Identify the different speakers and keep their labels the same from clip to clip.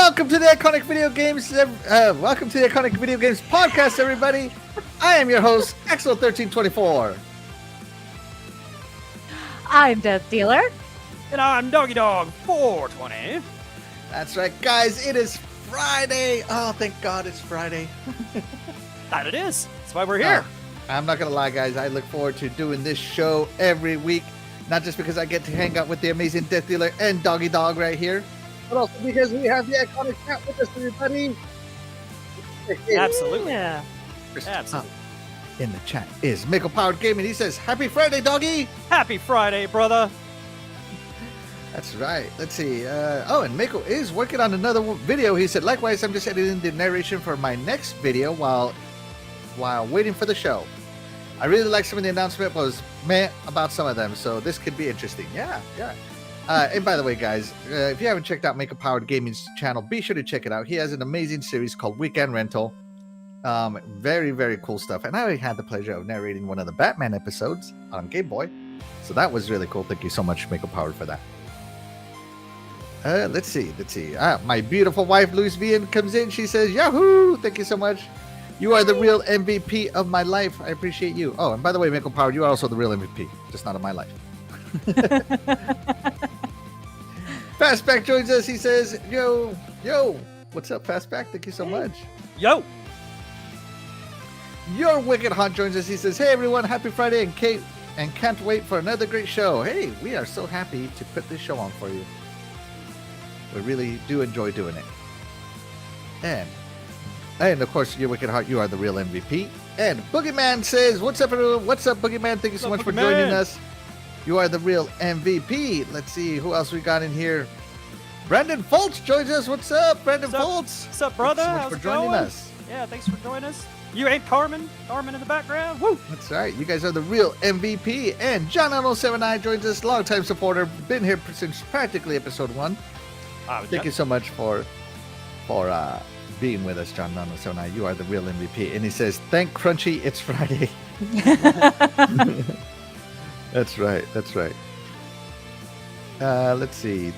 Speaker 1: welcome to the Iconic Video Games. Welcome to the Iconic Video Games podcast, everybody. I am your host, Axel1324.
Speaker 2: I'm Death Dealer.
Speaker 3: And I'm Doggy Dog 420.
Speaker 1: That's right, guys. It is Friday. Oh, thank God it's Friday.
Speaker 3: That it is. That's why we're here.
Speaker 1: I'm not going to lie, guys. I look forward to doing this show every week. Not just because I get to hang out with the amazing Death Dealer and Doggy Dog right here, but also because we have the iconic chat with us, everybody.
Speaker 3: Absolutely.
Speaker 2: Yeah.
Speaker 3: Absolutely.
Speaker 1: In the chat is Mako Powered Gaming. He says, "Happy Friday, doggy."
Speaker 3: Happy Friday, brother.
Speaker 1: That's right. Let's see. And Mako is working on another video. He said, "Likewise, I'm just editing the narration for my next video while waiting for the show. I really like some of the announcement, but was meh about some of them, so this could be interesting." Yeah. And by the way, guys, if you haven't checked out Mako Powered Gaming's channel, be sure to check it out. He has an amazing series called Weekend Rental. Very, very cool stuff. And I had the pleasure of narrating one of the Batman episodes on Game Boy. So that was really cool. Thank you so much, Mako Powered, for that. Let's see. My beautiful wife, Luis Vian, comes in. She says, "Yahoo! Thank you so much. You are the real MVP of my life. I appreciate you." Oh, and by the way, Mako Powered, you are also the real MVP, just not of my life. Fastback joins us. He says, yo, what's up, Fastback? Thank you so much.
Speaker 3: Yo.
Speaker 1: Your Wicked Hot joins us. He says, "Hey everyone, happy Friday and can't wait for another great show." Hey, we are so happy to put this show on for you. We really do enjoy doing it. And of course, Your Wicked Heart, you are the real MVP. And Boogeyman says, "What's up, everyone? What's up, Boogeyman? Thank you so much for joining us. You are the real MVP." Let's see who else we got in here. Brandon Foltz joins us. What's up, Brandon Foltz?
Speaker 3: What's up, brother?
Speaker 1: Thanks so much
Speaker 3: How's
Speaker 1: for
Speaker 3: it
Speaker 1: joining
Speaker 3: going?
Speaker 1: us.
Speaker 3: Yeah, thanks for joining us. You ain't Carmen in the background. Woo!
Speaker 1: That's right. You guys are the real MVP. And John 079 joins us, longtime supporter, been here since practically episode 1. Thank you so much for being with us, John 079. You are the real MVP. And he says, "Thank Crunchy, it's Friday." That's right. Let's see.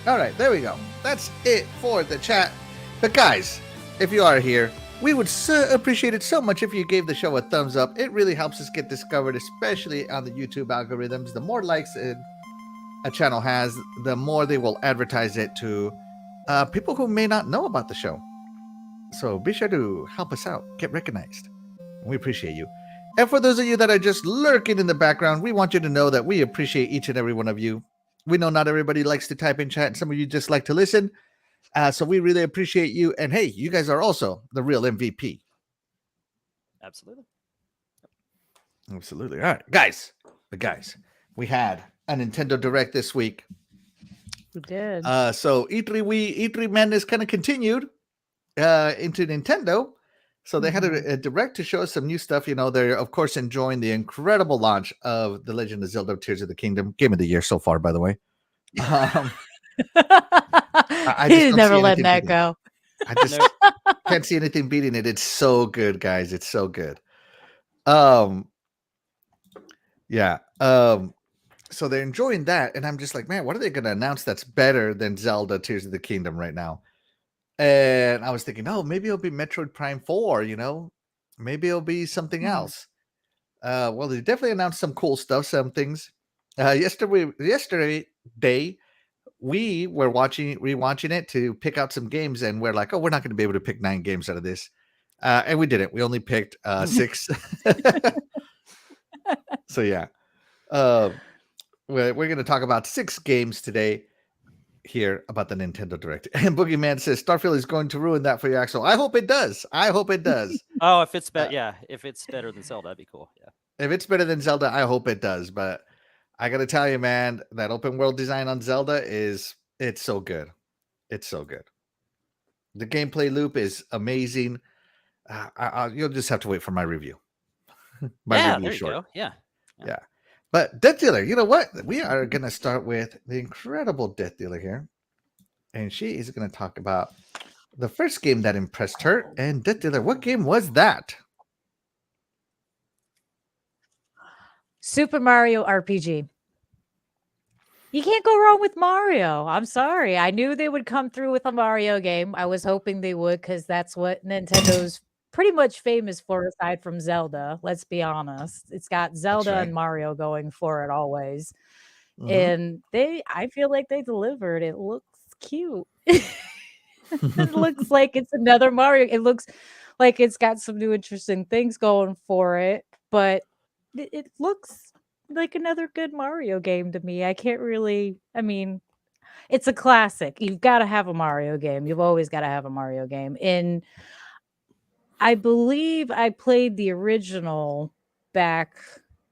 Speaker 1: All right, there we go. That's it for the chat. But guys, if you are here, we would appreciate it so much if you gave the show a thumbs up. It really helps us get discovered, especially on the YouTube algorithms. The more likes a channel has, the more they will advertise it to people who may not know about the show. So be sure to help us out, get recognized. We appreciate you. And for those of you that are just lurking in the background, we want you to know that we appreciate each and every one of you. We know not everybody likes to type in chat, and some of you just like to listen. So we really appreciate you. And hey, you guys are also the real MVP.
Speaker 3: Absolutely.
Speaker 1: All right, guys, we had a Nintendo Direct this week.
Speaker 2: We did.
Speaker 1: So E3 madness kind of continued into Nintendo. So they had a Direct to show us some new stuff. You know, they're of course enjoying the incredible launch of The Legend of Zelda: Tears of the Kingdom. Game of the year so far, by the way.
Speaker 2: He's never letting that go.
Speaker 1: I just can't see anything beating it. It's so good, guys. It's so good. So they're enjoying that, and I'm just like, man, what are they going to announce that's better than Zelda: Tears of the Kingdom right now? And I was thinking, oh, maybe it'll be Metroid Prime 4, you know? Maybe it'll be something else. Well, they definitely announced some cool stuff, some things. Yesterday, we were rewatching it to pick out some games, and we're like, oh, we're not going to be able to pick 9 games out of this. And we didn't. We only picked 6. So, yeah. We're going to talk about 6 games today here about the Nintendo Direct. And Boogeyman says Starfield is going to ruin that for you, Axel. I hope it does.
Speaker 3: Oh, if it's if it's better than Zelda, that'd be cool. Yeah.
Speaker 1: If it's better than Zelda, I hope it does. But I got to tell you, man, that open world design on Zelda it's so good. It's so good. The gameplay loop is amazing. You'll just have to wait for my review.
Speaker 3: There you go. Yeah.
Speaker 1: But Death Dealer, you know what? We are going to start with the incredible Death Dealer here. And she is going to talk about the first game that impressed her. And Death Dealer, what game was that?
Speaker 2: Super Mario RPG. You can't go wrong with Mario. I'm sorry. I knew they would come through with a Mario game. I was hoping they would because that's what Nintendo's pretty much famous for, aside from Zelda. Let's be honest. It's got Zelda
Speaker 1: right.
Speaker 2: and Mario going for it always.
Speaker 1: Mhm.
Speaker 2: And I feel like they delivered. It looks cute. It looks like it's another Mario. It looks like it's got some new interesting things going for it, but it looks like another good Mario game to me. I can't really, I mean, it's a classic. You've got to have a Mario game. You've always got to have a Mario game. And I believe I played the original back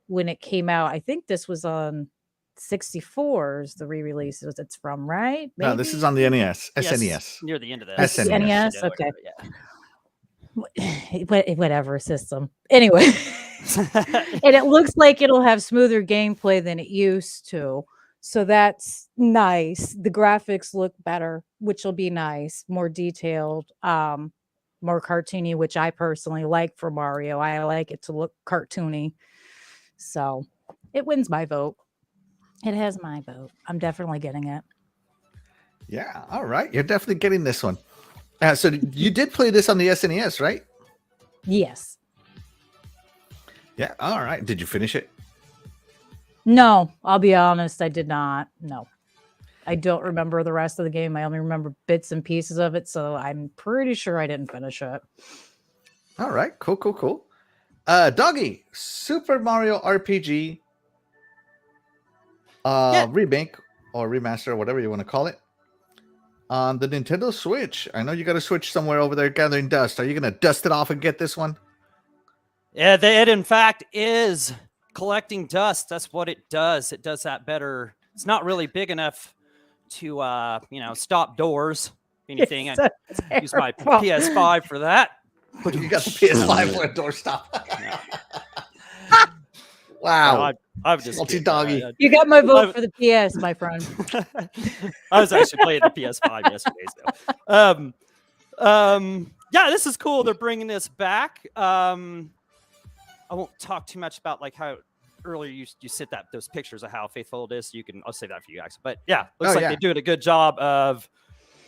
Speaker 2: when it came out. I think this was on 64s, the re-release it's from, right?
Speaker 1: No, this is
Speaker 2: Maybe?
Speaker 1: on the NES,
Speaker 3: Yes,
Speaker 1: SNES.
Speaker 3: near the end of
Speaker 2: It's
Speaker 3: this.
Speaker 1: SNES.
Speaker 2: NES?
Speaker 3: Yeah,
Speaker 2: Okay.
Speaker 3: Yeah.
Speaker 2: Whatever system. Anyway. And it looks like it'll have smoother gameplay than it used to. So that's nice. The graphics look better, which will be nice, more detailed, more cartoony, which I personally like for Mario. I like it to look cartoony. So it wins my vote. It has my vote. I'm definitely getting it.
Speaker 1: Yeah, all right. You're definitely getting this one. So you did play this on the SNES, right?
Speaker 2: Yes.
Speaker 1: Yeah, all right. Did you finish it?
Speaker 2: No, I'll be honest. I did not. No. I don't remember the rest of the game. I only remember bits and pieces of it, so I'm pretty sure I didn't finish it.
Speaker 1: All right, cool. Doggy, Super Mario RPG Rebank or remaster, whatever you want to call it, on the Nintendo Switch. I know you got a Switch somewhere over there gathering dust. Are you going to dust it off and get this one?
Speaker 3: Yeah, it in fact is collecting dust. That's what it does. It does that better. It's not really big enough to stop doors. If anything, I use my PS5 for that.
Speaker 1: You got the PS5 for a doorstop. Wow.
Speaker 3: I'm just
Speaker 1: Salty
Speaker 3: kidding.
Speaker 1: doggy.
Speaker 2: You got my vote for the PS, my friend.
Speaker 3: I was actually playing the PS5 yesterday. So. Yeah, this is cool. They're bringing this back. I won't talk too much about like how earlier you said that those pictures of how faithful it is. I'll save that for you guys. But yeah, looks like they're doing a good job of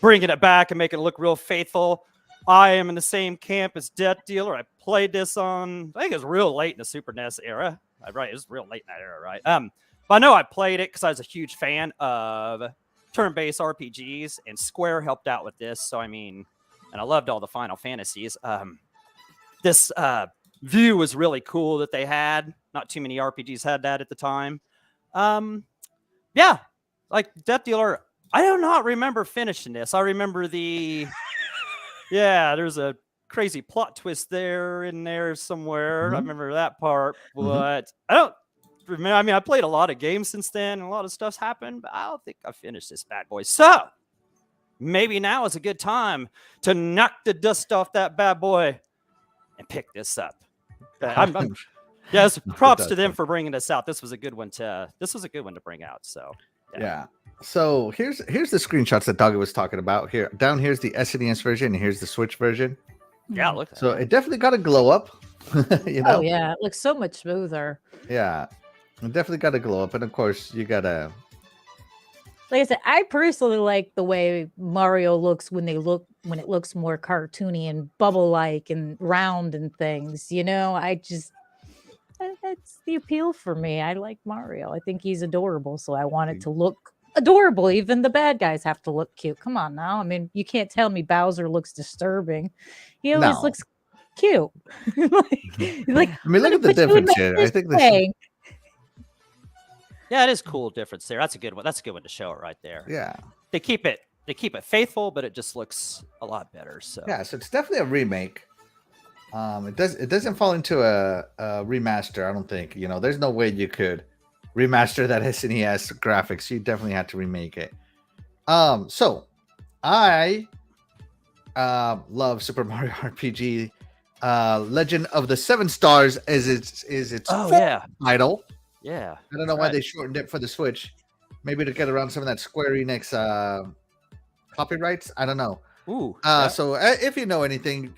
Speaker 3: bringing it back and making it look real faithful. I am in the same camp as Death Dealer. I played this on, I think it was real late in the Super NES era. Right, it was real late in that era, right? But I know I played it because I was a huge fan of turn-based RPGs, and Square helped out with this. So I mean, and I loved all the Final Fantasies. This view was really cool that they had. Not too many RPGs had that at the time. Yeah, like Death Dealer. I do not remember finishing this. I remember there's a crazy plot twist in there somewhere. I remember that part, but I don't remember. I mean, I played a lot of games since then, and a lot of stuff's happened, but I don't think I finished this bad boy. So maybe now is a good time to knock the dust off that bad boy and pick this up. Yes, props to them for bringing this out. This was a good one to bring out. So
Speaker 1: yeah. So here's the screenshots that Doggy was talking about. Here down here's the SNES version, and here's the Switch version.
Speaker 3: Yeah, look.
Speaker 1: So it definitely got a glow up. You know?
Speaker 2: Oh yeah, it looks so much smoother.
Speaker 1: Yeah, it definitely got a glow up, and of course you gotta.
Speaker 2: Like I said, I personally like the way Mario looks when it looks more cartoony and bubble-like and round and things. You know, that's the appeal for me. I like Mario. I think he's adorable, so I want it to look adorable. Even the bad guys have to look cute. Come on now. I mean, you can't tell me Bowser looks disturbing. He always looks cute. like,
Speaker 1: I mean, look at the difference here. I think this.
Speaker 3: Yeah, it is cool difference there. That's a good one. That's a good one to show it right there.
Speaker 1: Yeah.
Speaker 3: They keep it faithful, but it just looks a lot better. So
Speaker 1: yeah, so it's definitely a remake. It doesn't fall into a remaster, I don't think. You know, there's no way you could remaster that SNES graphics. You definitely had to remake it. So I love Super Mario RPG. Legend of the Seven Stars is its title.
Speaker 3: Yeah.
Speaker 1: I don't know why they shortened it for the Switch. Maybe to get around some of that Square Enix copyrights. I don't know.
Speaker 3: Ooh.
Speaker 1: So if you know anything,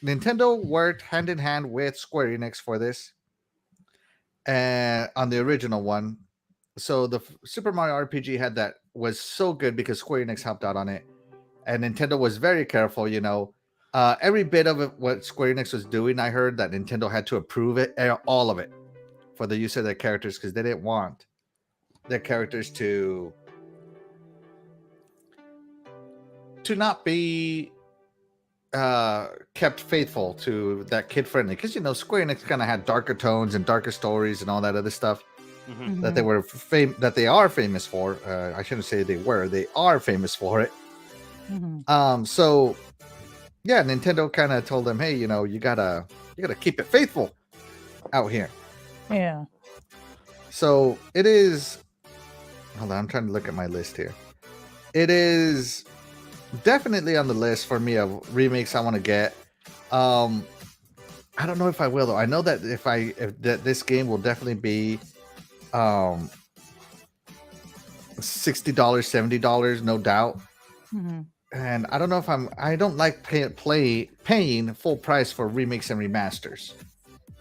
Speaker 1: Nintendo worked hand in hand with Square Enix for this, and on the original one, so the Super Mario RPG was so good because Square Enix helped out on it, and Nintendo was very careful. Every bit of it, what Square Enix was doing, I heard that Nintendo had to approve it, all of it, for the use of their characters, because they didn't want their characters to not be kept faithful to that kid friendly, because Square Enix kind of had darker tones and darker stories and all that other stuff that they were that they are famous for. I shouldn't say they are famous for it. So yeah, Nintendo kind of told them, hey, you gotta keep it faithful out here.
Speaker 2: Yeah.
Speaker 1: So it is. Hold on, I'm trying to look at my list here. It is definitely on the list for me of remakes I want to get. I don't know if I will though. I know that if this game will definitely be $60, $70, no doubt. And I don't know if I don't like paying full price for remakes and remasters.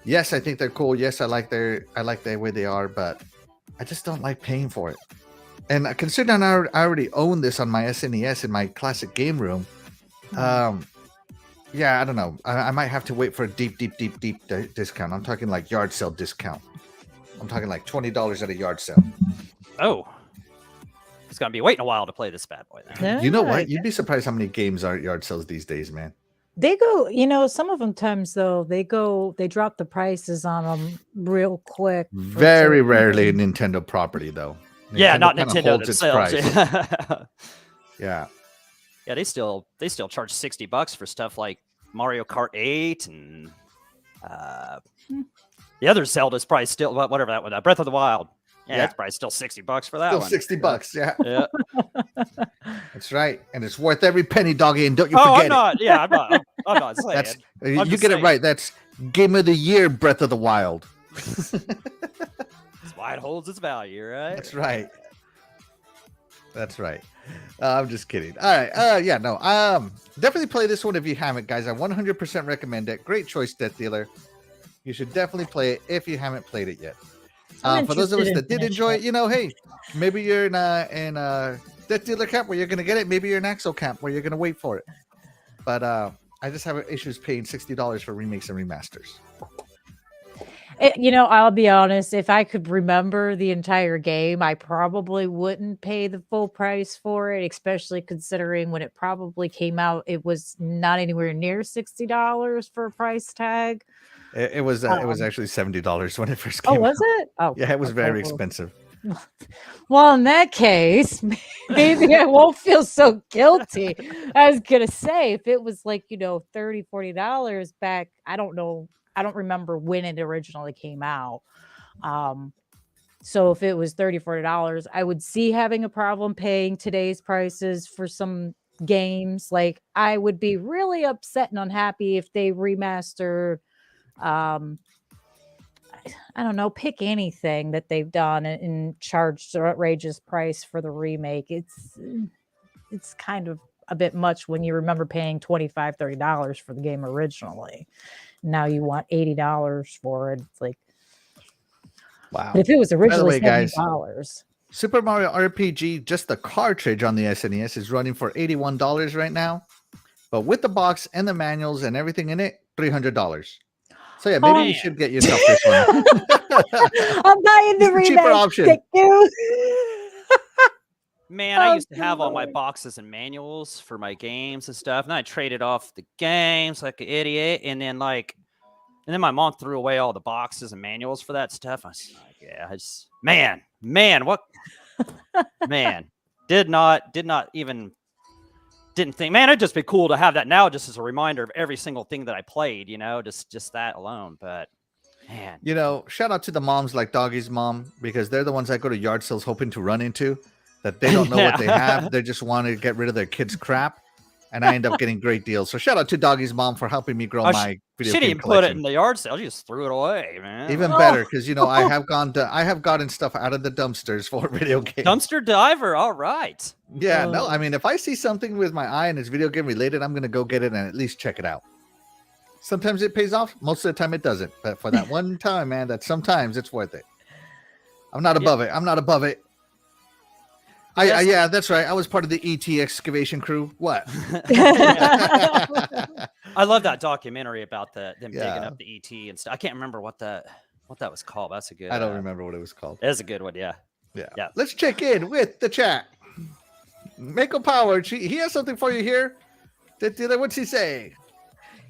Speaker 1: Yes, I think they're cool. Yes, I like the way they are, but I just don't like paying for it. And considering I already own this on my SNES in my classic game room, yeah, I don't know. I might have to wait for a deep discount. I'm talking like yard sale discount. I'm talking like $20 at a yard sale.
Speaker 3: Oh, it's gonna be waiting a while to play this bad boy then.
Speaker 2: Yeah,
Speaker 1: You know what? You'd be surprised how many games are at yard sales these days, man.
Speaker 2: They go, some of them times though, they drop the prices on them real quick.
Speaker 1: Very rarely a Nintendo property though.
Speaker 3: Yeah, not
Speaker 1: kinda
Speaker 3: Nintendo
Speaker 1: holds its
Speaker 3: themselves.
Speaker 1: price.
Speaker 3: Yeah.
Speaker 1: Yeah.
Speaker 3: They still charge $60 for stuff like Mario Kart 8 and the other Zelda's probably still whatever that one, Breath of the Wild. Yeah, it's probably still $60 for that
Speaker 1: Still
Speaker 3: one.
Speaker 1: $60, yeah.
Speaker 3: Yeah.
Speaker 1: That's right. And it's worth every penny, doggy, and don't you
Speaker 3: Oh,
Speaker 1: forget
Speaker 3: I'm not. Yeah, I'm not saying.
Speaker 1: That's
Speaker 3: I'm
Speaker 1: you
Speaker 3: just
Speaker 1: get
Speaker 3: saying.
Speaker 1: it right. That's Game of the Year, Breath of the Wild.
Speaker 3: That's why it holds its value, right?
Speaker 1: That's right. That's right. I'm just kidding. All right. Yeah, no. Definitely play this one if you haven't, guys. I 100% recommend it. Great choice, Death Dealer. You should definitely play it if you haven't played it yet. For those of us that did enjoy it, hey, maybe you're in a Death Dealer camp where you're going to get it. Maybe you're in Axel camp where you're going to wait for it. But I just have issues paying $60 for remakes and remasters.
Speaker 2: I'll be honest. If I could remember the entire game, I probably wouldn't pay the full price for it, especially considering when it probably came out, it was not anywhere near $60 for a price tag.
Speaker 1: It was actually $70 when it first came out.
Speaker 2: Oh, was it? Oh,
Speaker 1: yeah, it was
Speaker 2: okay,
Speaker 1: very expensive.
Speaker 2: Well, in that case, maybe I won't feel so guilty. I was gonna say, if it was like $30, $40 back, I don't know. I don't remember when it originally came out. So if it was $30, $40, I would see having a problem paying today's prices for some games. Like, I would be really upset and unhappy if they remaster. I don't know, pick anything that they've done and charged an outrageous price for the remake. It's kind of a bit much when you remember paying $25, $30 for the game originally. Now you want $80 for it. It's like,
Speaker 1: wow.
Speaker 2: But if it was originally
Speaker 1: guys,
Speaker 2: $70,
Speaker 1: Super Mario RPG, just the cartridge on the SNES, is running for $81 right now. But with the box and the manuals and everything in it, $300. So yeah, maybe you should get yourself this one.
Speaker 2: I'm buying the remake.
Speaker 1: Cheaper option.
Speaker 2: Thank you.
Speaker 3: Man, I used to have all my boxes and manuals for my games and stuff, and I traded off the games like an idiot, and then my mom threw away all the boxes and manuals for that stuff. I was like, yeah, didn't think, man, it'd just be cool to have that now, just as a reminder of every single thing that I played, just that alone. But man,
Speaker 1: shout out to the moms like Doggy's mom, because they're the ones I go to yard sales hoping to run into, that they don't know what they have. They just want to get rid of their kids' crap, and I end up getting great deals. So shout out to Doggy's mom for helping me grow my video
Speaker 3: she
Speaker 1: game
Speaker 3: didn't
Speaker 1: collection.
Speaker 3: put it in the yard sale; she just threw it away, man.
Speaker 1: Even better, because I have gotten stuff out of the dumpsters for video games.
Speaker 3: Dumpster diver, all right.
Speaker 1: Yeah, no, I mean, if I see something with my eye and it's video game related, I'm gonna go get it and at least check it out. Sometimes it pays off, most of the time it doesn't. But for that one time, man, sometimes it's worth it. I'm not above it. I'm not above it. Yeah, that's right. I was part of the ET excavation crew. What?
Speaker 3: I love that documentary about them digging up the ET and stuff. I can't remember what that was called. That's a good.
Speaker 1: I don't remember what it was called.
Speaker 3: That's a good one. Yeah.
Speaker 1: Let's check in with the chat. Mako Power, he has something for you here. What's he say?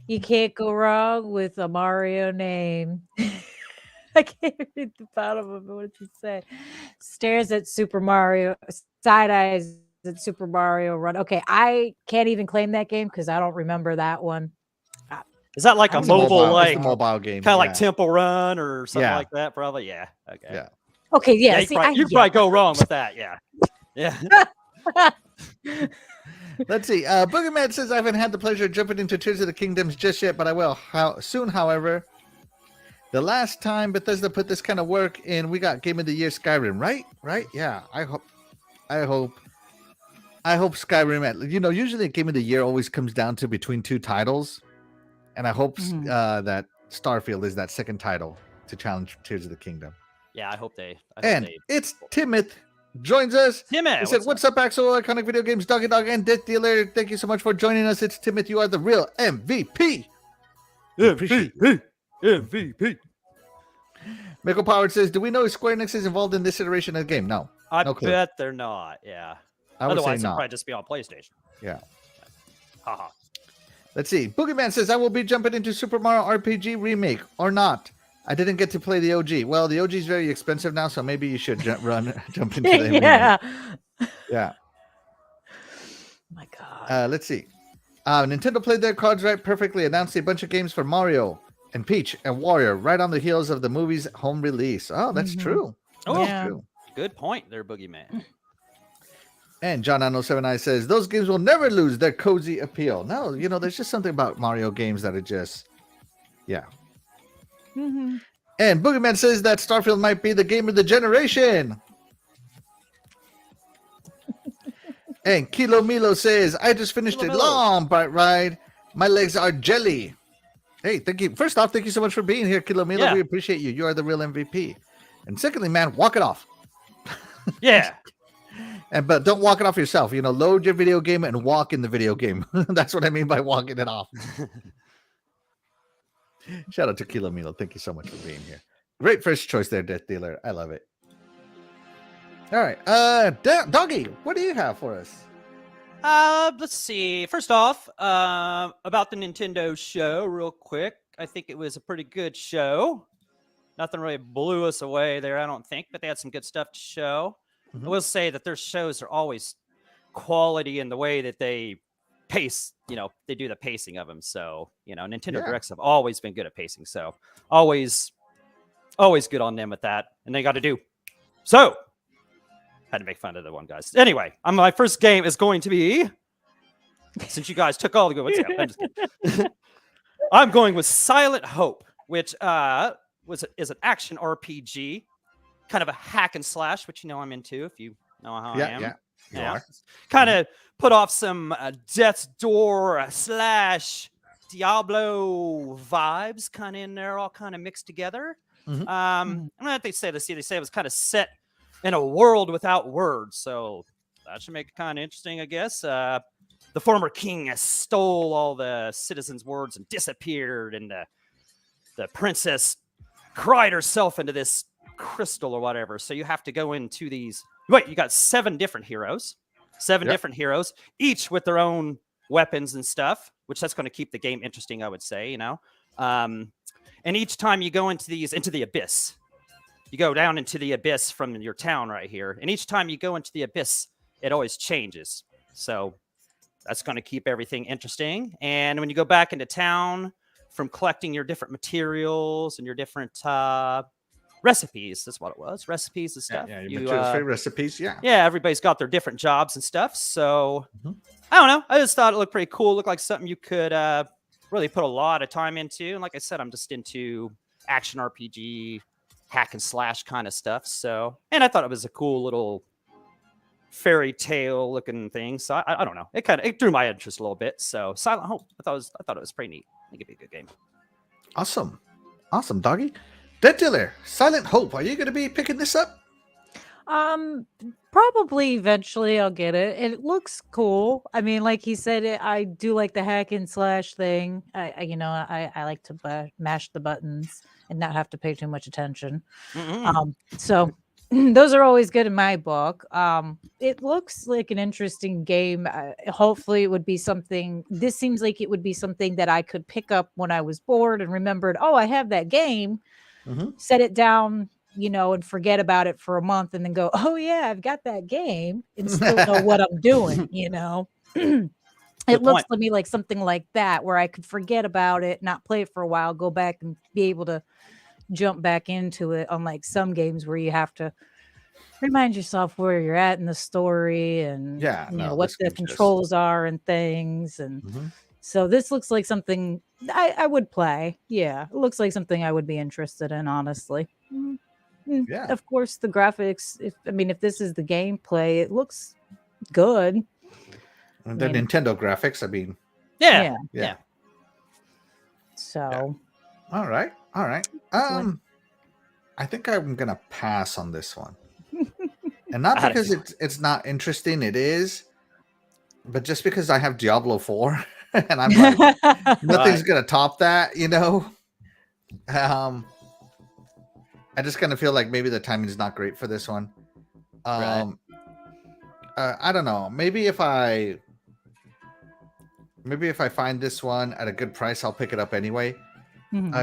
Speaker 2: You can't go wrong with a Mario name. I can't read the bottom of it. What did he say? Stares at Super Mario, side eyes at Super Mario Run. Okay, I can't even claim that game because I don't remember that one.
Speaker 3: Is that like a mobile
Speaker 1: game,
Speaker 3: kind of like Temple Run or something like that? Probably, yeah. Okay.
Speaker 1: Yeah.
Speaker 2: Okay, yeah.
Speaker 3: You probably go wrong with that, yeah. Yeah.
Speaker 1: Let's see. Boogeyman says, I haven't had the pleasure of jumping into Tears of the Kingdoms just yet, but I will soon, however. The last time Bethesda put this kind of work in, we got Game of the Year Skyrim, right? Right? Yeah. I hope Skyrim, usually Game of the Year always comes down to between two titles. And I hope that Starfield is that second title to challenge Tears of the Kingdom.
Speaker 3: Yeah, I hope they.
Speaker 1: It's Timoth joins us.
Speaker 3: Timoth,
Speaker 1: he said, "What's up, Axel? Iconic Video Games, Doggy Dog, and Death Dealer. Thank you so much for joining us. It's Timoth. You are the real MVP.
Speaker 3: MVP.
Speaker 1: Michael Power says, "Do we know if Square Enix is involved in this iteration of the game? No,
Speaker 3: I bet they're not. Yeah, otherwise it'll probably just be on PlayStation.
Speaker 1: Yeah.
Speaker 3: Haha.
Speaker 1: Let's see. Boogeyman says, I will be jumping into Super Mario RPG Remake or not. I didn't get to play the OG. Well, the OG is very expensive now, so maybe you should jump into the
Speaker 2: Yeah.
Speaker 1: Yeah.
Speaker 2: Oh my God.
Speaker 1: Let's see. Nintendo played their cards right perfectly, announced a bunch of games for Mario and Peach and Wario right on the heels of the movie's home release. Oh, that's true.
Speaker 3: Oh,
Speaker 1: that's true.
Speaker 3: Good point there, Boogeyman.
Speaker 1: And John Anno 79 says, those games will never lose their cozy appeal. No, there's just something about Mario games that are just, yeah.
Speaker 2: Mm-hmm.
Speaker 1: And Boogeyman says that Starfield might be the game of the generation. And Kilo Milo says, I just finished a long bike ride. My legs are jelly. Hey, thank you. First off, thank you so much for being here, Kilo Milo. Yeah. We appreciate you. You are the real MVP. And secondly, man, walk it off.
Speaker 3: Yeah.
Speaker 1: But don't walk it off yourself. Load your video game and walk in the video game. That's what I mean by walking it off. Shout out to Kilo Milo. Thank you so much for being here. Great first choice there, Death Dealer. I love it. All right. Doggy, what do you have for us?
Speaker 3: Let's see. First off, about the Nintendo show, real quick. I think it was a pretty good show. Nothing really blew us away there, I don't think, but they had some good stuff to show. I will say that their shows are always quality in the way that they pace, they do the pacing of them. So, Nintendo Directs have always been good at pacing. So always good on them with that. And they got to do. So had to make fun of the one guys. Anyway, my first game is going to be, since you guys took all the good ones, I'm just kidding. I'm going with Silent Hope, which is an action RPG. Kind of a hack and slash, which I'm into if you know how I am.
Speaker 1: Yeah.
Speaker 3: Kind of put off some Death's Door / Diablo vibes kind of in there, all kind of mixed together. I don't know what they say. They say it was kind of set in a world without words, so that should make it kind of interesting, I guess. The former king stole all the citizens' words and disappeared, and the princess cried herself into this crystal or whatever. So you have to go into these. Wait, you got 7 different heroes, different heroes, each with their own weapons and stuff, which that's going to keep the game interesting, I would say. And each time you go into the abyss, you go down into the abyss from your town right here, and each time you go into the abyss, it always changes. So that's going to keep everything interesting. And when you go back into town from collecting your different materials and your different recipes, that's what it was. Recipes and stuff.
Speaker 1: Yeah, recipes. Yeah.
Speaker 3: Yeah, everybody's got their different jobs and stuff. So I don't know. I just thought it looked pretty cool. It looked like something you could really put a lot of time into. And like I said, I'm just into action RPG, hack and slash kind of stuff. So, and I thought it was a cool little fairy tale looking thing. So I don't know. It drew my interest a little bit. So Silent Hope, I thought it was pretty neat. I think it'd be a good game.
Speaker 1: Awesome, Doggy. Dead Dealer, Silent Hope. Are you going to be picking this up?
Speaker 2: Probably eventually I'll get it. It looks cool. I mean, like he said, I do like the hack and slash thing. I like to mash the buttons and not have to pay too much attention. So those are always good in my book. It looks like an interesting game. Hopefully it would be something. This seems like it would be something that I could pick up when I was bored and remembered, oh, I have that game. Set it down, and forget about it for a month and then go, oh yeah, I've got that game and still know what I'm doing, It looks to me like something like that where I could forget about it, not play it for a while, go back and be able to jump back into it, unlike some games where you have to remind yourself where you're at in the story and what the controls are and things. And so this looks like something I would play. Yeah, it looks like something I would be interested in, honestly. Yeah. Of course, the graphics, if this is the gameplay, it looks good.
Speaker 1: And the Nintendo graphics,
Speaker 2: Yeah. So.
Speaker 1: Yeah. All right. I think I'm going to pass on this one. And not because it's not interesting, it is, but just because I have Diablo 4 and I'm like, nothing's going to top that, I just kind of feel like maybe the timing is not great for this one. I don't know. Maybe if I find this one at a good price, I'll pick it up anyway.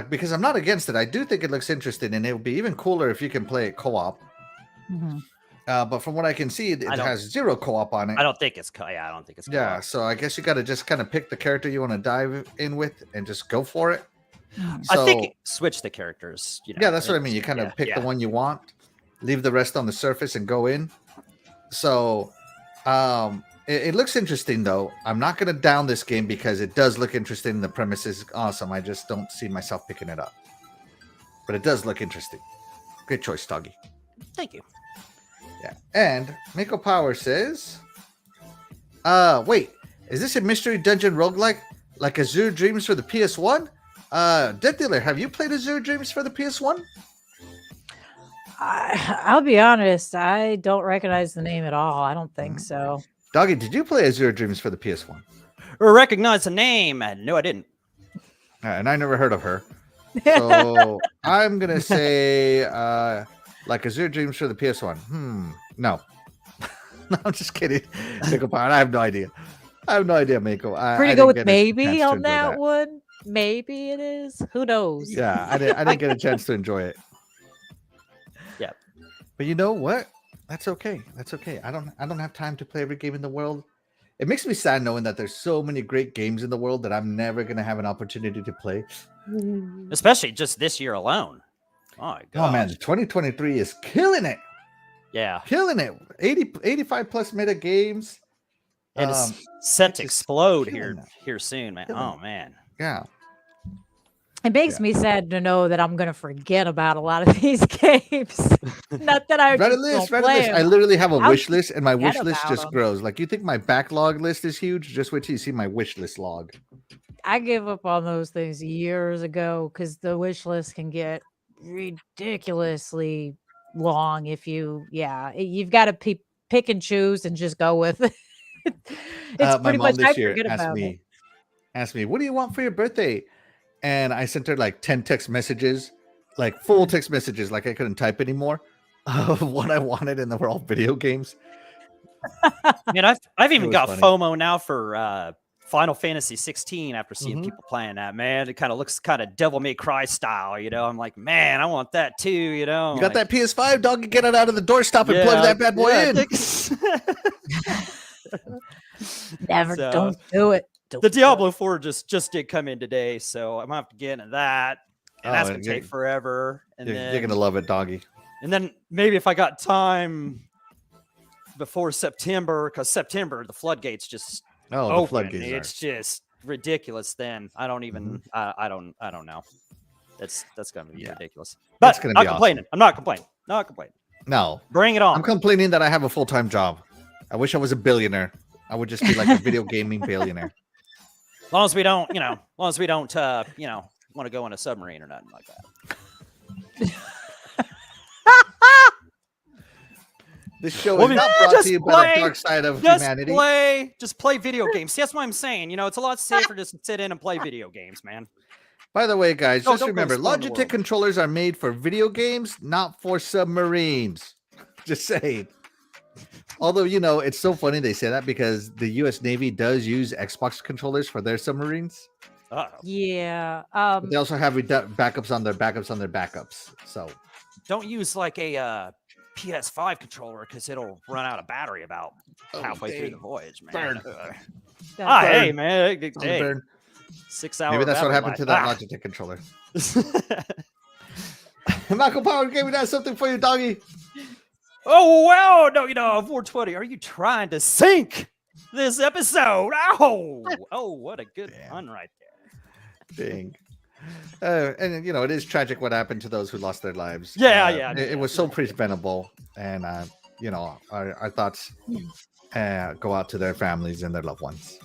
Speaker 1: Because I'm not against it. I do think it looks interesting, and it would be even cooler if you can play it co-op. But from what I can see, it has 0 co-op on it.
Speaker 3: I don't think it's co-op.
Speaker 1: Yeah, so I guess you got to just kind of pick the character you want to dive in with and just go for it.
Speaker 3: So, I think switch the characters.
Speaker 1: Yeah, that's what I mean. You kind of pick the one you want, leave the rest on the surface, and go in. So, it looks interesting though. I'm not going to down this game because it does look interesting. The premise is awesome. I just don't see myself picking it up, but it does look interesting. Great choice, Doggy.
Speaker 3: Thank you.
Speaker 1: Yeah, and Mako Power says, wait, is this a mystery dungeon roguelike like Azure Dreams for the PS1? Death Dealer, have you played Azure Dreams for the PS1?
Speaker 2: I'll be honest, I don't recognize the name at all. I don't think so.
Speaker 1: Doggy, did you play Azure Dreams for the PS1?
Speaker 3: Recognize the name? No, I didn't.
Speaker 1: And I never heard of her. So I'm going to say like Azure Dreams for the PS1. No. No, I'm just kidding. Mako Power, I have no idea. Mako.
Speaker 2: Pretty good with maybe on that one. Maybe it is. Who knows?
Speaker 1: Yeah, I didn't get a chance to enjoy it.
Speaker 3: Yeah,
Speaker 1: but you know what? That's okay. I don't have time to play every game in the world. It makes me sad knowing that there's so many great games in the world that I'm never gonna have an opportunity to play.
Speaker 3: Especially just this year alone. Oh my god.
Speaker 1: Oh man, 2023 is killing it.
Speaker 3: Yeah,
Speaker 1: killing it. 85 plus meta games.
Speaker 3: And it's set to explode here soon, man. Oh man.
Speaker 1: Yeah.
Speaker 2: It makes me sad to know that I'm going to forget about a lot of these games. Not that I
Speaker 1: Reddit list. I literally have a wish list, and my wish list just grows. Like, you think my backlog list is huge? Just wait till you see my wish list log.
Speaker 2: I gave up on those things years ago because the wish list can get ridiculously long if you've got to pick and choose and just go with it. It's pretty much I forget about it.
Speaker 1: Asked me, what do you want for your birthday? And I sent her like 10 text messages, like full text messages, like I couldn't type anymore of what I wanted, and they were all video games.
Speaker 3: Man, I've even got FOMO now for Final Fantasy 16 after seeing people playing that. Man, it kind of looks kind of Devil May Cry style, I'm like, man, I want that too, You
Speaker 1: got that PS5, dog? Get it out of the doorstop and plug that bad boy in.
Speaker 2: Never, don't do it.
Speaker 3: The Diablo 4 just did come in today, so I'm gonna have to get into that, and that's gonna take forever. And
Speaker 1: you're gonna love it, doggy.
Speaker 3: And then maybe if I got time before September, because September the floodgates just open.
Speaker 1: The floodgates.
Speaker 3: It's just ridiculous. Then I don't even I don't know. That's gonna be ridiculous. But I'm not complaining. I'm not complaining.
Speaker 1: No,
Speaker 3: bring it on.
Speaker 1: I'm complaining that I have a full-time job. I wish I was a billionaire. I would just be like a video gaming billionaire.
Speaker 3: As long as we don't, want to go on a submarine or nothing like that.
Speaker 1: This show
Speaker 3: Well,
Speaker 1: is not brought to you by the dark side of humanity.
Speaker 3: Just play video games. See, that's what I'm saying. You know, it's a lot safer just to sit in and play video games, man.
Speaker 1: By the way, guys, just
Speaker 3: don't
Speaker 1: remember,
Speaker 3: go explore the
Speaker 1: Logitech
Speaker 3: world.
Speaker 1: controllers are made for video games, not for submarines. Just saying. Although, you know, it's so funny they say that because the U.S. Navy does use Xbox controllers for their submarines.
Speaker 2: Yeah.
Speaker 1: But they also have backups on their backups on their backups. So
Speaker 3: don't use like a PS5 controller because it'll run out of battery about halfway through the voyage, man. Hey, man. Hey. 6 hours.
Speaker 1: Maybe that's what happened to that Logitech controller. Michael Power Gaming has something for you, doggy.
Speaker 3: Oh, wow. No, 420. Are you trying to sink this episode? Oh, what a good pun right there.
Speaker 1: Dang. And, you know, it is tragic what happened to those who lost their lives. It was so preventable. And, you know, our thoughts go out to their families and their loved ones.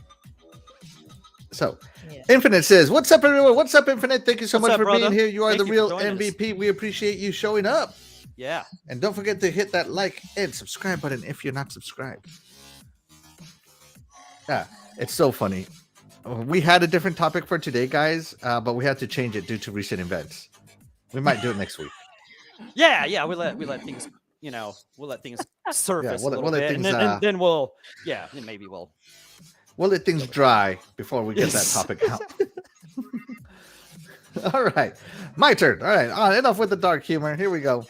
Speaker 1: So, Infinite says, what's up, everyone? What's up, Infinite? Thank you so much for being here. You are the real MVP. We appreciate you showing up.
Speaker 3: Yeah.
Speaker 1: And don't forget to hit that like and subscribe button if you're not subscribed. Yeah, it's so funny. We had a different topic for today, guys, but we had to change it due to recent events. We might do it next week.
Speaker 3: Yeah. We let things, we'll let things surface a little bit, and then we'll
Speaker 1: let things dry before we get that topic out. All right, my turn. All right, enough with the dark humor. Here we go.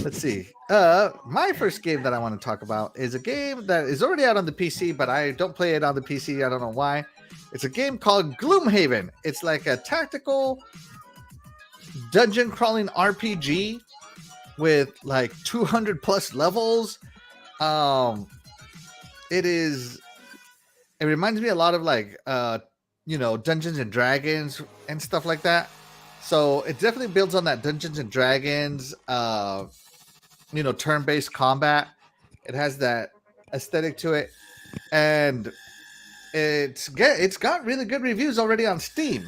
Speaker 1: Let's see. My first game that I want to talk about is a game that is already out on the PC, but I don't play it on the PC. I don't know why. It's a game called Gloomhaven. It's like a tactical dungeon crawling RPG with like 200 plus levels. It reminds me a lot of like Dungeons and Dragons and stuff like that. So it definitely builds on that Dungeons and Dragons, turn-based combat. It has that aesthetic to it, and it's got really good reviews already on Steam.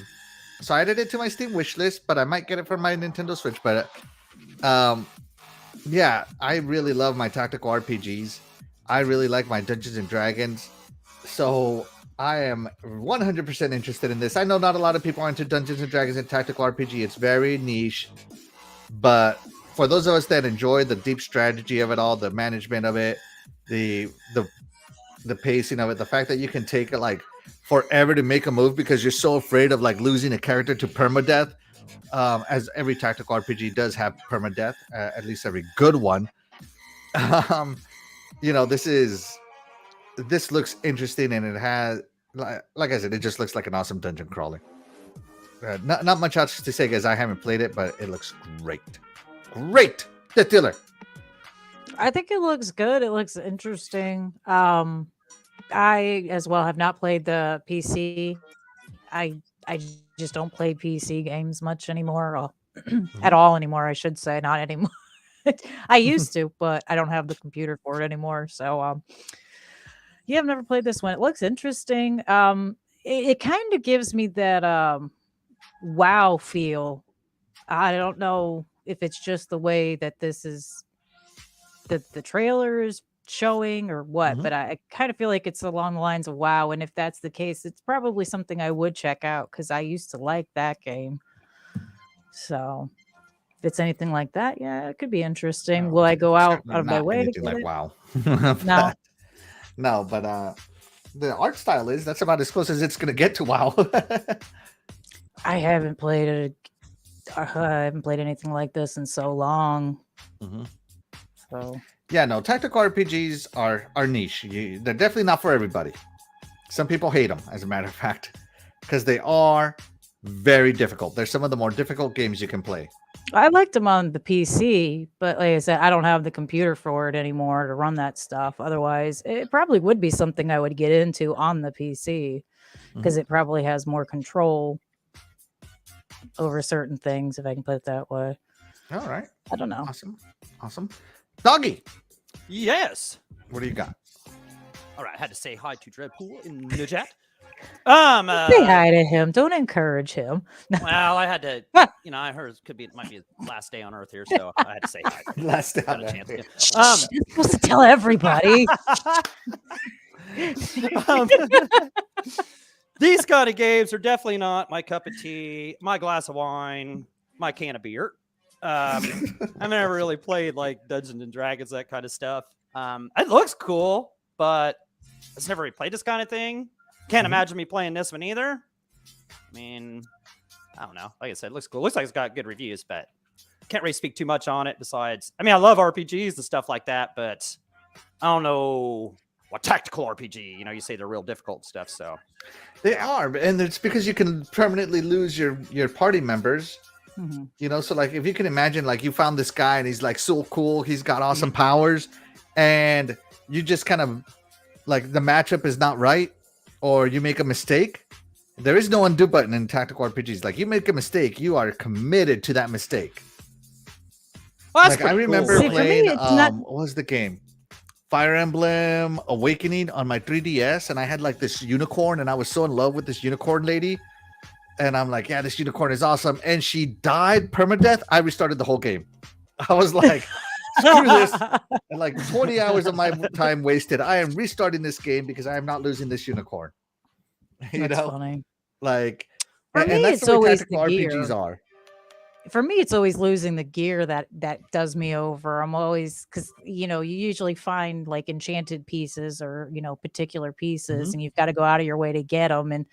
Speaker 1: So I added it to my Steam wish list, but I might get it for my Nintendo Switch. But I really love my tactical RPGs. I really like my Dungeons and Dragons. So I am 100% interested in this. I know not a lot of people are into Dungeons and Dragons and tactical RPG. It's very niche. But for those of us that enjoy the deep strategy of it all, the management of it, the pacing of it, the fact that you can take it like forever to make a move because you're so afraid of like losing a character to permadeath, as every tactical RPG does have permadeath, at least every good one. This looks interesting, and it has, like I said, it just looks like an awesome dungeon crawler. Not much else to say, guys. I haven't played it, but it looks great. Great, the dealer.
Speaker 2: I think it looks good. It looks interesting. I as well have not played the PC. I just don't play PC games much anymore, or at all anymore. I should say, not anymore. I used to, but I don't have the computer for it anymore. So, I've never played this one. It looks interesting. It kind of gives me that WoW feel. I don't know if it's just the way that this is the trailer is showing or what, but I kind of feel like it's along the lines of WoW. And if that's the case, it's probably something I would check out because I used to like that game. So if it's anything like that, yeah, it could be interesting. Will I go out of my way to get
Speaker 1: like
Speaker 2: it?
Speaker 1: WoW?
Speaker 2: No,
Speaker 1: but the art style that's about as close as it's gonna get to WoW.
Speaker 2: I haven't played it. I haven't played anything like this in so long. So
Speaker 1: tactical RPGs are niche. They're definitely not for everybody. Some people hate them, as a matter of fact, because they are very difficult. They're some of the more difficult games you can play.
Speaker 2: I liked them on the PC, but like I said, I don't have the computer for it anymore to run that stuff. Otherwise, it probably would be something I would get into on the PC because it probably has more control over certain things, if I can put it that way.
Speaker 1: All right.
Speaker 2: I don't know.
Speaker 1: Awesome. Doggy.
Speaker 3: Yes.
Speaker 1: What do you got?
Speaker 3: All right. I had to say hi to Dreadpool in the chat.
Speaker 2: Say hi to him. Don't encourage him.
Speaker 3: Well, I had to, I heard it might be his last day on Earth here, so I had to say hi.
Speaker 1: Last
Speaker 3: Got
Speaker 1: down.
Speaker 3: a chance.
Speaker 1: there.
Speaker 2: You're supposed to tell everybody.
Speaker 3: These kind of games are definitely not my cup of tea, my glass of wine, my can of beer. I've never really played like Dungeons and Dragons, that kind of stuff. It looks cool, but I've never really played this kind of thing. Can't imagine me playing this one either. I mean, I don't know. Like I said, it looks cool. Looks like it's got good reviews, but can't really speak too much on it. Besides, I mean, I love RPGs and stuff like that, but I don't know what tactical RPG. You say they're real difficult and stuff. So
Speaker 1: They are, and it's because you can permanently lose your party members.
Speaker 2: Mm-hmm.
Speaker 1: So like if you can imagine, like you found this guy and he's like so cool, he's got awesome powers, and you just kind of like the matchup is not right, or you make a mistake. There is no undo button in tactical RPGs. Like you make a mistake, you are committed to that mistake.
Speaker 3: well,
Speaker 1: Like I remember
Speaker 2: See, for me,
Speaker 1: playing
Speaker 2: it's not-
Speaker 1: what was the game? Fire Emblem Awakening on my 3DS, and I had like this unicorn, and I was so in love with this unicorn lady. And I'm like, yeah, this unicorn is awesome. And she died permadeath. I restarted the whole game. I was like, screw this. And like 20 hours of my time wasted. I am restarting this game because I am not losing this unicorn.
Speaker 2: That's funny.
Speaker 1: Like,
Speaker 2: For
Speaker 1: and
Speaker 2: me,
Speaker 1: that's
Speaker 2: it's
Speaker 1: the way
Speaker 2: always
Speaker 1: tactical
Speaker 2: the
Speaker 1: RPGs
Speaker 2: gear.
Speaker 1: are.
Speaker 2: For me, it's always losing the gear that does me over. I'm always, because you usually find like enchanted pieces or particular pieces, and you've got to go out of your way to get them and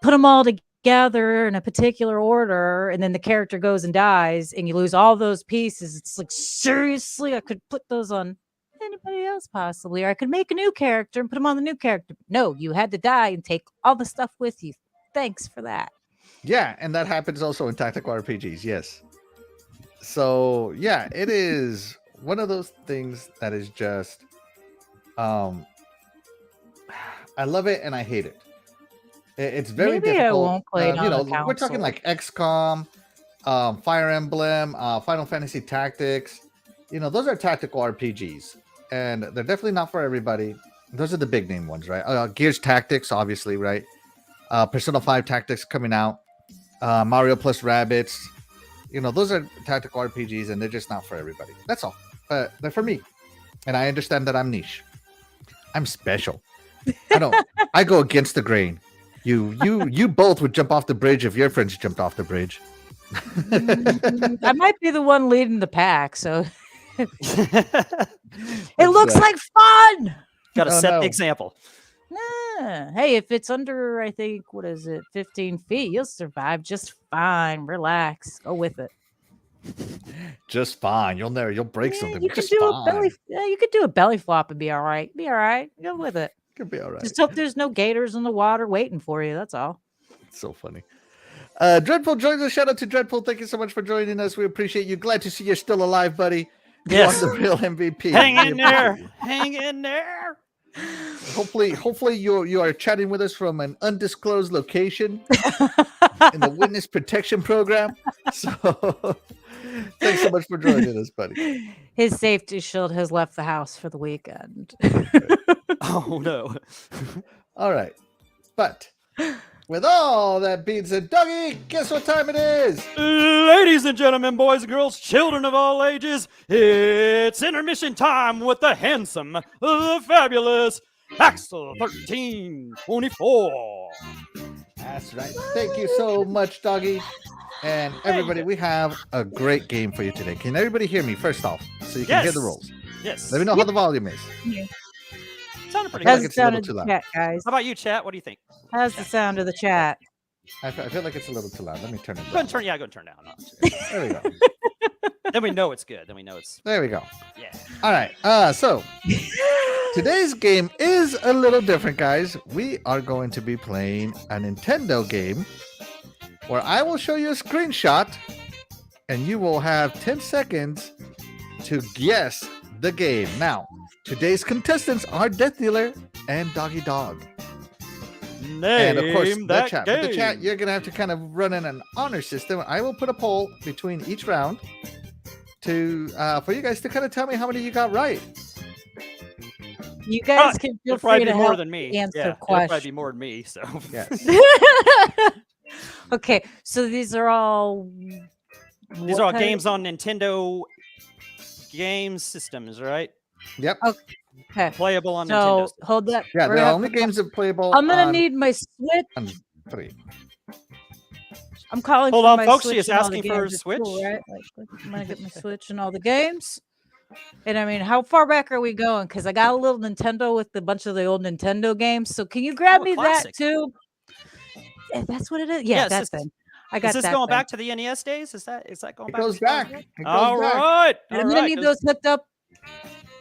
Speaker 2: put them all together in a particular order, and then the character goes and dies, and you lose all those pieces. It's like, seriously, I could put those on anybody else possibly, or I could make a new character and put them on the new character. No, you had to die and take all the stuff with you. Thanks for that.
Speaker 1: Yeah, and that happens also in tactical RPGs, yes. So yeah, it is one of those things that is just I love it and I hate it. It's very
Speaker 2: Maybe I
Speaker 1: difficult.
Speaker 2: won't play it on the
Speaker 1: We're talking
Speaker 2: console.
Speaker 1: like XCOM, Fire Emblem, Final Fantasy Tactics. Those are tactical RPGs, and they're definitely not for everybody. Those are the big name ones, right? Gears Tactics, obviously, right? Persona 5 Tactics coming out. Mario plus Rabbids. Those are tactical RPGs, and they're just not for everybody. That's all. But they're for me, and I understand that I'm niche. I'm special. I go against the grain. You both would jump off the bridge if your friends jumped off the bridge.
Speaker 2: I might be the one leading the pack, so it looks like fun.
Speaker 3: Got to
Speaker 1: Oh,
Speaker 3: set
Speaker 1: no.
Speaker 3: the example.
Speaker 2: Hey, if it's under, I think, 15 feet, you'll survive just fine. Relax, go with it.
Speaker 1: Just fine. You'll break something.
Speaker 2: You could
Speaker 1: Just
Speaker 2: do
Speaker 1: fine.
Speaker 2: you could do a belly flop and be all right. Be all right. Go with it.
Speaker 1: Could be all right.
Speaker 2: Just hope there's no gators in the water waiting for you. That's all.
Speaker 1: It's so funny. Dreadful joins us. Shout out to Dreadful. Thank you so much for joining us. We appreciate you. Glad to see you're still alive, buddy.
Speaker 3: Yes.
Speaker 1: You are the real MVP.
Speaker 3: Hang in there. Hang in there.
Speaker 1: Hopefully you are chatting with us from an undisclosed location in the witness protection program. So thanks so much for joining us, buddy.
Speaker 2: His safety shield has left the house for the weekend.
Speaker 3: Oh, no.
Speaker 1: All right. But with all that being said, Dougie, guess what time it is?
Speaker 3: Ladies and gentlemen, boys and girls, children of all ages, it's intermission time with the handsome, the fabulous Axel 1324.
Speaker 1: That's right. Thank you so much, Dougie. And everybody, we have a great game for you today. Can everybody hear me first off, so you can hear the rules?
Speaker 3: Yes.
Speaker 1: Let me know how the volume is.
Speaker 3: Sounded pretty
Speaker 2: How's
Speaker 3: good.
Speaker 2: the
Speaker 1: it's a little
Speaker 2: sound of
Speaker 1: too
Speaker 2: the
Speaker 1: loud.
Speaker 2: chat, guys?
Speaker 3: How about you, chat? What do you think?
Speaker 2: How's the sound of the chat?
Speaker 1: I feel like it's a little too loud. Let me turn it
Speaker 3: Go ahead
Speaker 1: down.
Speaker 3: and turn down. No.
Speaker 1: There we go.
Speaker 3: Then we know it's good. Then we know it's,
Speaker 1: There we go.
Speaker 3: yeah.
Speaker 1: All right. So today's game is a little different, guys. We are going to be playing a Nintendo game where I will show you a screenshot and you will have 10 seconds to guess the game. Now, today's contestants are Death Dealer and Doggy Dog.
Speaker 3: Name
Speaker 1: And of course, the
Speaker 3: that
Speaker 1: chat.
Speaker 3: game.
Speaker 1: With the chat, you're going to have to kind of run in an honor system. I will put a poll between each round to for you guys to kind of tell me how many you got right.
Speaker 2: You guys can feel
Speaker 3: It'll probably
Speaker 2: free
Speaker 3: be
Speaker 2: to
Speaker 3: more
Speaker 2: help
Speaker 3: than me.
Speaker 2: answer
Speaker 3: Yeah, it'll probably be
Speaker 2: questions.
Speaker 3: more than me. So
Speaker 1: Yes.
Speaker 2: Okay, so these are all.
Speaker 3: these are all games on Nintendo game systems, right?
Speaker 1: Yep.
Speaker 2: Okay.
Speaker 3: Playable on Nintendo.
Speaker 2: So hold that.
Speaker 1: Yeah,
Speaker 2: we're
Speaker 1: the
Speaker 2: gonna
Speaker 1: only
Speaker 2: have to-
Speaker 1: games that playable
Speaker 2: I'm gonna
Speaker 1: on
Speaker 2: need my Switch.
Speaker 1: 3.
Speaker 2: I'm calling
Speaker 3: Hold
Speaker 2: for
Speaker 3: on,
Speaker 2: my
Speaker 3: folks,
Speaker 2: Switch
Speaker 3: she is
Speaker 2: and all the
Speaker 3: asking for her
Speaker 2: games. It's
Speaker 3: Switch.
Speaker 2: cool, right? Like, I'm gonna get my Switch and all the games. And I mean, how far back are we going? Because I got a little Nintendo with a bunch of the old Nintendo games. So can you grab me
Speaker 3: classic.
Speaker 2: that too? Yeah, that's what it is. Yeah,
Speaker 3: Yeah,
Speaker 2: that thing. I got
Speaker 3: Is this
Speaker 2: that
Speaker 3: going
Speaker 2: thing.
Speaker 3: back to the NES days? Is that going
Speaker 1: It
Speaker 3: back?
Speaker 1: goes
Speaker 3: as far as
Speaker 1: back.
Speaker 3: that?
Speaker 1: It goes
Speaker 3: All
Speaker 1: back.
Speaker 3: right.
Speaker 2: And
Speaker 3: all
Speaker 2: I'm gonna
Speaker 3: right.
Speaker 2: need those hooked up.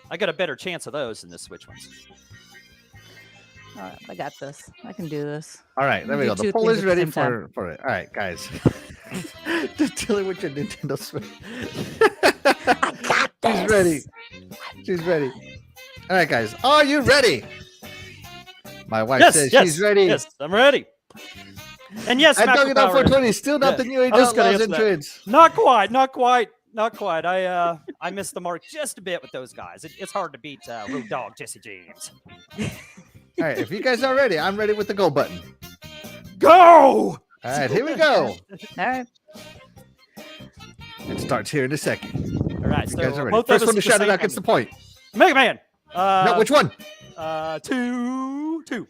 Speaker 3: I got a better chance of those than the Switch ones.
Speaker 2: All right, I got this. I can do this.
Speaker 1: All right, there we
Speaker 2: Do
Speaker 1: go. The
Speaker 2: two
Speaker 1: poll
Speaker 2: things
Speaker 1: is
Speaker 2: at the
Speaker 1: ready
Speaker 2: same time.
Speaker 1: for it. All right, guys. Just dealing with your Nintendo Switch.
Speaker 2: I got this.
Speaker 1: She's ready. She's ready. All right, guys. Are you ready? My wife
Speaker 3: Yes,
Speaker 1: says
Speaker 3: yes,
Speaker 1: she's ready.
Speaker 3: Yes, I'm ready. And yes,
Speaker 1: I dug it up for
Speaker 3: Macro Power-
Speaker 1: 20. Still not
Speaker 3: Yeah,
Speaker 1: the new age
Speaker 3: I was gonna
Speaker 1: outlaws
Speaker 3: answer
Speaker 1: and
Speaker 3: that.
Speaker 1: trades.
Speaker 3: Not quite. I missed the mark just a bit with those guys. It's hard to beat Road Dogg Jesse James.
Speaker 1: All right, if you guys are ready, I'm ready with the go button.
Speaker 3: Go!
Speaker 1: All right, here we go.
Speaker 2: All right.
Speaker 1: It starts here in a second.
Speaker 3: All right,
Speaker 1: You
Speaker 3: so
Speaker 1: guys are ready.
Speaker 3: both
Speaker 1: First
Speaker 3: of
Speaker 1: one
Speaker 3: us
Speaker 1: to
Speaker 3: at
Speaker 1: shout
Speaker 3: the
Speaker 1: it
Speaker 3: same
Speaker 1: out gets the
Speaker 3: time.
Speaker 1: point.
Speaker 3: Mega Man.
Speaker 1: No, which one?
Speaker 3: 2.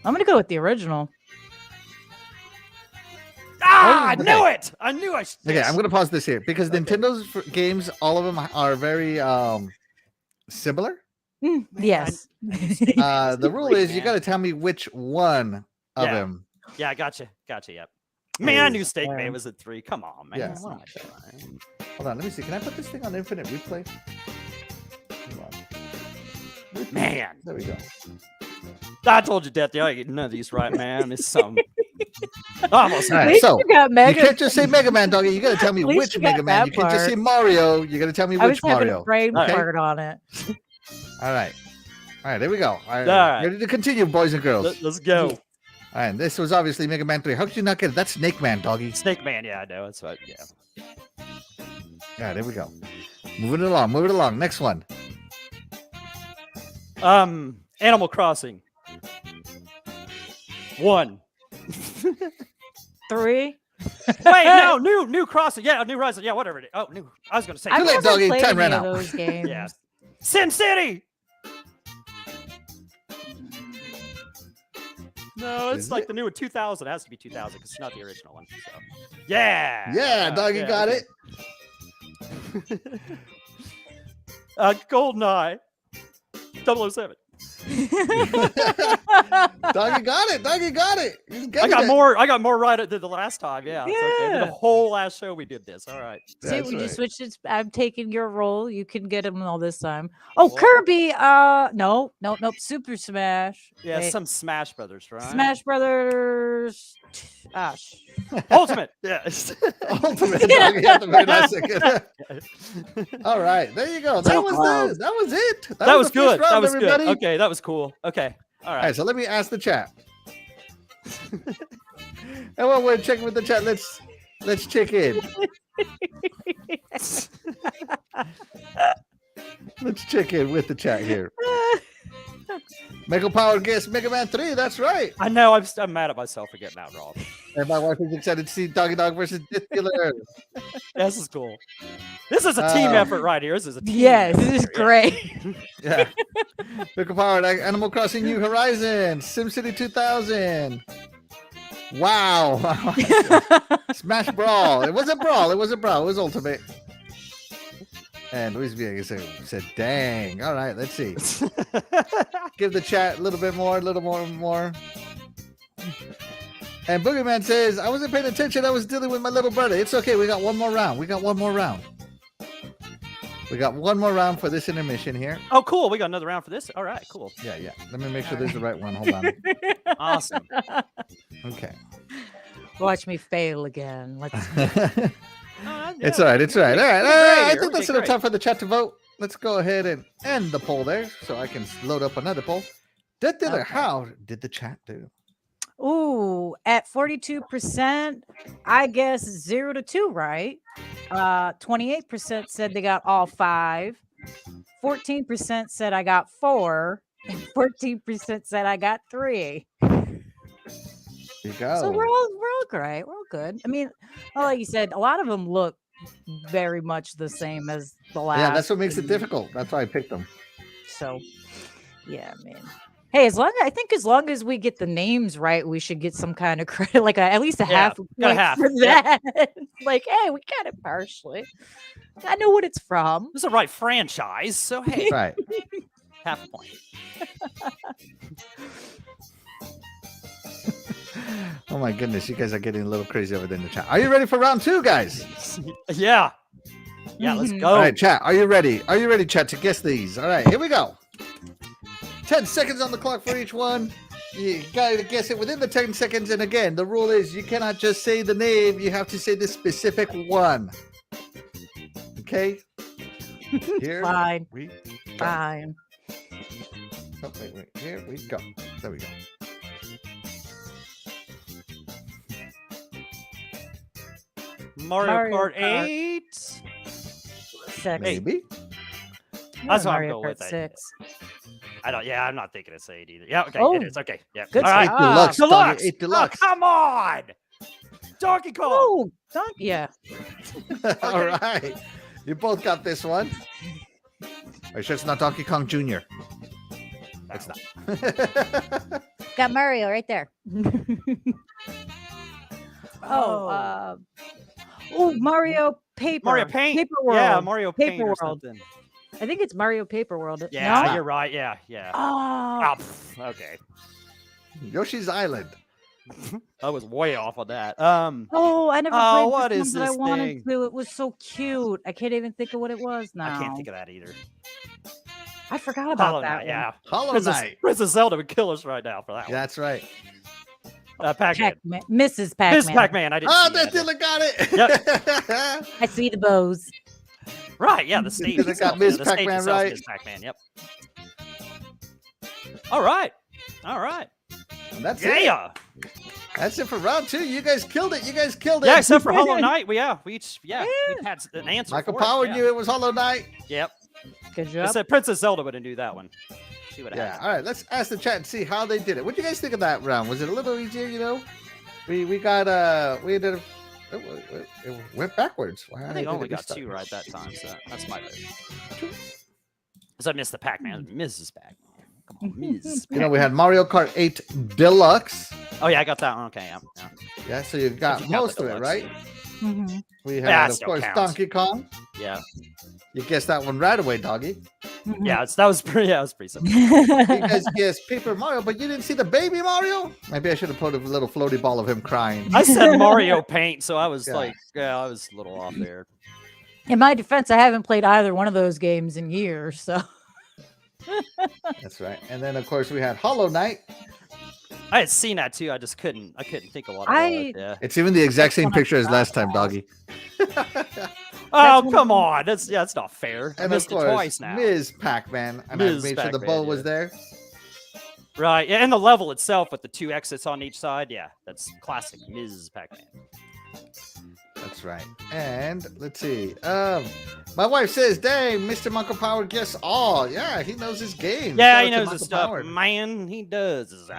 Speaker 2: I'm gonna go with the original.
Speaker 3: Ah, I
Speaker 1: okay.
Speaker 3: knew it. I knew I.
Speaker 1: Okay, I'm going to pause this here because
Speaker 3: Okay.
Speaker 1: Nintendo's games, all of them are very similar.
Speaker 2: Yes.
Speaker 1: The rule is you got to tell me which one of
Speaker 3: Yeah.
Speaker 1: them.
Speaker 3: Yeah, I gotcha. Yep. Man, I knew
Speaker 1: Is,
Speaker 3: Steak Man was at 3. Come on, man.
Speaker 1: Yes.
Speaker 3: What am I doing?
Speaker 1: Hold on, let me see. Can I put this thing on infinite replay? Hold on.
Speaker 3: Man,
Speaker 1: There we go.
Speaker 3: I told you, Death. I get none of these right, man. It's some. Almost.
Speaker 1: All
Speaker 2: At
Speaker 1: right,
Speaker 2: least
Speaker 1: so
Speaker 2: you got
Speaker 1: you
Speaker 2: Mega.
Speaker 1: can't just say Mega Man, doggy. You got to tell me
Speaker 2: At least
Speaker 1: which
Speaker 2: you got
Speaker 1: Mega Man.
Speaker 2: that
Speaker 1: You can't just say
Speaker 2: part.
Speaker 1: Mario. You got to tell me
Speaker 2: I was
Speaker 1: which
Speaker 2: having
Speaker 1: Mario.
Speaker 2: a brain
Speaker 3: Okay.
Speaker 2: fart on it.
Speaker 1: All right. All right, there we go. All right.
Speaker 3: right.
Speaker 1: Ready to continue, boys and girls.
Speaker 3: Let's go.
Speaker 1: All right, and this was obviously Mega Man 3. How could you not get it? That's Snake Man, doggy.
Speaker 3: Snake Man, yeah, I know. That's what. Yeah.
Speaker 1: All right, there we go. Moving it along. Next one.
Speaker 3: Animal Crossing. 1.
Speaker 2: 3.
Speaker 3: Wait, no, new Crossing. Yeah, New Horizon. Yeah, whatever it is. Oh, new. I was gonna say.
Speaker 2: I've
Speaker 1: Too late,
Speaker 2: never
Speaker 1: doggy.
Speaker 2: played
Speaker 1: Time ran
Speaker 2: any of
Speaker 1: out.
Speaker 2: those games.
Speaker 3: Yeah. Sin City. No, it's
Speaker 1: Is
Speaker 3: like
Speaker 1: it?
Speaker 3: the new 2000. It has to be 2000 because it's not the original one. So. Yeah.
Speaker 1: Yeah, doggy
Speaker 3: yeah,
Speaker 1: got
Speaker 3: okay.
Speaker 1: it.
Speaker 3: GoldenEye 007.
Speaker 1: Doggy got it. Doggy got it. He's
Speaker 3: I
Speaker 1: getting
Speaker 3: got
Speaker 1: it.
Speaker 3: more. I got more right than the last time. Yeah. It's okay.
Speaker 2: Yeah.
Speaker 3: The whole last show we did this. All right.
Speaker 2: See,
Speaker 1: That's
Speaker 2: we
Speaker 1: right.
Speaker 2: just switched it. I'm taking your role. You can get him all this time. Oh,
Speaker 3: What?
Speaker 2: Kirby. No. Super Smash.
Speaker 3: Yeah,
Speaker 2: Wait,
Speaker 3: some Smash Brothers, right?
Speaker 2: Smash Brothers.
Speaker 3: Ultimate. Yes.
Speaker 1: Ultimate doggy at the very last second. All right, there you go. That
Speaker 2: So
Speaker 1: was
Speaker 2: close.
Speaker 1: it. That was it.
Speaker 3: That was
Speaker 1: the first
Speaker 3: good. That
Speaker 1: round,
Speaker 3: was
Speaker 1: everybody.
Speaker 3: good. Okay, that was cool. Okay. All
Speaker 1: All
Speaker 3: right.
Speaker 1: right, so let me ask the chat. And while we're checking with the chat, let's check in. Let's check in with the chat here. Mega Power gets Mega Man 3. That's right.
Speaker 3: I know. I'm mad at myself for getting that wrong.
Speaker 1: And my wife is excited to see Doggy Dog versus Distiller.
Speaker 3: This is cool. This is a team effort right here. This is a team.
Speaker 2: Yes,
Speaker 3: effort
Speaker 2: this is
Speaker 3: here.
Speaker 2: great.
Speaker 1: Yeah. Mega Power, Animal Crossing New Horizons, SimCity 2000. Wow. Smash Brawl. It wasn't Brawl. It was Ultimate. And Luis Villegas said, dang. All right, let's see. Give the chat a little bit more, more. And Boogeyman says, I wasn't paying attention. I was dealing with my little brother. It's okay. We got one more round. We got one more round for this intermission here.
Speaker 3: Oh, cool. We got another round for this. All right, cool.
Speaker 1: Yeah. Let me make sure this is the right one. Hold on.
Speaker 3: Awesome.
Speaker 1: Okay.
Speaker 2: Watch me fail again. Let's.
Speaker 1: It's all right. All right.
Speaker 3: great
Speaker 1: I
Speaker 3: here.
Speaker 1: think
Speaker 3: We
Speaker 1: that's
Speaker 3: did
Speaker 1: enough
Speaker 3: great.
Speaker 1: time for the chat to vote. Let's go ahead and end the poll there so I can load up another poll. Death Dealer,
Speaker 2: Okay.
Speaker 1: how did the chat do?
Speaker 2: Ooh, at 42%, I guess 0 to 2, right? 28% said they got all 5. 14% said I got 4, and 14% said I got 3.
Speaker 1: There you go.
Speaker 2: So we're all great. We're all good. I mean, well, like you said, a lot of them look very much the same as the last.
Speaker 1: Yeah, that's what makes it difficult. That's why I picked them.
Speaker 2: So, yeah, man. Hey, as long as we get the names right, we should get some kind of credit, like at least a half a point for that. Like, hey, we got it partially. I know what it's from.
Speaker 3: This is the right franchise, so hey,
Speaker 1: Right.
Speaker 3: half a point.
Speaker 1: Oh my goodness, you guys are getting a little crazy over there in the chat. Are you ready for round 2, guys?
Speaker 3: Yeah, let's go.
Speaker 1: All right, chat. Are you ready? Are you ready, chat, to guess these? All right, here we go. 10 seconds on the clock for each one. You got to guess it within the 10 seconds. And again, the rule is you cannot just say the name. You have to say the specific one. Okay? Here
Speaker 2: Fine.
Speaker 1: we go.
Speaker 2: Fine.
Speaker 1: Oh, wait. Here we go. There we go.
Speaker 3: Mario Kart 8.
Speaker 2: 6.
Speaker 1: Maybe.
Speaker 3: That's what I'm
Speaker 2: Mario
Speaker 3: going with.
Speaker 2: Kart 6.
Speaker 3: I'm not thinking it's 8 either. Yeah, okay,
Speaker 2: Oh.
Speaker 3: it is. Okay, yeah.
Speaker 2: Good
Speaker 3: All right.
Speaker 2: job.
Speaker 1: Deluxe.
Speaker 3: Deluxe.
Speaker 1: 8 Deluxe.
Speaker 3: Oh, come on. Donkey Kong.
Speaker 2: Oh, yeah.
Speaker 1: All right. You both got this one. Are you sure it's not Donkey Kong Jr.?
Speaker 3: That's not.
Speaker 2: Got Mario right there. Oh, Mario Paper.
Speaker 3: Mario Paint.
Speaker 2: Paper World.
Speaker 3: Yeah, Mario Paint
Speaker 2: Paper
Speaker 3: or
Speaker 2: World.
Speaker 3: something.
Speaker 2: I think it's Mario Paper World.
Speaker 3: Yeah,
Speaker 2: No?
Speaker 3: you're right. Yeah.
Speaker 2: Oh,
Speaker 3: Okay.
Speaker 1: Yoshi's Island.
Speaker 3: I was way off on that.
Speaker 2: I never played
Speaker 3: what
Speaker 2: this
Speaker 3: is
Speaker 2: one, but I
Speaker 3: this
Speaker 2: wanted
Speaker 3: thing?
Speaker 2: to. It was so cute. I can't even think of what it was now.
Speaker 3: I can't think of that either.
Speaker 2: I forgot about
Speaker 3: Hollow
Speaker 2: that
Speaker 3: Knight,
Speaker 2: one.
Speaker 3: yeah.
Speaker 1: Hollow Knight.
Speaker 3: Princess Zelda would kill us right now for that one.
Speaker 1: That's right.
Speaker 3: Pac-Man.
Speaker 2: Mrs. Pac-Man.
Speaker 3: Miss Pac-Man. I didn't
Speaker 1: Oh,
Speaker 3: see
Speaker 1: that
Speaker 3: that.
Speaker 1: Dylan got it.
Speaker 3: Yep.
Speaker 2: I see the bows.
Speaker 3: Right, yeah, the stage.
Speaker 1: Dylan got Miss
Speaker 3: the stage
Speaker 1: Pac-Man
Speaker 3: itself is
Speaker 1: right.
Speaker 3: Miss Pac-Man, yep. All right.
Speaker 1: And that's it.
Speaker 3: Yeah.
Speaker 1: That's it for round 2. You guys killed it.
Speaker 3: Yeah, except for Hollow Knight. We each we've had an answer.
Speaker 1: Michael
Speaker 3: for it,
Speaker 1: Power
Speaker 3: yeah.
Speaker 1: knew it was Hollow Knight.
Speaker 3: Yep.
Speaker 2: Good
Speaker 3: I
Speaker 2: job.
Speaker 3: said Princess Zelda wouldn't do that one. She would
Speaker 1: Yeah.
Speaker 3: have.
Speaker 1: All right. Let's ask the chat and see how they did it. What do you guys think of that round? Was it a little easier? You know, we ended up it went backwards. Why
Speaker 3: I think I only got 2 right that time, so that's my vote. Because I missed the Pac-Man. Mrs. Pac-Man. Come on, Ms.
Speaker 1: You know, we had Mario Kart 8 Deluxe.
Speaker 3: Oh yeah, I got that one. Okay, yeah.
Speaker 1: Yeah, so you got
Speaker 3: If you count
Speaker 1: most
Speaker 3: the
Speaker 1: of it,
Speaker 3: deluxe.
Speaker 1: right?
Speaker 2: Mm-hmm.
Speaker 1: We
Speaker 3: Yeah,
Speaker 1: had,
Speaker 3: it
Speaker 1: of
Speaker 3: still
Speaker 1: course,
Speaker 3: counts.
Speaker 1: Donkey Kong.
Speaker 3: Yeah.
Speaker 1: You guessed that one right away, doggy.
Speaker 3: Yeah, that was pretty simple.
Speaker 1: You guys guessed Paper Mario, but you didn't see the baby Mario? Maybe I should have put a little floaty ball of him crying.
Speaker 3: I said Mario Paint, so I was
Speaker 1: Yeah.
Speaker 3: I was a little off there.
Speaker 2: In my defense, I haven't played either one of those games in years, so.
Speaker 1: That's right. And then, of course, we had Hollow Knight.
Speaker 3: I had seen that too. I just couldn't think of what it was. Yeah.
Speaker 1: It's even the exact same picture as last time, doggy.
Speaker 3: Oh, come on. That's not fair. I
Speaker 1: And of
Speaker 3: missed it
Speaker 1: course,
Speaker 3: twice now.
Speaker 1: Ms. Pac-Man. And
Speaker 3: Ms.
Speaker 1: I made sure the
Speaker 3: Pac-Man,
Speaker 1: bow was
Speaker 3: yeah.
Speaker 1: there.
Speaker 3: Right. Yeah, and the level itself with the 2 exits on each side. Yeah, that's classic Ms. Pac-Man.
Speaker 1: That's right. And let's see. My wife says, "Dang, Mr. Michael Power guess all." Yeah, he knows his game.
Speaker 3: Yeah,
Speaker 1: Shout
Speaker 3: he
Speaker 1: out to
Speaker 3: knows
Speaker 1: Michael
Speaker 3: his stuff.
Speaker 1: Power.
Speaker 3: Man, he does.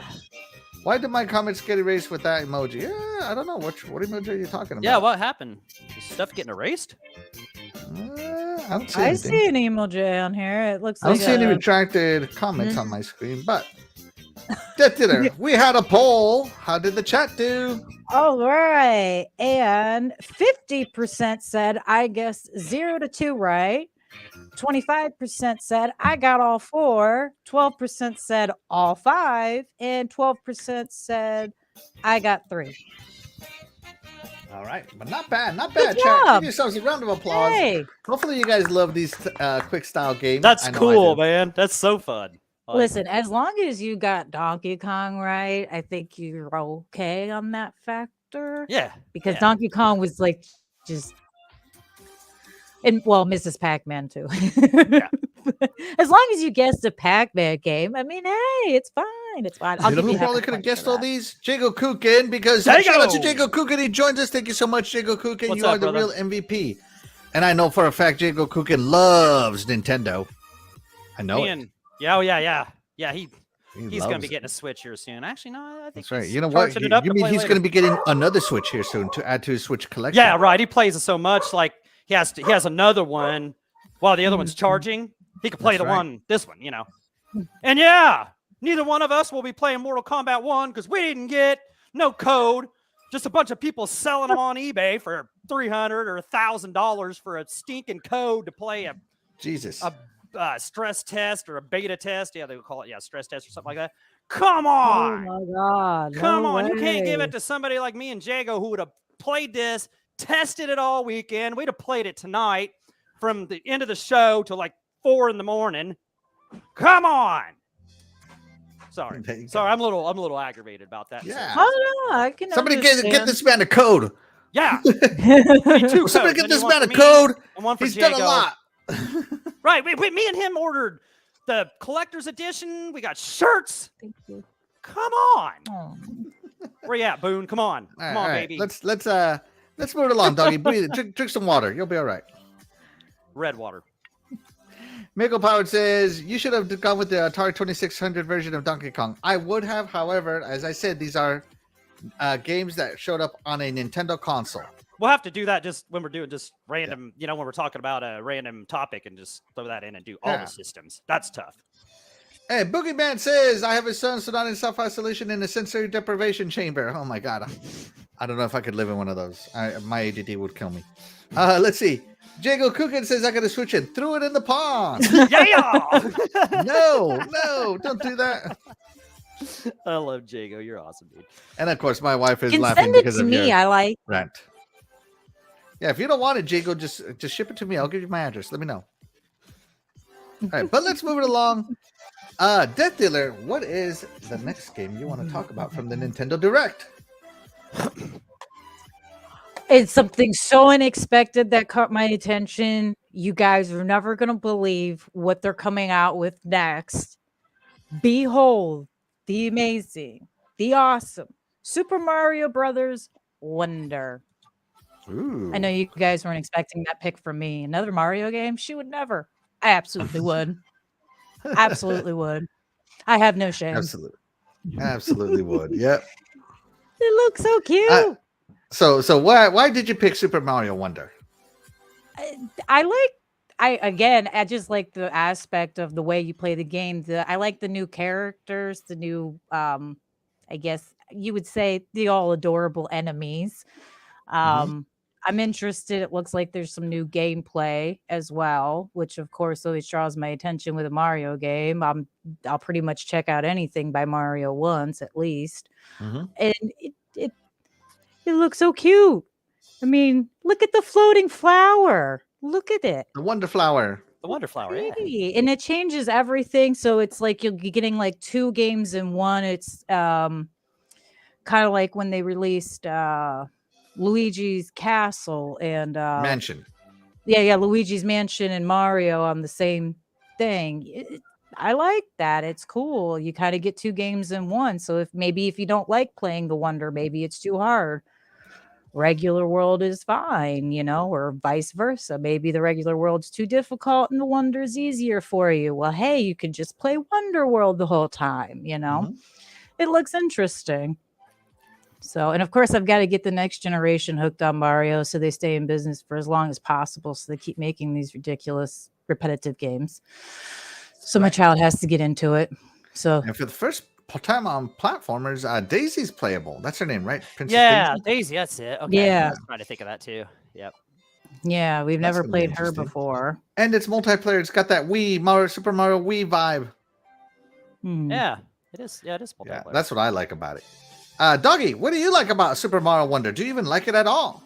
Speaker 1: Why did my comments get erased with that emoji? Yeah, I don't know. What emoji are you talking about?
Speaker 3: Yeah, what happened? Is stuff getting erased?
Speaker 1: I don't see
Speaker 2: I
Speaker 1: anything.
Speaker 2: see an emoji on here. It looks
Speaker 1: I don't
Speaker 2: like
Speaker 1: see any
Speaker 2: a-
Speaker 1: retracted comments on my screen, but that did it. We had a poll. How did the chat do?
Speaker 2: All right. And 50% said I guessed 0 to 2 right. 25% said I got all 4. 12% said all 5. And 12% said I got 3.
Speaker 1: All right, but not bad, not bad.
Speaker 2: Good
Speaker 1: Chat,
Speaker 2: job.
Speaker 1: give yourselves a round of applause.
Speaker 2: Hey,
Speaker 1: Hopefully, you guys love these quick style games.
Speaker 3: That's
Speaker 1: I know I
Speaker 3: cool,
Speaker 1: do.
Speaker 3: man. That's so fun. Like,
Speaker 2: listen, as long as you got Donkey Kong right, I think you're okay on that factor.
Speaker 3: Yeah.
Speaker 2: Because
Speaker 3: yeah.
Speaker 2: Donkey Kong was like just, and well, Mrs. Pac-Man too. As long as you guessed the Pac-Man game, I mean, hey, it's fine. It's fine. I'll
Speaker 1: You know
Speaker 2: give
Speaker 1: who
Speaker 2: you half
Speaker 1: probably
Speaker 2: a
Speaker 1: could have
Speaker 2: point for
Speaker 1: guessed all
Speaker 2: that.
Speaker 1: these? Jago Kukin, because
Speaker 3: Jago!
Speaker 1: shout out to Jago Kukin. He joins us. Thank you so much, Jago Kukin.
Speaker 3: What's
Speaker 1: You
Speaker 3: up,
Speaker 1: are the
Speaker 3: brother?
Speaker 1: real MVP. And I know for a fact Jago Kukin loves Nintendo. I know it.
Speaker 3: And yeah. He's
Speaker 1: He
Speaker 3: gonna
Speaker 1: loves
Speaker 3: be
Speaker 1: it.
Speaker 3: getting a Switch here soon. Actually, no, I think
Speaker 1: That's right.
Speaker 3: he's
Speaker 1: You know what?
Speaker 3: charging it up
Speaker 1: You
Speaker 3: to
Speaker 1: mean
Speaker 3: play
Speaker 1: he's
Speaker 3: later.
Speaker 1: going to be getting another Switch here soon to add to his Switch collection?
Speaker 3: Yeah, right. He plays it so much, like he has another one while the other one's charging. He can play this one, And yeah, neither one of us will be playing Mortal Kombat 1 because we didn't get no code. Just a bunch of people selling them on eBay for $300 or $1,000 for a stinking code to play a stress test or a beta test. Yeah, they would call it stress test or something like that. Come on!
Speaker 2: Oh my God!
Speaker 3: Come on! You can't give it to somebody like me and Jago who would have played this, tested it all weekend. We'd have played it tonight from the end of the show till like 4 a.m. Come on! Sorry, I'm a little aggravated about that.
Speaker 1: Yeah.
Speaker 2: Oh no, I can.
Speaker 1: Somebody get this man a code.
Speaker 3: Yeah.
Speaker 1: Somebody get this man a code.
Speaker 3: And one for
Speaker 1: He's
Speaker 3: Jago.
Speaker 1: done a lot.
Speaker 3: Right. Me and him ordered the collector's edition. We got shirts.
Speaker 2: Thank you.
Speaker 3: Come on.
Speaker 2: Oh.
Speaker 3: Where you at, Boone? Come on. Come on, baby.
Speaker 1: Let's move it along, doggy. Breathe. Drink some water. You'll be all right.
Speaker 3: Red water.
Speaker 1: Michael Powered says you should have gone with the Atari 2600 version of Donkey Kong. I would have, however, as I said, these are games that showed up on a Nintendo console.
Speaker 3: We'll have to do that just when we're doing just random, when we're talking about a random topic and just throw that in and do all the systems. That's tough.
Speaker 1: Hey, Boogeyman says, I have a son, so not in self-isolation in a sensory deprivation chamber. Oh my God. I don't know if I could live in one of those. My ADD would kill me. Let's see. Jago Cookin says I got to switch it. Threw it in the pond.
Speaker 3: Yeah.
Speaker 1: No, don't do that.
Speaker 3: I love Jago. You're awesome, dude.
Speaker 1: And of course, my wife is
Speaker 2: Can
Speaker 1: laughing
Speaker 2: send it
Speaker 1: because
Speaker 2: to
Speaker 1: of
Speaker 2: me.
Speaker 1: your
Speaker 2: I like.
Speaker 1: rant. Yeah, if you don't want it, Jago, just ship it to me. I'll give you my address. Let me know. All right, but let's move it along. Death Dealer, what is the next game you want to talk about from the Nintendo Direct?
Speaker 2: It's something so unexpected that caught my attention. You guys are never going to believe what they're coming out with next. Behold, the amazing, the awesome Super Mario Brothers Wonder.
Speaker 1: Ooh.
Speaker 2: I know you guys weren't expecting that pick from me. Another Mario game? She would never. I absolutely would. Absolutely would. I have no shame.
Speaker 1: Absolutely would. Yep.
Speaker 2: It looks so cute.
Speaker 1: So why did you pick Super Mario Wonder?
Speaker 2: I just like the aspect of the way you play the game. I like the new characters, the new I guess you would say the all adorable enemies. I'm interested. It looks like there's some new gameplay as well, which of course always draws my attention with a Mario game. I'll pretty much check out anything by Mario once at least. And it looks so cute. I mean, look at the floating flower. Look at it.
Speaker 1: The Wonder Flower.
Speaker 3: The Wonder Flower, yeah.
Speaker 2: And it changes everything. So it's like you'll be getting like 2 games in one. It's kind of like when they released Luigi's Castle and
Speaker 1: Mansion.
Speaker 2: Yeah, Luigi's Mansion and Mario on the same thing. I like that. It's cool. You kind of get 2 games in one. So if you don't like playing the Wonder, maybe it's too hard. Regular world is fine, or vice versa. Maybe the regular world's too difficult and the Wonder is easier for you. Well, hey, you can just play Wonder World the whole time, It looks interesting. So, and of course, I've got to get the next generation hooked on Mario so they stay in business for as long as possible. So they keep making these ridiculous, repetitive games. So my child has to get into it. So,
Speaker 1: and for the first time on platformers, Daisy's playable. That's her name, right?
Speaker 3: Princess Daisy. That's it. Okay.
Speaker 2: Yeah.
Speaker 3: I was trying to think of that too. Yep.
Speaker 2: Yeah, we've never played her before.
Speaker 1: And it's multiplayer. It's got that Super Mario Wii vibe.
Speaker 3: Yeah, it is. Yeah, it is multiplayer.
Speaker 1: Yeah, that's what I like about it. Doggy, what do you like about Super Mario Wonder? Do you even like it at all?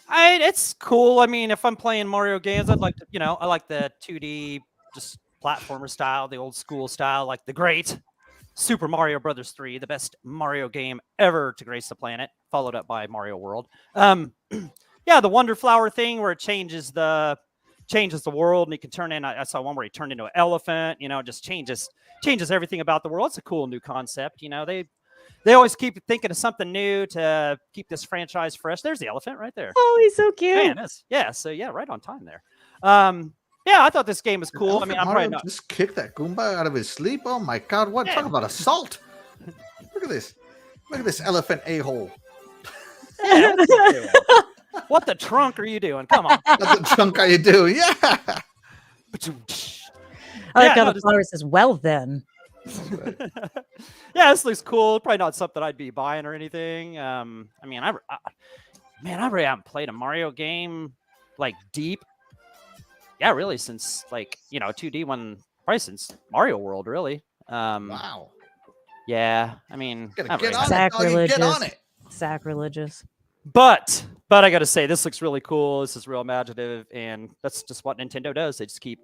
Speaker 3: It's cool. I mean, if I'm playing Mario games, I'd like to, I like the 2D, just platformer style, the old school style, like the great Super Mario Brothers 3, the best Mario game ever to grace the planet, followed up by Mario World. Yeah, the Wonder Flower thing where it changes the world, and you can turn in. I saw one where he turned into an elephant. Just changes everything about the world. It's a cool new concept. They always keep thinking of something new to keep this franchise fresh. There's the elephant right there.
Speaker 2: Oh, he's so cute.
Speaker 3: Man, yeah. So yeah, right on time there. Yeah, yeah, I thought this game was cool. I mean, I'm
Speaker 1: Mario
Speaker 3: probably not.
Speaker 1: just kicked that Goomba out of his sleep. Oh my God! What?
Speaker 3: Yeah.
Speaker 1: Talk about assault! Look at this! Look at this elephant a-hole.
Speaker 3: Yeah, what's he doing? What the trunk are you doing? Come on.
Speaker 1: What the chunk are you doing? Yeah.
Speaker 2: I like
Speaker 3: Yeah,
Speaker 2: how
Speaker 3: no,
Speaker 2: the flower says, "Well then."
Speaker 3: Yeah, this looks cool. Probably not something I'd be buying or anything. I mean, I really haven't played a Mario game like deep. Yeah, really, since like 2D one, probably since Mario World, really.
Speaker 1: Wow.
Speaker 3: Yeah, I mean,
Speaker 1: Gotta
Speaker 3: not
Speaker 1: get
Speaker 3: really.
Speaker 1: on it, doggy. Get on it.
Speaker 2: Sacrilegious.
Speaker 3: But I got to say, this looks really cool. This is real imaginative, and that's just what Nintendo does. They just keep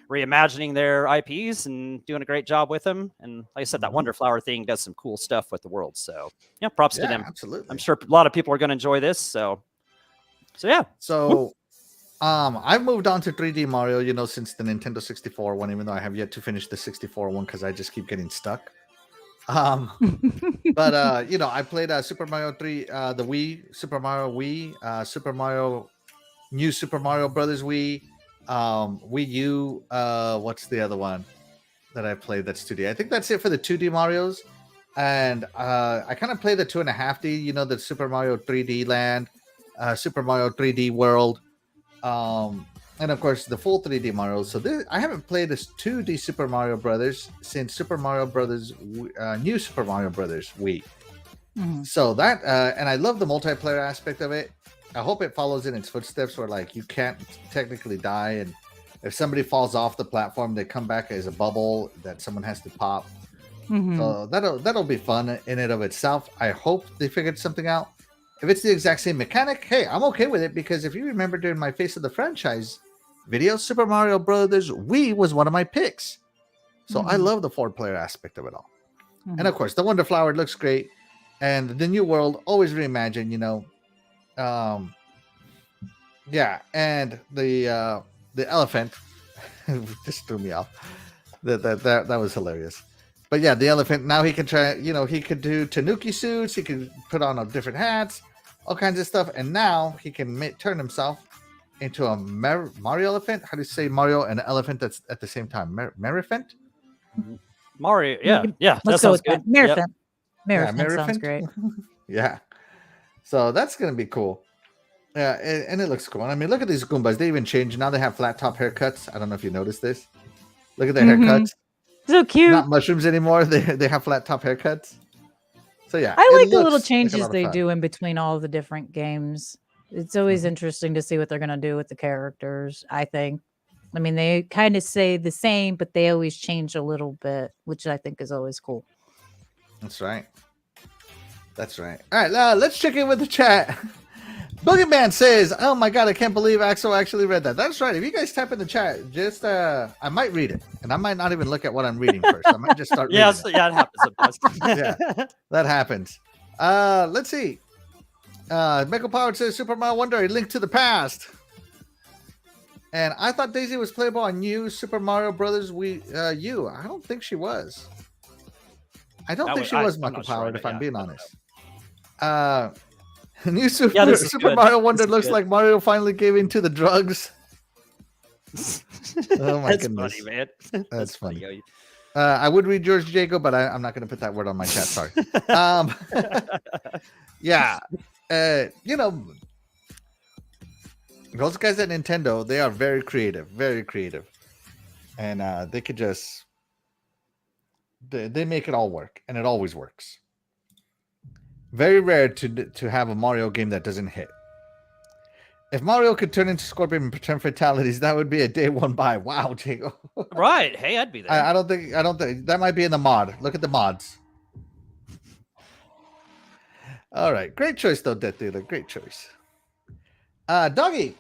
Speaker 3: reimagining their IPs and doing a great job with them. And like I said, that Wonder Flower thing does some cool stuff with the world. So yeah, props to them.
Speaker 1: Absolutely.
Speaker 3: I'm sure a lot of people are going to enjoy this. So yeah.
Speaker 1: So, I've moved on to 3D Mario, since the Nintendo 64 one, even though I have yet to finish the 64 one because I just keep getting stuck. But I played Super Mario 3, the Wii, Super Mario Wii, Super Mario, New Super Mario Brothers Wii, Wii U. What's the other one that I played that's 2D? I think that's it for the 2D Marios. And I kind of played the 2.5D, the Super Mario 3D Land, Super Mario 3D World, and of course the full 3D Mario. So I haven't played this 2D Super Mario Brothers since Super Mario Brothers, New Super Mario Brothers Wii.
Speaker 2: Mhm.
Speaker 1: So that, and I love the multiplayer aspect of it. I hope it follows in its footsteps where like you can't technically die, and if somebody falls off the platform, they come back as a bubble that someone has to pop.
Speaker 2: Mhm.
Speaker 1: So that'll be fun in and of itself. I hope they figured something out. If it's the exact same mechanic, hey, I'm okay with it, because if you remember during my Face of the Franchise video, Super Mario Brothers Wii was one of my picks. So I love the 4-player aspect of it all. And of course, the Wonder Flower looks great. And the new world, always reimagine, yeah, and the elephant just threw me off. That was hilarious. But yeah, the elephant, now he can try, he could do Tanuki suits, he could put on different hats, all kinds of stuff, and now he can turn himself into a Mario elephant. How do you say Mario and an elephant that's at the same time? Merifant?
Speaker 3: Mario, yeah,
Speaker 2: Let's
Speaker 3: that
Speaker 2: go
Speaker 3: sounds
Speaker 2: with
Speaker 3: good.
Speaker 2: that. Marifant.
Speaker 3: Yep.
Speaker 2: Marifant sounds great.
Speaker 1: Yeah. So that's going to be cool. Yeah, and it looks cool. I mean, look at these Goombas. They even changed. Now they have flat top haircuts. I don't know if you noticed this. Look at their haircuts.
Speaker 2: So cute.
Speaker 1: Not mushrooms anymore. They have flat top haircuts. So yeah,
Speaker 2: I like the little
Speaker 1: looks like a
Speaker 2: changes
Speaker 1: lot of
Speaker 2: they
Speaker 1: fun.
Speaker 2: do in between all the different games. It's always interesting to see what they're going to do with the characters, I think. I mean, they kind of say the same, but they always change a little bit, which I think is always cool.
Speaker 1: That's right. That's right. All right, let's check in with the chat. Boogeyman says, "Oh my God, I can't believe Axel actually read that." That's right. If you guys type in the chat, just I might read it, and I might not even look at what I'm reading first. I might just start reading.
Speaker 3: Yeah, it happens sometimes.
Speaker 1: Yeah, that happens. Let's see. Michael Power says, "Super Mario Wonder, a link to the past." And I thought Daisy was playable on New Super Mario Brothers Wii U. I don't think she was. I don't think she was Michael Power, if I'm being honest. New Super Mario Wonder looks like Mario finally gave in to the drugs. Oh my goodness.
Speaker 3: Funny, man.
Speaker 1: That's funny.
Speaker 3: Yo.
Speaker 1: I would read George Jago, but I'm not going to put that word on my chat. Sorry. Yeah. Those guys at Nintendo, they are very creative, and they could just they make it all work, and it always works. Very rare to have a Mario game that doesn't hit. If Mario could turn into Scorpion and pretend fatalities, that would be a day one by. Wow, Jago.
Speaker 3: Right? Hey, I'd be there.
Speaker 1: I don't think that might be in the mod. Look at the mods. All right, great choice though, Death Dealer. Great choice. Doggy,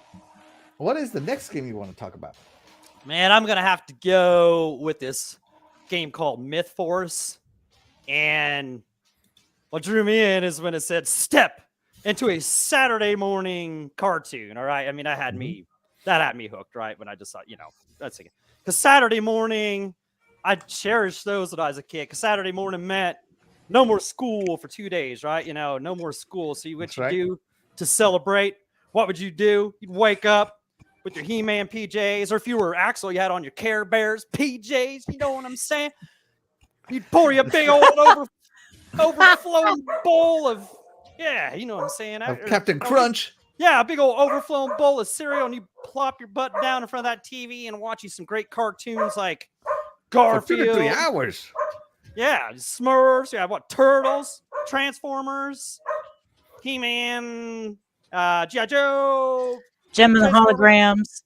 Speaker 1: what is the next game you want to talk about?
Speaker 3: Man, I'm gonna have to go with this game called Myth Force, and what drew me in is when it said "step into a Saturday morning cartoon." All right, I mean, that had me hooked, right? When I just thought, that's it. Because Saturday morning, I cherished those when I was a kid. Because Saturday morning meant no more school for 2 days, right? No more school. So what you do to celebrate? What would you do? You'd wake up with your He-Man PJs, or if you were Axel, you had on your Care Bears PJs. You know what I'm saying? You'd pour you a big old overflowing bowl of, yeah, you know what I'm saying?
Speaker 1: Of Captain Crunch.
Speaker 3: Yeah, a big old overflowing bowl of cereal, and you plop your butt down in front of that TV and watch you some great cartoons like Garfield.
Speaker 1: For 2 to 3 hours.
Speaker 3: Yeah, Smurfs. Yeah, what? Turtles, Transformers, He-Man, G.I. Joe,
Speaker 2: Gem and the Holograms.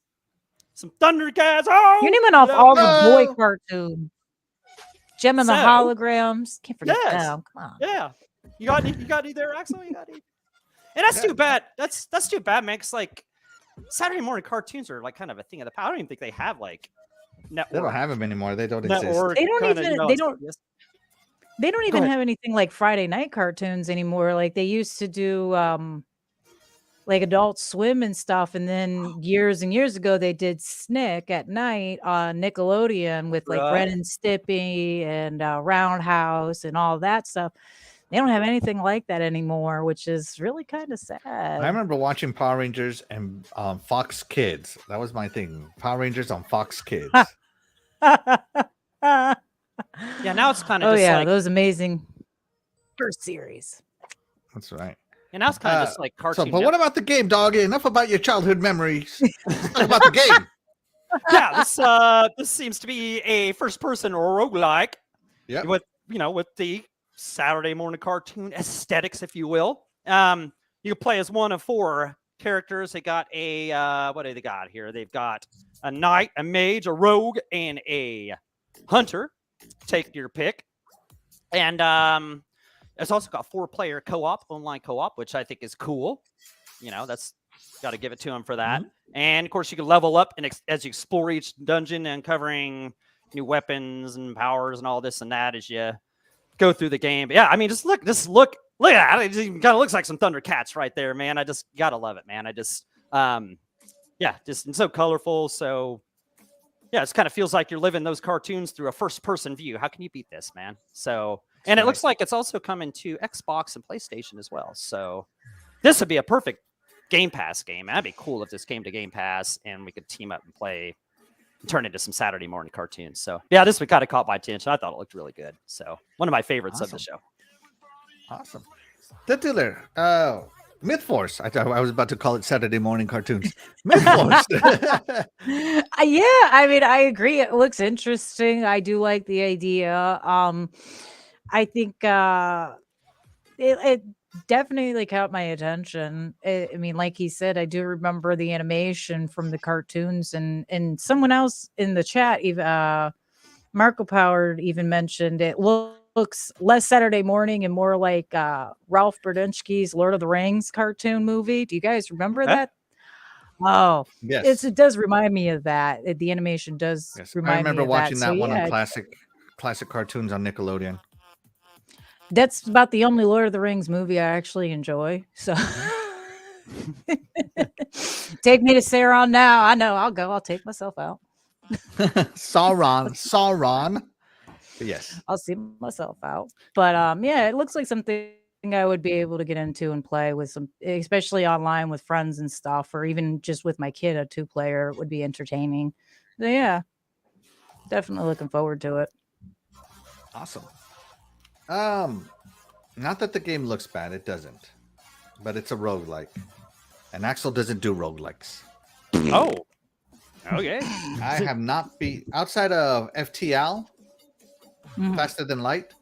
Speaker 3: some Thundercats. Oh,
Speaker 2: You're naming off all the boy
Speaker 1: no.
Speaker 2: cartoons. Gem and the
Speaker 3: So-
Speaker 2: Holograms. Can't forget
Speaker 3: Yes.
Speaker 2: them. Come on.
Speaker 3: Yeah. You got any there, Axel? You got any? And that's too bad. That's too bad, man. Cause like Saturday morning cartoons are like kind of a thing of the past. I don't even think they have like network.
Speaker 1: They don't have them anymore. They don't exist.
Speaker 3: network
Speaker 2: They don't
Speaker 3: kinda,
Speaker 2: even-
Speaker 3: you know,
Speaker 2: they don't-
Speaker 3: yes.
Speaker 2: They don't even have anything like Friday night cartoons anymore. Like they used to do like Adult Swim and stuff. And then years and years ago, they did Snick at night on Nickelodeon with like
Speaker 3: Right.
Speaker 2: Ren and Stimpy and Roundhouse and all that stuff. They don't have anything like that anymore, which is really kind of sad.
Speaker 1: I remember watching Power Rangers and Fox Kids. That was my thing. Power Rangers on Fox Kids.
Speaker 3: Yeah, now it's kind of
Speaker 2: Oh
Speaker 3: just
Speaker 2: yeah,
Speaker 3: like,
Speaker 2: those amazing first series.
Speaker 1: That's right.
Speaker 3: and now it's kind of just like
Speaker 1: So,
Speaker 3: cartoon.
Speaker 1: but what about the game, dog? Enough about your childhood memories. Let's talk about the game.
Speaker 3: Yeah, this seems to be a first-person roguelike.
Speaker 1: Yep.
Speaker 3: With the Saturday morning cartoon aesthetics, if you will. You can play as one of 4 characters. They got a what do they got here? They've got a knight, a mage, a rogue, and a hunter. Take your pick. And it's also got 4-player co-op, online co-op, which I think is cool. You know, that's got to give it to them for that. And of course, you can level up and as you explore each dungeon, uncovering new weapons and powers and all this and that as you go through the game. But yeah, I mean, just look at that. It kind of looks like some Thundercats right there, man. I just gotta love it, man. I just, just it's so colorful. So yeah, it kind of feels like you're living those cartoons through a first-person view. How can you beat this, man? So, and it looks like it's also coming to Xbox and PlayStation as well. So this would be a perfect Game Pass game. That'd be cool if this came to Game Pass and we could team up and play and turn into some Saturday morning cartoons. So yeah, this one kind of caught my attention. I thought it looked really good. So one of my favorites of the show.
Speaker 1: Awesome. The dealer. Myth Force. I was about to call it Saturday morning cartoons. Myth Force.
Speaker 2: Yeah, I mean, I agree. It looks interesting. I do like the idea. I think it definitely caught my attention. I mean, like he said, I do remember the animation from the cartoons, and someone else in the chat, even Marco Powered, even mentioned it looks less Saturday morning and more like Ralph Burdinsky's Lord of the Rings cartoon movie. Do you guys remember that? Oh,
Speaker 1: yes.
Speaker 2: it does remind me of that. The animation does
Speaker 1: Yes.
Speaker 2: remind me.
Speaker 1: I remember watching that one
Speaker 2: yeah,
Speaker 1: on classic cartoons on Nickelodeon.
Speaker 2: that's about the only Lord of the Rings movie I actually enjoy. So take me to Sauron now. I know I'll go. I'll take myself out.
Speaker 1: Sauron. Yes.
Speaker 2: I'll see myself out. But yeah, it looks like something I would be able to get into and play with some, especially online with friends and stuff, or even just with my kid, a 2-player would be entertaining. So yeah, definitely looking forward to it.
Speaker 1: Awesome. Not that the game looks bad, it doesn't. But it's a roguelike. And Axel doesn't do roguelikes.
Speaker 3: Oh, okay.
Speaker 1: I have not beat outside of FTL, Faster Than Light.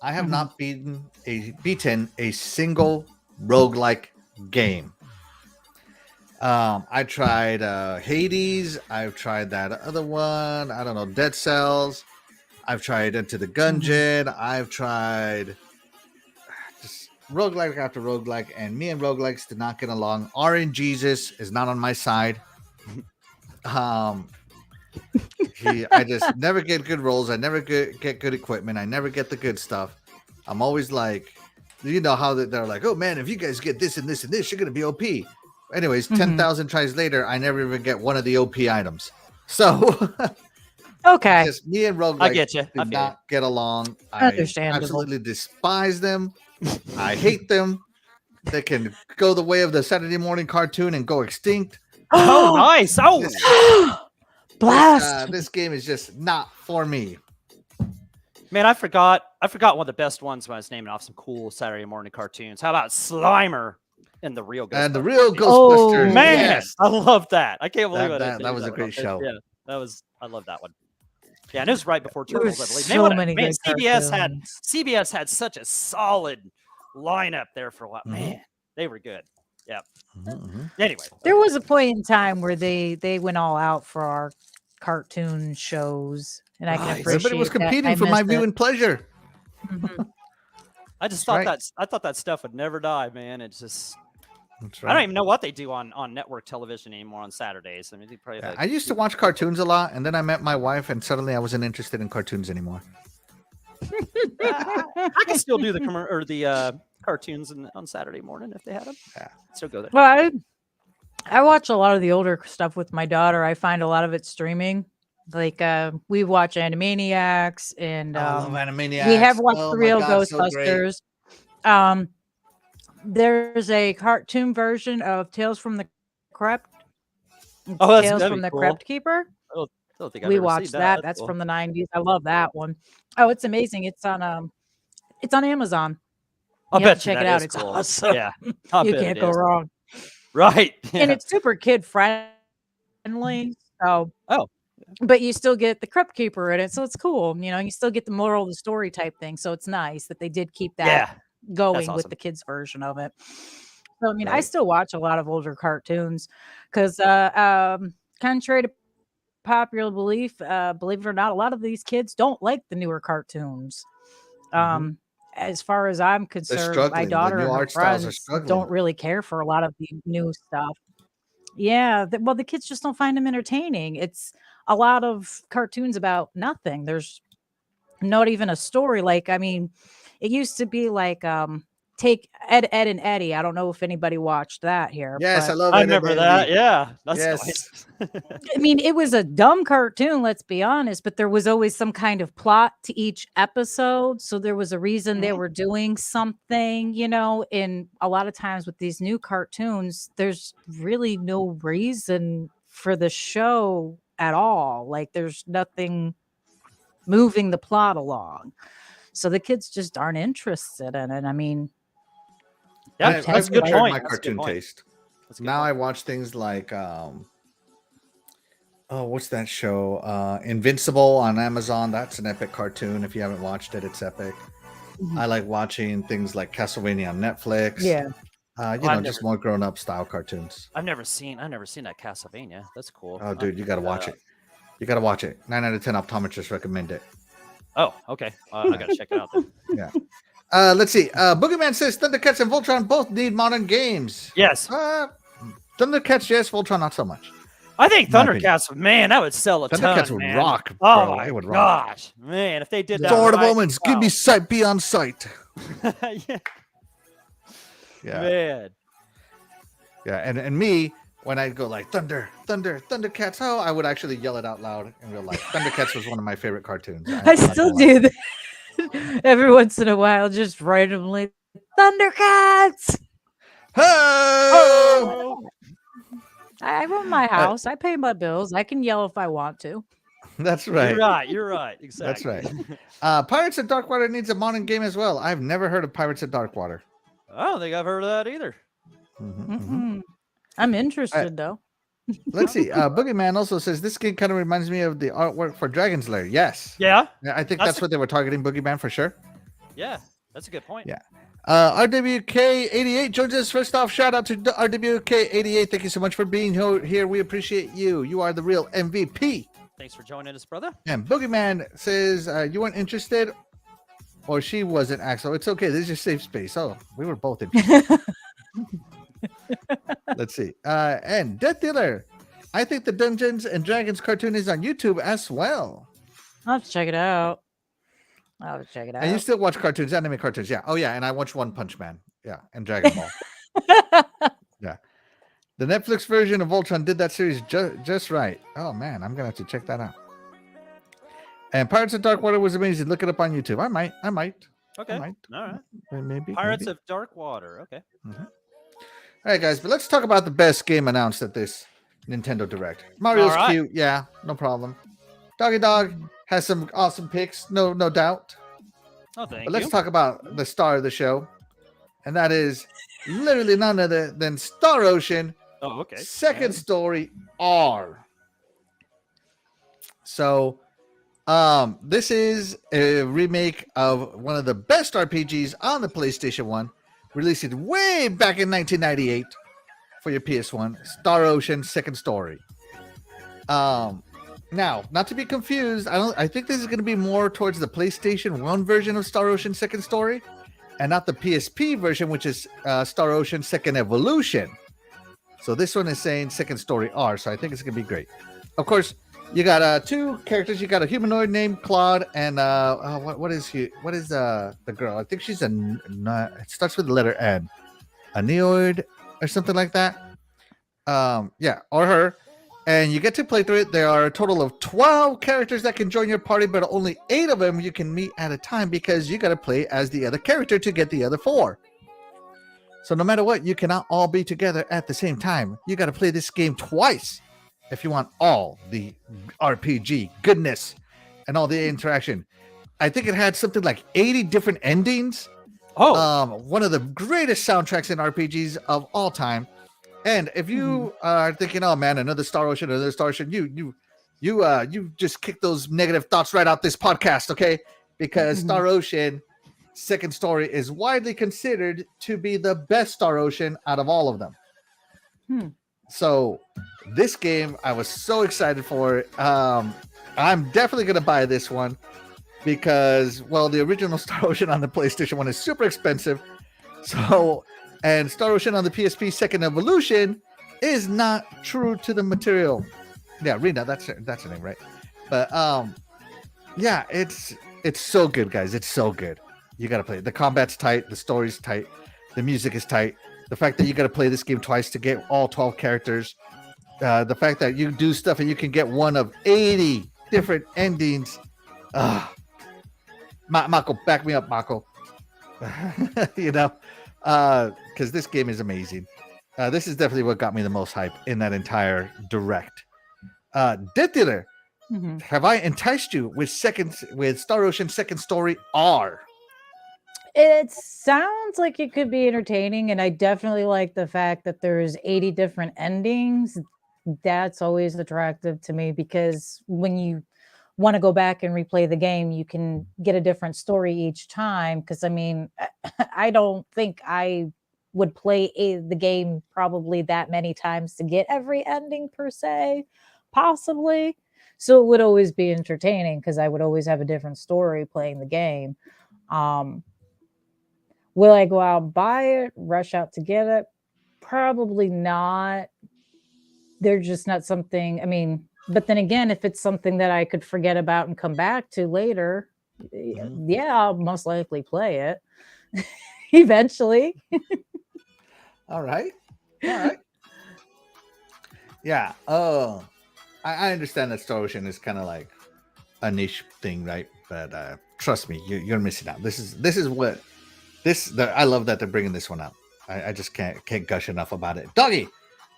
Speaker 1: I have not beaten a single roguelike game. I tried Hades. I've tried that other one. I don't know, Dead Cells. I've tried Into the Gungeon. I've tried just roguelike after roguelike, and me and roguelikes did not get along. RNGesus is not on my side. I just never get good rolls. I never get good equipment. I never get the good stuff. I'm always like, you know how they're like, oh man, if you guys get this and this and this, you're gonna be OP. Anyways, 10,000 tries later, I never even get one of the OP items. So
Speaker 2: Okay.
Speaker 1: just me and roguelikes
Speaker 3: I get you.
Speaker 1: do not get along. I
Speaker 2: Understandable.
Speaker 1: absolutely despise them. I hate them. They can go the way of the Saturday morning cartoon and go extinct.
Speaker 3: Oh, nice. Oh,
Speaker 2: Blast.
Speaker 1: This game is just not for me.
Speaker 3: man, I forgot one of the best ones when I was naming off some cool Saturday morning cartoons. How about Slimer and the Real Ghostbusters?
Speaker 1: And the Real
Speaker 2: Oh,
Speaker 1: Ghostbusters.
Speaker 3: Man,
Speaker 1: yes.
Speaker 3: I love that. I can't believe
Speaker 1: That was a great show.
Speaker 3: Yeah, I love that one. Yeah, and it was right before
Speaker 2: There were
Speaker 3: Turtles, I believe.
Speaker 2: so many good
Speaker 3: CBS had such a solid lineup there for a while.
Speaker 1: Mhm.
Speaker 3: Man, they were good. Yeah.
Speaker 1: Mhm.
Speaker 3: Anyway,
Speaker 2: There was a point in time where they went all out for our cartoon shows, and I can
Speaker 3: Right.
Speaker 2: appreciate
Speaker 1: Everybody was
Speaker 2: that.
Speaker 1: competing
Speaker 2: I
Speaker 1: for my
Speaker 2: miss it.
Speaker 1: viewing pleasure.
Speaker 2: Mhm.
Speaker 3: I just
Speaker 1: That's
Speaker 3: thought
Speaker 1: right.
Speaker 3: I thought that stuff would never die, man. It's just
Speaker 1: That's
Speaker 3: I don't even know what they do on network television anymore on Saturdays. I mean, they probably
Speaker 1: Yeah,
Speaker 3: like,
Speaker 1: I used to watch cartoons a lot, and then I met my wife, and suddenly I wasn't interested in cartoons anymore.
Speaker 3: I can still do the cartoons on Saturday morning if they had them.
Speaker 1: Yeah.
Speaker 3: Still go there.
Speaker 2: Well, I watch a lot of the older stuff with my daughter. I find a lot of it streaming. Like we watch Animaniacs, and
Speaker 1: I love Animaniacs.
Speaker 2: we have watched
Speaker 1: Oh
Speaker 2: The
Speaker 1: my
Speaker 2: Real
Speaker 1: God, so great.
Speaker 2: Ghostbusters. There's a cartoon version of Tales from the Crypt.
Speaker 3: Oh, that's
Speaker 2: Tales
Speaker 3: that'd
Speaker 2: from
Speaker 3: be
Speaker 2: the
Speaker 3: cool.
Speaker 2: Crypt Keeper.
Speaker 3: I don't think I've
Speaker 2: We
Speaker 3: ever
Speaker 2: watched
Speaker 3: seen
Speaker 2: that.
Speaker 3: That's
Speaker 2: That's
Speaker 3: cool.
Speaker 2: from the 90s. I love that one. Oh, it's amazing. It's on Amazon.
Speaker 3: I'll
Speaker 2: You have
Speaker 3: bet
Speaker 2: to check
Speaker 3: that
Speaker 2: it out.
Speaker 3: is
Speaker 2: It's
Speaker 3: cool.
Speaker 2: awesome.
Speaker 3: Yeah, I
Speaker 2: You
Speaker 3: bet
Speaker 2: can't
Speaker 3: it
Speaker 2: go
Speaker 3: is.
Speaker 2: wrong.
Speaker 3: Right.
Speaker 2: And
Speaker 3: Yeah.
Speaker 2: it's super kid friendly. So,
Speaker 3: Oh.
Speaker 2: but you still get the Crypt Keeper in it, so it's cool. You know, you still get the moral of the story type thing. So it's nice that they did keep that
Speaker 3: Yeah.
Speaker 2: going with
Speaker 3: awesome.
Speaker 2: the kids version of it. So I mean, I
Speaker 1: Right.
Speaker 2: still watch a lot of older cartoons because, contrary to popular belief, believe it or not, a lot of these kids don't like the newer cartoons.
Speaker 1: Mhm.
Speaker 2: As far as I'm
Speaker 1: They're
Speaker 2: concerned, my
Speaker 1: struggling. The
Speaker 2: daughter
Speaker 1: new
Speaker 2: and her
Speaker 1: art styles are
Speaker 2: friends
Speaker 1: struggling.
Speaker 2: don't really care for a lot of the new stuff. Yeah, well, the kids just don't find them entertaining. It's a lot of cartoons about nothing. There's not even a story. Like, I mean, it used to be like take Ed and Eddie. I don't know if anybody watched that here,
Speaker 1: Yes, I
Speaker 2: but
Speaker 1: love
Speaker 3: I
Speaker 1: it.
Speaker 3: remember that. Yeah, that's
Speaker 1: Yes.
Speaker 3: nice.
Speaker 2: I mean, it was a dumb cartoon, let's be honest, but there was always some kind of plot to each episode. So there was a reason they were doing something, you know. And a lot of times with these new cartoons, there's really no reason for the show at all. Like there's nothing moving the plot along. So the kids just aren't interested in it. I mean,
Speaker 3: Yeah,
Speaker 2: tend
Speaker 3: that's
Speaker 2: to
Speaker 3: a good
Speaker 2: like-
Speaker 1: matured
Speaker 3: point.
Speaker 1: my
Speaker 3: That's a good
Speaker 1: cartoon
Speaker 3: point.
Speaker 1: taste.
Speaker 3: That's a good
Speaker 1: Now
Speaker 3: point.
Speaker 1: I watch things like what's that show? Invincible on Amazon. That's an epic cartoon. If you haven't watched it, it's epic.
Speaker 2: Mhm.
Speaker 1: I like watching things like Castlevania on Netflix.
Speaker 2: yeah.
Speaker 1: Just more grown-up style cartoons.
Speaker 3: I've never seen that Castlevania. That's cool.
Speaker 1: Oh, dude, you gotta watch it. You gotta watch it. 9 out of 10 optometrists recommend it.
Speaker 3: Oh, okay. I gotta check it out then.
Speaker 1: Yeah. Let's see. Boogeyman says Thundercats and Voltron both need modern games.
Speaker 3: Yes,
Speaker 1: Thundercats, yes. Voltron, not so much.
Speaker 3: I think
Speaker 1: My opinion.
Speaker 3: Thundercats. Man, that would sell a
Speaker 1: Thundercats
Speaker 3: ton.
Speaker 1: would
Speaker 3: man.
Speaker 1: rock,
Speaker 3: Oh
Speaker 1: bro.
Speaker 3: my
Speaker 1: It would rock.
Speaker 3: gosh, man! If they did that,
Speaker 1: Sword of
Speaker 3: right,
Speaker 1: Omens, give me sight beyond sight.
Speaker 3: yeah,
Speaker 1: Yeah.
Speaker 3: man.
Speaker 1: Yeah, and me, when I go like Thundercats, oh, I would actually yell it out loud in real life. Thundercats was one of my favorite cartoons.
Speaker 2: I still do that every once in a while, just randomly. Thundercats!
Speaker 1: Oh!
Speaker 2: I run my house. I pay my bills. I can yell if I want to.
Speaker 1: That's right.
Speaker 3: You're right.
Speaker 1: That's
Speaker 3: Exactly.
Speaker 1: right. Pirates of Darkwater needs a modern game as well. I've never heard of Pirates of Darkwater.
Speaker 3: I don't think I've heard of that either.
Speaker 2: Mm-mm. I'm interested though.
Speaker 1: Let's see. Boogeyman also says this game kind of reminds me of the artwork for Dragon's Lair. Yes.
Speaker 3: Yeah,
Speaker 1: Yeah, I think
Speaker 3: That's
Speaker 1: that's what they were targeting, Boogeyman, for sure.
Speaker 3: yeah, that's a good point.
Speaker 1: Yeah. RWK88 joins us. First off, shout out to RWK88. Thank you so much for being here. We appreciate you. You are the real MVP.
Speaker 3: Thanks for joining us, brother.
Speaker 1: And Boogeyman says you weren't interested, or she wasn't, Axel. It's okay. This is your safe space. Oh, we were both interested. Let's see. And Death Dealer. I think the Dungeons and Dragons cartoon is on YouTube as well.
Speaker 2: I'll have to check it out. I'll have to check it out.
Speaker 1: And you still watch cartoons, anime cartoons. Yeah. Oh, yeah. And I watch One Punch Man. Yeah. And Dragon Ball. Yeah. The Netflix version of Voltron did that series just right. Oh, man. I'm going to have to check that out. And Pirates of Darkwater was amazing. Look it up on YouTube. I might.
Speaker 3: Okay.
Speaker 1: I might.
Speaker 3: All right.
Speaker 1: Maybe.
Speaker 3: Pirates
Speaker 1: maybe.
Speaker 3: of Dark Water. Okay.
Speaker 1: All right, guys. But let's talk about the best game announced at this Nintendo Direct. Mario's
Speaker 3: Alright.
Speaker 1: cute, yeah, no problem. Doggy Dog has some awesome picks, no doubt.
Speaker 3: Oh, thank
Speaker 1: But let's
Speaker 3: you.
Speaker 1: talk about the star of the show, and that is literally none other than Star Ocean
Speaker 3: Oh, okay.
Speaker 1: Second Story R. So, this is a remake of one of the best RPGs on the PlayStation 1, released way back in 1998 for your PS1, Star Ocean Second Story. Now, not to be confused, I think this is going to be more towards the PlayStation 1 version of Star Ocean Second Story, and not the PSP version, which is Star Ocean Second Evolution. So this one is saying Second Story R, so I think it's going to be great. Of course, you got two characters. You got a humanoid named Claude, and what is the girl? I think she's it starts with the letter N, a Neoid or something like that. Yeah, or her. And you get to play through it. There are a total of 12 characters that can join your party, but only 8 of them you can meet at a time because you got to play as the other character to get the other 4. So no matter what, you cannot all be together at the same time. You got to play this game twice if you want all the RPG goodness and all the interaction. I think it had something like 80 different endings.
Speaker 3: Oh,
Speaker 1: One of the greatest soundtracks in RPGs of all time. And if you are thinking, "Oh man, another Star Ocean, you just kick those negative thoughts right out this podcast, okay?" Because Star Ocean Second Story is widely considered to be the best Star Ocean out of all of them. So this game, I was so excited for it. I'm definitely gonna buy this one because, well, the original Star Ocean on the PlayStation 1 is super expensive. So. And Star Ocean on the PSP Second Evolution is not true to the material. Yeah, Rena, that's her name, right? But yeah, it's so good, guys. It's so good. You gotta play it. The combat's tight, the story's tight, the music is tight. The fact that you gotta play this game twice to get all 12 characters, the fact that you do stuff and you can get one of 80 different endings. Mako, back me up, Mako. You know. Because this game is amazing. This is definitely what got me the most hype in that entire direct. Dealer, have I enticed you with Star Ocean Second Story R?
Speaker 2: It sounds like it could be entertaining, and I definitely like the fact that there's 80 different endings. That's always attractive to me because when you want to go back and replay the game, you can get a different story each time. Because I mean, I don't think I would play the game probably that many times to get every ending per se, possibly. So it would always be entertaining because I would always have a different story playing the game. Will I go out and buy it, rush out to get it? Probably not. They're just not something, I mean, but then again, if it's something that I could forget about and come back to later, yeah, I'll most likely play it eventually.
Speaker 1: All right. Yeah. Oh, I understand that Star Ocean is kind of like a niche thing, right? But trust me, you're missing out. I love that they're bringing this one out. I just can't gush enough about it. Doggy,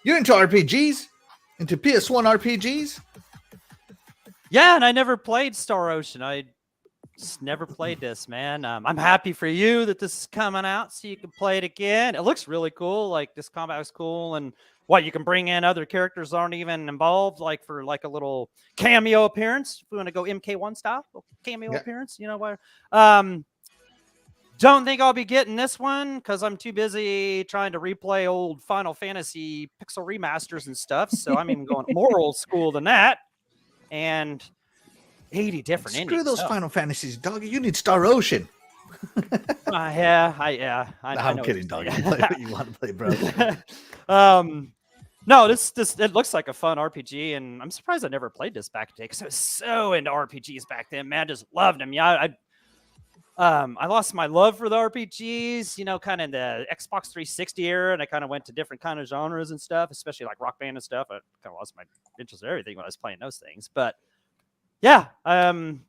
Speaker 1: you're into RPGs? Into PS1 RPGs?
Speaker 3: yeah, and I never played Star Ocean. I just never played this, man. I'm happy for you that this is coming out so you can play it again. It looks really cool. Like, this combat is cool, and you can bring in other characters that aren't even involved, like for like a little cameo appearance. If we want to go MK1 style, cameo appearance, you know what? Don't think I'll be getting this one because I'm too busy trying to replay old Final Fantasy pixel remasters and stuff. So I'm even going more old school than that. And 80 different endings.
Speaker 1: Screw those Final Fantasies, doggy. You need Star Ocean.
Speaker 3: I'm
Speaker 1: kidding, doggy. You play what you want to play, bro.
Speaker 3: No, this it looks like a fun RPG, and I'm surprised I never played this back in the day because I was so into RPGs back then, man. I just loved them. Yeah, I lost my love for the RPGs, you know, kind of in the Xbox 360 era, and I kind of went to different kind of genres and stuff, especially like Rock Band and stuff. I kind of lost my interest in everything when I was playing those things. But yeah, I don't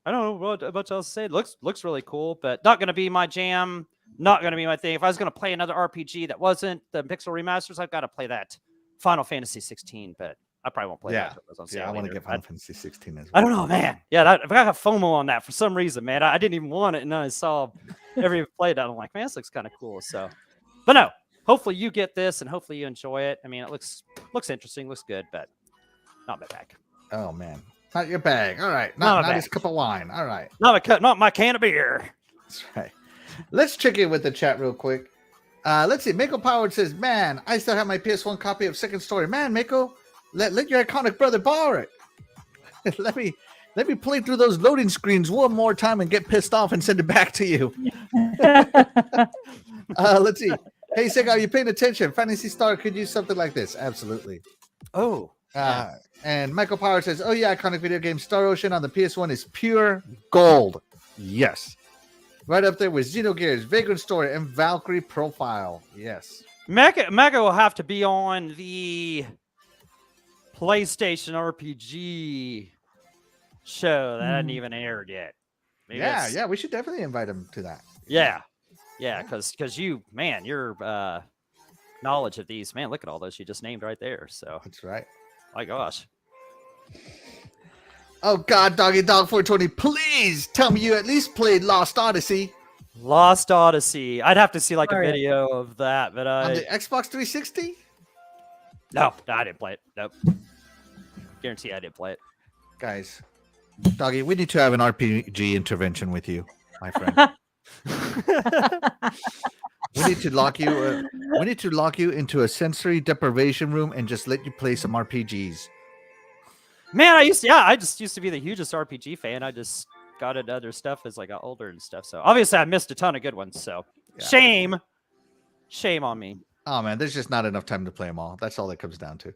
Speaker 3: know what else to say. It looks really cool, but not going to be my jam. Not going to be my thing. If I was going to play another RPG that wasn't the pixel remasters, I've got to play that Final Fantasy 16, but I probably won't play that.
Speaker 1: Yeah, I want to get Final Fantasy 16 as well.
Speaker 3: I don't know, man. Yeah, I got FOMO on that for some reason, man. I didn't even want it, and then I saw every play that. I'm like, man, this looks kind of cool. So, but no, hopefully you get this, and hopefully you enjoy it. I mean, it looks interesting, looks good, but not my bag.
Speaker 1: Oh man, not your bag. All right, not his cup of wine. All right,
Speaker 3: not my can of beer.
Speaker 1: That's right. Let's check in with the chat real quick. Let's see. Mako Powered says, "Man, I still have my PS1 copy of Second Story. Man, Mako, let your iconic brother borrow it. let me play through those loading screens one more time and get pissed off and send it back to you." Let's see. Hey, Sega, are you paying attention? Fantasy Star could use something like this. Absolutely.
Speaker 3: Oh.
Speaker 1: And Michael Power says, "Oh yeah, iconic video game Star Ocean on the PS1 is pure gold." Yes. Right up there with Xenogears, Vagrant Story, and Valkyrie Profile. Yes.
Speaker 3: Mega will have to be on the PlayStation RPG show that hasn't even aired yet. Maybe
Speaker 1: yeah, we should definitely invite him to that.
Speaker 3: Yeah, because your knowledge of these, man, look at all those you just named right there. So
Speaker 1: that's right.
Speaker 3: My gosh.
Speaker 1: Oh God, Doggy Dog 420, please tell me you at least played Lost Odyssey.
Speaker 3: Lost Odyssey. I'd have to see like a video of that, but
Speaker 1: on the Xbox 360?
Speaker 3: No, I didn't play it. Nope. Guarantee I didn't play it.
Speaker 1: Guys, Doggy, we need to have an RPG intervention with you, my friend. We need to lock you. We need to lock you into a sensory deprivation room and just let you play some RPGs.
Speaker 3: Man, I just used to be the hugest RPG fan. I just got into other stuff as I got older and stuff. So obviously I missed a ton of good ones. So shame on me.
Speaker 1: Oh man, there's just not enough time to play them all. That's all that comes down to.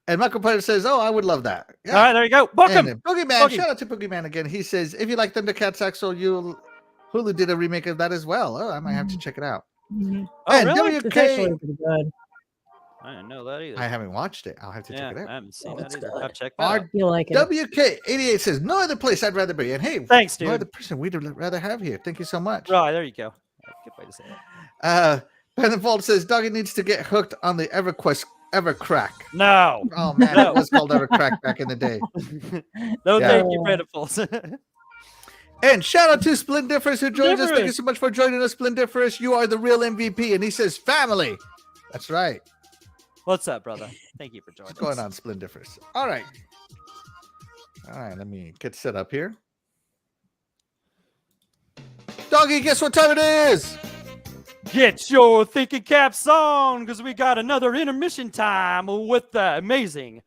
Speaker 1: And Michael Player says, "Oh, I would love that."
Speaker 3: Yeah. All right, there you go. Book him.
Speaker 1: Boogeyman, shout out to Boogeyman again. He says, "If you like Thundercats Axel, Hulu did a remake of that as well. Oh, I might have to check it out."
Speaker 2: Mm-hmm.
Speaker 3: Oh,
Speaker 1: and
Speaker 3: really?
Speaker 2: It's actually pretty good.
Speaker 3: I didn't know that either.
Speaker 1: I haven't watched it. I'll have to check it out.
Speaker 3: I haven't seen that either.
Speaker 2: good.
Speaker 3: I've checked that out.
Speaker 2: You like it?
Speaker 1: WK88 says, "No other place I'd rather be." And hey,
Speaker 3: thanks, dude.
Speaker 1: No other person we'd rather have here. Thank you so much.
Speaker 3: Right, there you go. Good way to say it.
Speaker 1: Ben Vault says, "Doggy needs to get hooked on the EverQuest EverCrack."
Speaker 3: No.
Speaker 1: Oh man, it was called EverCrack back in the day.
Speaker 3: Thank you, Brandonfuls.
Speaker 1: And shout out to Splendiferous who joins us. Thank you so much for joining us, Splendiferous. You are the real MVP. And he says, "Family." That's right.
Speaker 3: What's up, brother? Thank you for joining
Speaker 1: What's going on, Splendiferous? All right, let me get set up here. Doggy, guess what time it is?
Speaker 3: Get your thinking caps on, because we got another intermission time with the amazing,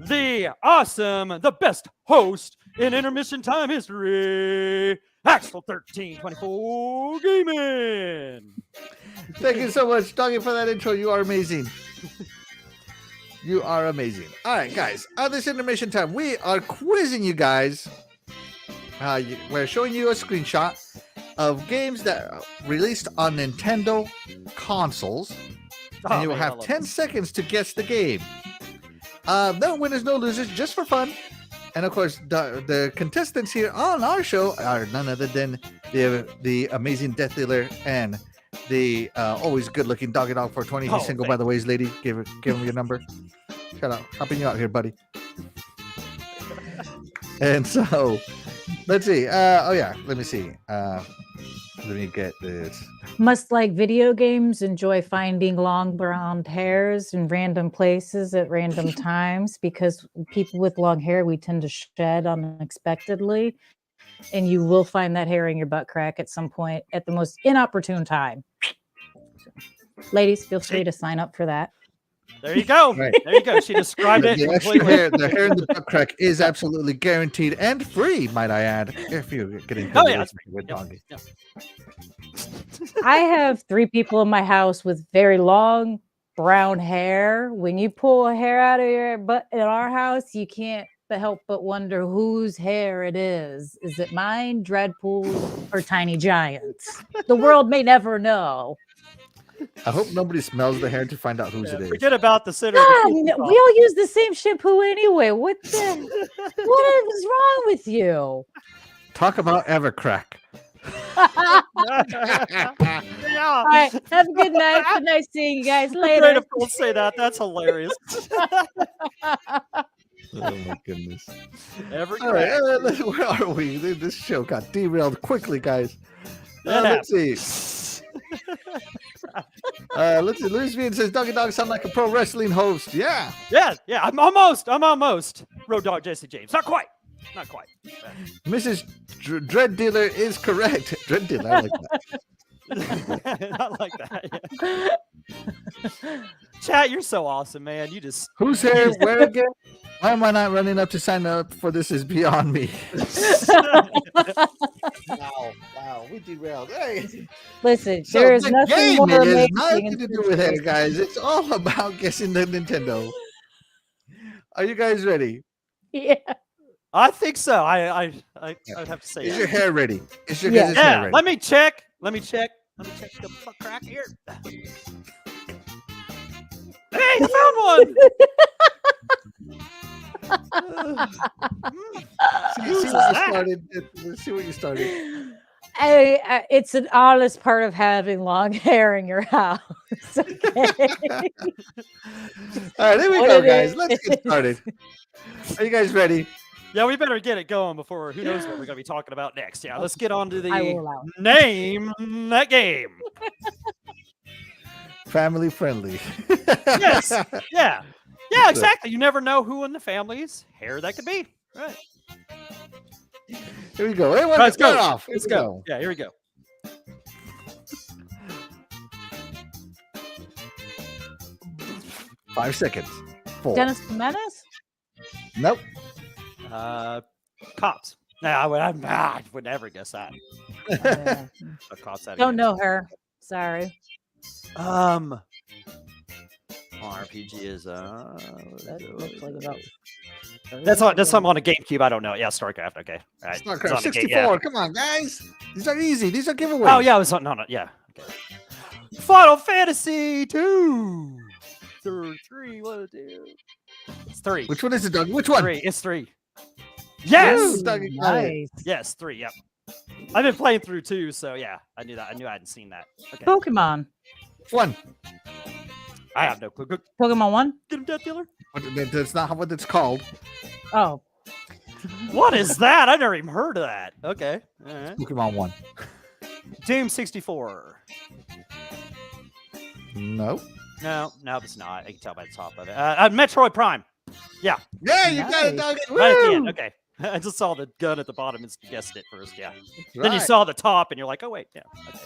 Speaker 3: the awesome, the best host in intermission time history, Axel 1324 Gaming.
Speaker 1: Thank you so much, Doggy, for that intro. You are amazing. You are amazing. All right, guys. On this intermission time, we are quizzing you guys. We're showing you a screenshot of games that are released on Nintendo consoles. And you will have 10 seconds to guess the game. No winners, no losers, just for fun. And of course, the contestants here on our show are none other than the amazing Death Dealer and the always good-looking Doggy Dog 420. He's single, by the way, lady. Give him your number. Shut up. Helping you out here, buddy. And so, let's see. Let me see. Let me get this.
Speaker 2: Must like video games, enjoy finding long blonde hairs in random places at random times, because people with long hair, we tend to shed unexpectedly. And you will find that hair in your butt crack at some point at the most inopportune time. Ladies, feel free to sign up for that.
Speaker 3: There you go. Right. There you go. She described it.
Speaker 1: The extra hair, the hair in the butt crack is absolutely guaranteed and free, might I add, if you're getting with Doggy. Yep.
Speaker 2: I have 3 people in my house with very long brown hair. When you pull a hair out of your butt in our house, you can't help but wonder whose hair it is. Is it mine, Dreadpool, or Tiny Giant's? The world may never know.
Speaker 1: I hope nobody smells the hair to find out whose it is.
Speaker 3: Forget about the center.
Speaker 2: We all use the same shampoo anyway. What is wrong with you?
Speaker 1: Talk about EverCrack.
Speaker 3: Yeah.
Speaker 2: All right. Have a good night. Good night seeing you guys
Speaker 3: Great
Speaker 2: later.
Speaker 3: if don't say that. That's hilarious.
Speaker 1: Oh my goodness.
Speaker 3: Every
Speaker 1: All right,
Speaker 3: crack.
Speaker 1: where are we? This show got derailed quickly, guys.
Speaker 3: That
Speaker 1: Let's see. Let's see. Louis Vian says, "Doggy Dog sound like a pro wrestling host." Yeah.
Speaker 3: Yeah. I'm almost. Road Dog Jesse James. Not quite.
Speaker 1: Mrs. Dread Dealer is correct. Dread Dealer, I like that.
Speaker 3: Not like that. Yeah. Chat, you're so awesome, man. You just
Speaker 1: Who's here? Where again? Why am I not running up to sign up for this? Is beyond me. Wow, we derailed. Hey.
Speaker 2: Listen,
Speaker 1: So
Speaker 2: there is
Speaker 1: the
Speaker 2: nothing
Speaker 1: game
Speaker 2: more
Speaker 1: has
Speaker 2: amazing.
Speaker 1: nothing to do with it, guys. It's all about guessing the Nintendo. Are you guys ready?
Speaker 2: Yeah.
Speaker 3: I think so. I would have to say
Speaker 1: Is
Speaker 3: yeah.
Speaker 1: your hair ready? Is your
Speaker 2: Yeah.
Speaker 1: guys' hair
Speaker 3: Yeah,
Speaker 1: ready?
Speaker 3: let me check the fuck crack here. Hey, I found one.
Speaker 1: See what you started. See what you started.
Speaker 2: It's an honest part of having long hair in your house. Okay.
Speaker 1: All right, here we
Speaker 2: What
Speaker 1: go,
Speaker 2: it
Speaker 1: guys.
Speaker 2: is.
Speaker 1: Let's get started. Are you guys ready?
Speaker 3: Yeah, we better get it going before who knows what we're gonna be talking about next. Yeah, let's get on to
Speaker 2: I will
Speaker 3: the
Speaker 2: allow it.
Speaker 3: name that game.
Speaker 1: Family friendly.
Speaker 3: Yes. Yeah. Yeah, exactly. You never know who in the family's hair that could be. Right.
Speaker 1: Here we go. Hey,
Speaker 3: Let's
Speaker 1: start
Speaker 3: go.
Speaker 1: off. Here
Speaker 3: Let's
Speaker 1: we
Speaker 3: go. Yeah, here we go.
Speaker 1: 5 seconds. 4.
Speaker 2: Dennis the Menace?
Speaker 1: Nope.
Speaker 3: Cops. No, I would never guess that.
Speaker 2: Yeah.
Speaker 3: A cops that
Speaker 2: Don't know her. Sorry.
Speaker 3: RPG is
Speaker 2: That looks like about.
Speaker 3: that's something on a GameCube. I don't know. Yeah, StarCraft. Okay. All right. It's
Speaker 1: StarCraft
Speaker 3: on the
Speaker 1: 64.
Speaker 3: yeah.
Speaker 1: Come on, guys. These are easy. These are giveaways.
Speaker 3: Oh yeah, it was on. No. Yeah. Okay. Final Fantasy 2. 3. 1, 2. It's 3.
Speaker 1: Which one is it, Doug? Which one?
Speaker 3: 3. It's 3. Yes.
Speaker 1: Ooh, Dougie got it.
Speaker 2: Nice.
Speaker 3: Yes. 3. Yep. I've been playing through 2, so yeah, I knew that. I knew I hadn't seen that. Okay.
Speaker 2: Pokemon.
Speaker 1: Which one?
Speaker 3: I have no clue.
Speaker 2: Pokemon 1?
Speaker 3: Get him, Death Dealer.
Speaker 1: That's not what it's called.
Speaker 2: Oh.
Speaker 3: What is that? I've never even heard of that. Okay. All right.
Speaker 1: Pokemon 1.
Speaker 3: Doom 64.
Speaker 1: Nope.
Speaker 3: No, it's not. I can tell by the top of it. Metroid Prime. Yeah.
Speaker 1: Yeah, you got it,
Speaker 2: Nice.
Speaker 1: Doug.
Speaker 3: Right at the
Speaker 1: Woo!
Speaker 3: end. Okay. I just saw the gun at the bottom and guessed it first. Yeah. Then you
Speaker 1: Right.
Speaker 3: saw the top and you're like, oh, wait. Yeah. Okay.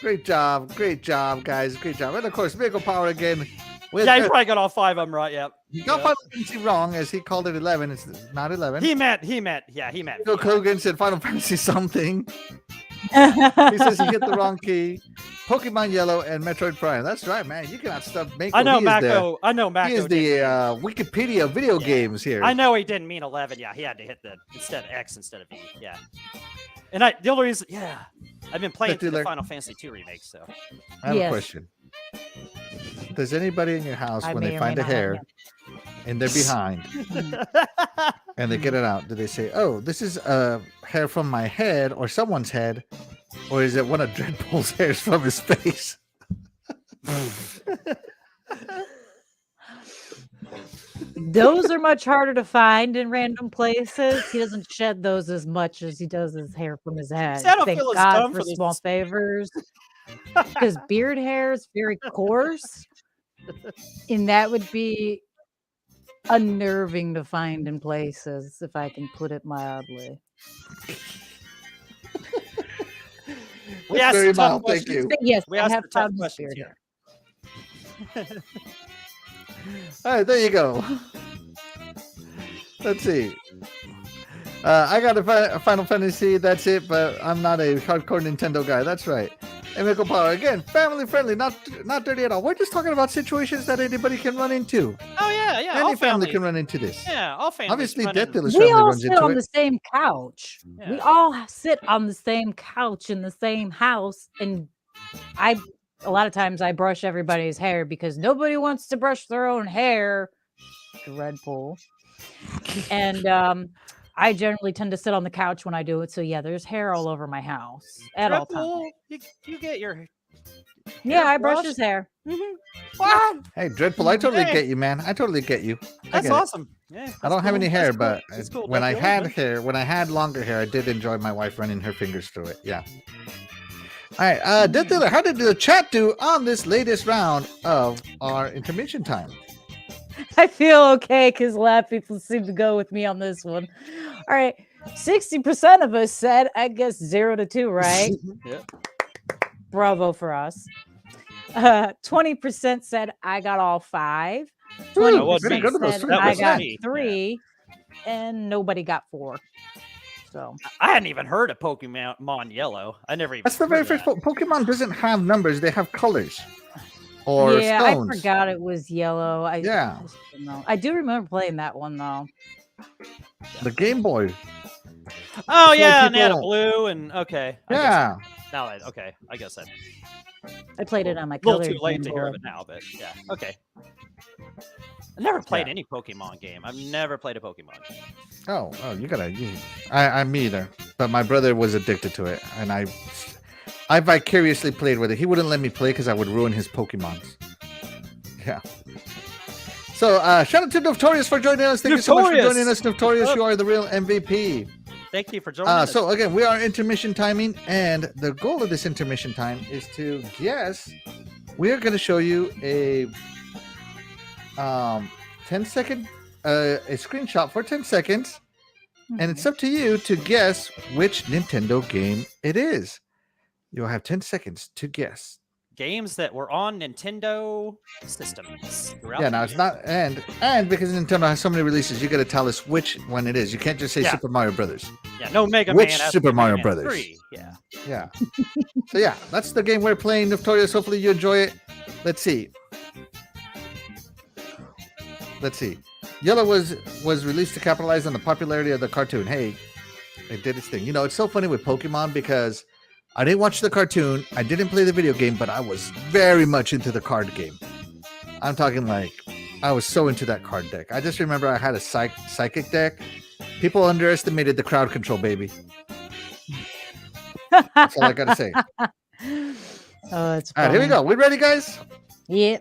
Speaker 1: Great job, guys. Great job. And of course, Vehicle Power again.
Speaker 3: Yeah, you probably got all 5 of them right. Yep.
Speaker 1: He got Final Fantasy wrong as he called it 11. It's not 11.
Speaker 3: He meant.
Speaker 1: Joe Kogan said Final Fantasy something. He says he hit the wrong key. Pokemon Yellow and Metroid Prime. That's right, man. You cannot stop making.
Speaker 3: I know Mako.
Speaker 1: He is the Wikipedia of video games here.
Speaker 3: I know he didn't mean 11. Yeah, he had to hit the X instead of E. Yeah. And the only reason, I've been playing through the Final Fantasy 2 remake, so.
Speaker 1: I have a question. Does anybody in your house, when they find a hair and they're behind and they get it out, do they say, oh, this is a hair from my head or someone's head? Or is it one of Dreadpool's hairs from his face?
Speaker 2: Those are much harder to find in random places. He doesn't shed those as much as he does his hair from his head.
Speaker 3: See, I don't
Speaker 2: Thank
Speaker 3: feel as
Speaker 2: God
Speaker 3: dumb
Speaker 2: for
Speaker 3: for this.
Speaker 2: small favors. Because beard hair is very coarse. And that would be unnerving to find in places, if I can put it mildly.
Speaker 3: We asked
Speaker 1: very
Speaker 3: some tough
Speaker 1: mild, thank
Speaker 3: questions.
Speaker 1: you.
Speaker 2: Yes,
Speaker 3: We
Speaker 2: I
Speaker 3: asked
Speaker 2: have
Speaker 3: the tough
Speaker 2: found his
Speaker 3: questions
Speaker 2: beard
Speaker 3: here.
Speaker 2: hair.
Speaker 1: All right, there you go. Let's see. I got a Final Fantasy, that's it, but I'm not a hardcore Nintendo guy. That's right. And Vehicle Power, again, family friendly, not dirty at all. We're just talking about situations that anybody can run into.
Speaker 3: Oh, yeah.
Speaker 1: Any
Speaker 3: All
Speaker 1: family
Speaker 3: families.
Speaker 1: can run into this.
Speaker 3: Yeah, all families.
Speaker 1: Obviously,
Speaker 3: run
Speaker 1: Death
Speaker 3: in-
Speaker 1: Dealer's
Speaker 2: We
Speaker 1: family
Speaker 2: all
Speaker 1: runs
Speaker 2: sit
Speaker 1: into
Speaker 2: on
Speaker 1: it.
Speaker 2: the same couch. We
Speaker 3: Yeah.
Speaker 2: all sit on the same couch in the same house. And a lot of times I brush everybody's hair because nobody wants to brush their own hair. Dreadpool. And I generally tend to sit on the couch when I do it. So yeah, there's hair all over my house at all times.
Speaker 3: Dreadpool, you get your
Speaker 2: Yeah, I brush
Speaker 3: brush?
Speaker 2: his hair.
Speaker 3: what?
Speaker 1: Hey, Dreadpool, I totally
Speaker 3: Hey.
Speaker 1: get you, man. I totally get you.
Speaker 3: That's
Speaker 1: get it.
Speaker 3: awesome. Yeah,
Speaker 1: I don't have any hair, but
Speaker 3: that's cool.
Speaker 1: when I
Speaker 3: Dreadpool,
Speaker 1: had
Speaker 3: but-
Speaker 1: hair, when I had longer hair, I did enjoy my wife running her fingers through it. Yeah. All right, Death Dealer, how did the chat do on this latest round of our intermission time?
Speaker 2: I feel okay because a lot of people seem to go with me on this one. All right. 60% of us said, I guess 0 to 2, right?
Speaker 3: Yeah.
Speaker 2: Bravo for us. 20% said I got all 5. 20%
Speaker 3: Very good
Speaker 1: with those
Speaker 2: said
Speaker 1: 20%.
Speaker 2: I got
Speaker 3: me.
Speaker 2: 3, and nobody got 4. So
Speaker 3: I hadn't even heard of Pokemon Yellow. I never even.
Speaker 1: That's the very
Speaker 3: heard of
Speaker 1: first Pokemon doesn't have numbers; they have colors or
Speaker 2: yeah,
Speaker 1: stones.
Speaker 2: I forgot it was yellow.
Speaker 1: Yeah.
Speaker 2: I just don't know. I do remember playing that one though.
Speaker 1: The Game Boy.
Speaker 3: Oh
Speaker 1: So
Speaker 3: yeah, and they had a
Speaker 1: people-
Speaker 3: blue and okay.
Speaker 1: Yeah.
Speaker 3: Now okay, I guess that.
Speaker 2: I played it on my
Speaker 3: A little
Speaker 2: color
Speaker 3: too late
Speaker 2: Game
Speaker 3: to hear
Speaker 2: Boy.
Speaker 3: of it now, but yeah, okay. I never played
Speaker 1: Yeah.
Speaker 3: any Pokemon game. I've never played a Pokemon game.
Speaker 1: Oh, you gotta. I'm me either. But my brother was addicted to it, and I vicariously played with it. He wouldn't let me play because I would ruin his Pokemons. Yeah. So, shout out to Notorious for joining us. Thank you so much for
Speaker 3: Notorious!
Speaker 1: joining us, Notorious. You are the real MVP.
Speaker 3: Thank you for joining us.
Speaker 1: So again, we are intermission timing, and the goal of this intermission time is to guess. We are going to show you a 10-second a screenshot for 10 seconds, and it's up to you to guess which Nintendo game it is. You'll have 10 seconds to guess.
Speaker 3: Games that were on Nintendo systems. throughout
Speaker 1: Yeah,
Speaker 3: the
Speaker 1: now it's
Speaker 3: years.
Speaker 1: not and because Nintendo has so many releases, you got to tell us which one it is. You can't just say
Speaker 3: Yeah.
Speaker 1: Super Mario Brothers.
Speaker 3: Yeah, no Mega
Speaker 1: Which
Speaker 3: Man. has
Speaker 1: Super
Speaker 3: Mega
Speaker 1: Mario
Speaker 3: Man
Speaker 1: Brothers?
Speaker 3: 3. Yeah.
Speaker 1: Yeah. So yeah, that's the game we're playing, Notorious. Hopefully you enjoy it. Let's see. Yellow was released to capitalize on the popularity of the cartoon. Hey, it did its thing. You know, it's so funny with Pokemon because I didn't watch the cartoon, I didn't play the video game, but I was very much into the card game. I'm talking like I was so into that card deck. I just remember I had a psychic deck. People underestimated the crowd control, baby. That's all I gotta say.
Speaker 2: Oh, it's
Speaker 1: All right, here we go. We ready, guys?
Speaker 2: Yeah.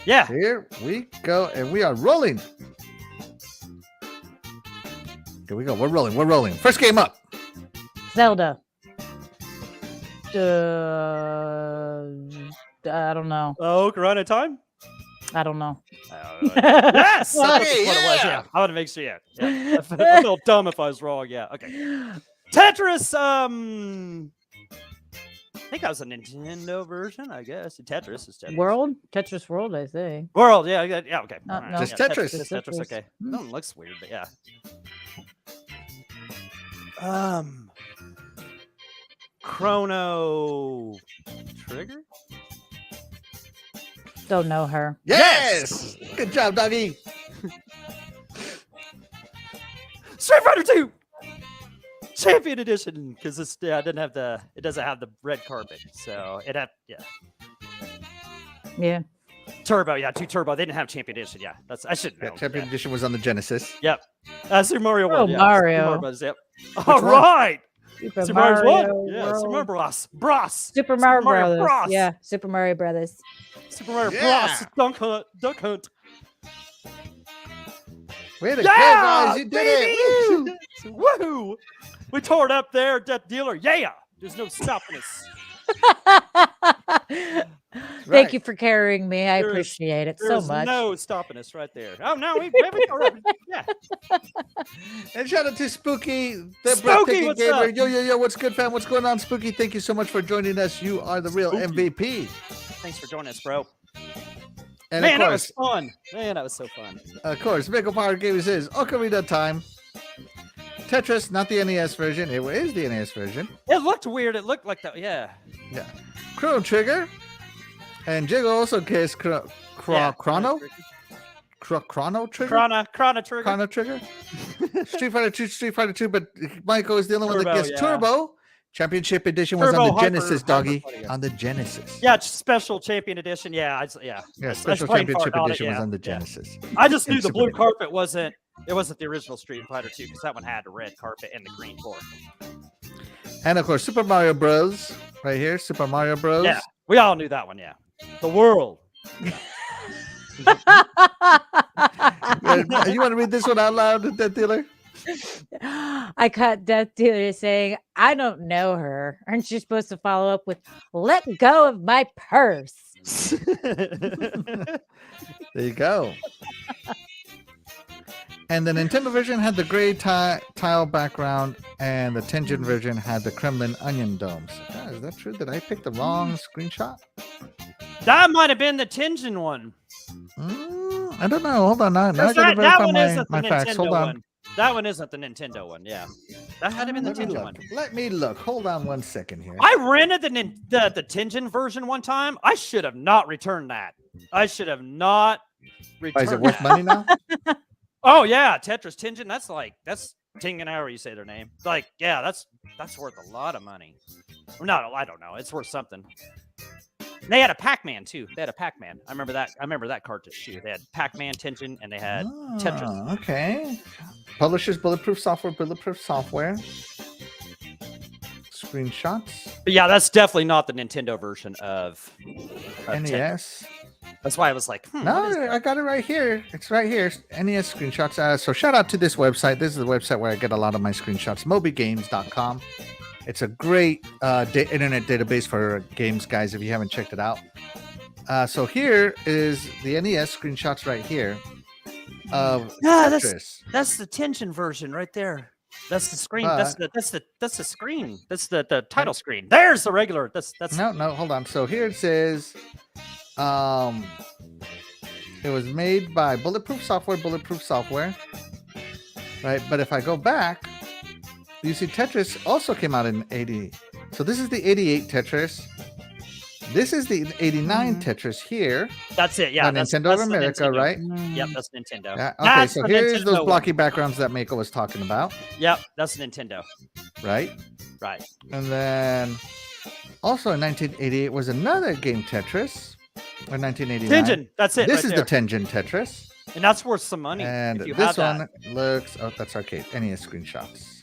Speaker 3: Yeah.
Speaker 1: Here we go, and we are rolling. Here we go. We're rolling. First game up.
Speaker 2: Zelda. I don't know.
Speaker 3: Oh, Corona time?
Speaker 2: I don't know.
Speaker 3: Yes! That's what
Speaker 1: Hey,
Speaker 3: it was,
Speaker 1: yeah!
Speaker 3: I want to make sure, yeah. I feel dumb if I was wrong, yeah. Okay. Tetris, I think that was a Nintendo version, I guess. Tetris is Tetris.
Speaker 2: World? Tetris World, I think.
Speaker 3: World, yeah, okay.
Speaker 2: No,
Speaker 3: All right,
Speaker 2: no.
Speaker 1: Just
Speaker 3: yeah,
Speaker 1: Tetris.
Speaker 3: Just Tetris,
Speaker 2: Tetris.
Speaker 3: okay.
Speaker 2: Hmm.
Speaker 3: No, it looks weird, but yeah. Chrono Trigger?
Speaker 2: Don't know her.
Speaker 1: Yes! Good job, doggy.
Speaker 3: Street Fighter 2 Champion Edition, because this it doesn't have the red carpet, so it had
Speaker 2: Yeah.
Speaker 3: Turbo, yeah, 2 Turbo. They didn't have Champion Edition, yeah. I should know.
Speaker 1: Yeah, Champion Edition was on the Genesis.
Speaker 3: Yep. Super Mario
Speaker 2: Oh,
Speaker 3: World. Yeah.
Speaker 2: Mario.
Speaker 3: Super Mario Bros. Yep. All
Speaker 1: one?
Speaker 3: right.
Speaker 2: Super
Speaker 3: Super Mario
Speaker 2: Mario
Speaker 3: World. Yeah. Super
Speaker 2: World.
Speaker 3: Mario Bros.
Speaker 2: Super Mario Brothers.
Speaker 3: Bros.
Speaker 2: Yeah, Super Mario Brothers.
Speaker 3: Super Mario
Speaker 1: Yeah.
Speaker 3: Bros. Duck Hunt.
Speaker 1: Way to
Speaker 3: Yeah,
Speaker 1: go, guys! You did it!
Speaker 3: baby! Woohoo! We tore it up there, Death Dealer. Yeah. There's no stopping us.
Speaker 1: Right.
Speaker 2: Thank you for carrying me. I
Speaker 3: There is-
Speaker 2: appreciate it so
Speaker 3: There's
Speaker 2: much.
Speaker 3: no stopping us right there. Oh no, we yeah.
Speaker 1: And shout out to Spooky, the
Speaker 3: Spooky,
Speaker 1: breathtaking
Speaker 3: what's
Speaker 1: gamer.
Speaker 3: up?
Speaker 1: Yo, what's good, fam? What's going on, Spooky? Thank you so much for joining us. You are the real
Speaker 3: Spooky.
Speaker 1: MVP.
Speaker 3: Thanks for joining us, bro.
Speaker 1: And
Speaker 3: Man, that
Speaker 1: of
Speaker 3: was fun. Man, that was so fun.
Speaker 1: Mega Power Gamers is Ocarina time. Tetris, not the NES version. It is the NES version.
Speaker 3: It looked weird. It looked like that. Yeah.
Speaker 1: Yeah. Chrono Trigger. And Jiggle also guessed
Speaker 3: Yeah.
Speaker 1: Chrono Trigger.
Speaker 3: Chrono Trigger.
Speaker 1: Chrono Trigger. Street Fighter 2, Street Fighter 2, but Michael is the only one that
Speaker 3: Turbo,
Speaker 1: guessed
Speaker 3: yeah.
Speaker 1: Turbo. Championship Edition was
Speaker 3: Turbo
Speaker 1: on the
Speaker 3: Hyper-
Speaker 1: Genesis, doggy.
Speaker 3: Hyper, yeah.
Speaker 1: On the Genesis.
Speaker 3: Yeah, it's special champion edition. Yeah, yeah.
Speaker 1: Yeah,
Speaker 3: I
Speaker 1: Special
Speaker 3: played
Speaker 1: Championship
Speaker 3: part on it,
Speaker 1: Edition was
Speaker 3: yeah,
Speaker 1: on the
Speaker 3: yeah.
Speaker 1: Genesis.
Speaker 3: I just knew
Speaker 1: And
Speaker 3: the
Speaker 1: Super
Speaker 3: blue
Speaker 1: Nintendo.
Speaker 3: carpet wasn't It wasn't the original Street Fighter 2 because that one had the red carpet and the green floor.
Speaker 1: And of course, Super Mario Bros. Right here, Super Mario Bros.
Speaker 3: Yeah, we all knew that one. Yeah, the world.
Speaker 1: You want to read this one out loud, Death Dealer?
Speaker 2: I caught Death Dealer saying, I don't know her. Aren't you supposed to follow up with, let go of my purse?
Speaker 1: There you go. And the Nintendo version had the gray tile background, and the Tengen version had the Kremlin onion domes. Is that true? Did I pick the wrong screenshot?
Speaker 3: That might have been the Tengen one.
Speaker 1: I don't know. Hold on. Now I gotta verify my facts. Hold on.
Speaker 3: One. That one isn't the Nintendo one. Yeah, that had to been the Tengen one.
Speaker 1: Let me look. Hold on 1 second here.
Speaker 3: I rented the Tengen version one time. I should have not returned that. I should have not returned.
Speaker 1: Is it worth money now?
Speaker 3: Oh yeah, Tetris Tengen. That's Tengen, however you say their name. Like, yeah, that's worth a lot of money. No, I don't know. It's worth something. And they had a Pac-Man too. They had a Pac-Man. I remember that cartridge too. They had Pac-Man, Tengen, and they had Tetris.
Speaker 1: Okay. Publishers, Bulletproof Software. Screenshots.
Speaker 3: But yeah, that's definitely not the Nintendo version of
Speaker 1: NES.
Speaker 3: That's why I was like,
Speaker 1: no, I got it right here. It's right here. NES screenshots. So shout out to this website. This is the website where I get a lot of my screenshots. MobyGames.com. It's a great internet database for games, guys, if you haven't checked it out. So here is the NES screenshots right here of Tetris.
Speaker 3: That's the Tengen version right there. That's the screen. That's the screen. That's the title screen. There's the regular. That's
Speaker 1: no, hold on. So here it says it was made by Bulletproof Software. Right, but if I go back, you see Tetris also came out in 80. So this is the 88 Tetris. This is the 89 Tetris here.
Speaker 3: That's it. Yeah.
Speaker 1: That's Nintendo of America,
Speaker 3: Nintendo.
Speaker 1: right?
Speaker 3: Yep, that's Nintendo.
Speaker 1: Yeah, okay,
Speaker 3: that's
Speaker 1: so here's those blocky backgrounds that Mako was talking about.
Speaker 3: Yep, that's Nintendo.
Speaker 1: Right?
Speaker 3: Right.
Speaker 1: And then also in 1988 was another game Tetris. Or 1989.
Speaker 3: Tengen, that's it.
Speaker 1: This
Speaker 3: right
Speaker 1: is
Speaker 3: there.
Speaker 1: the Tengen Tetris.
Speaker 3: And that's worth some money.
Speaker 1: And
Speaker 3: if you
Speaker 1: this
Speaker 3: have
Speaker 1: one looks, that's arcade. NES screenshots.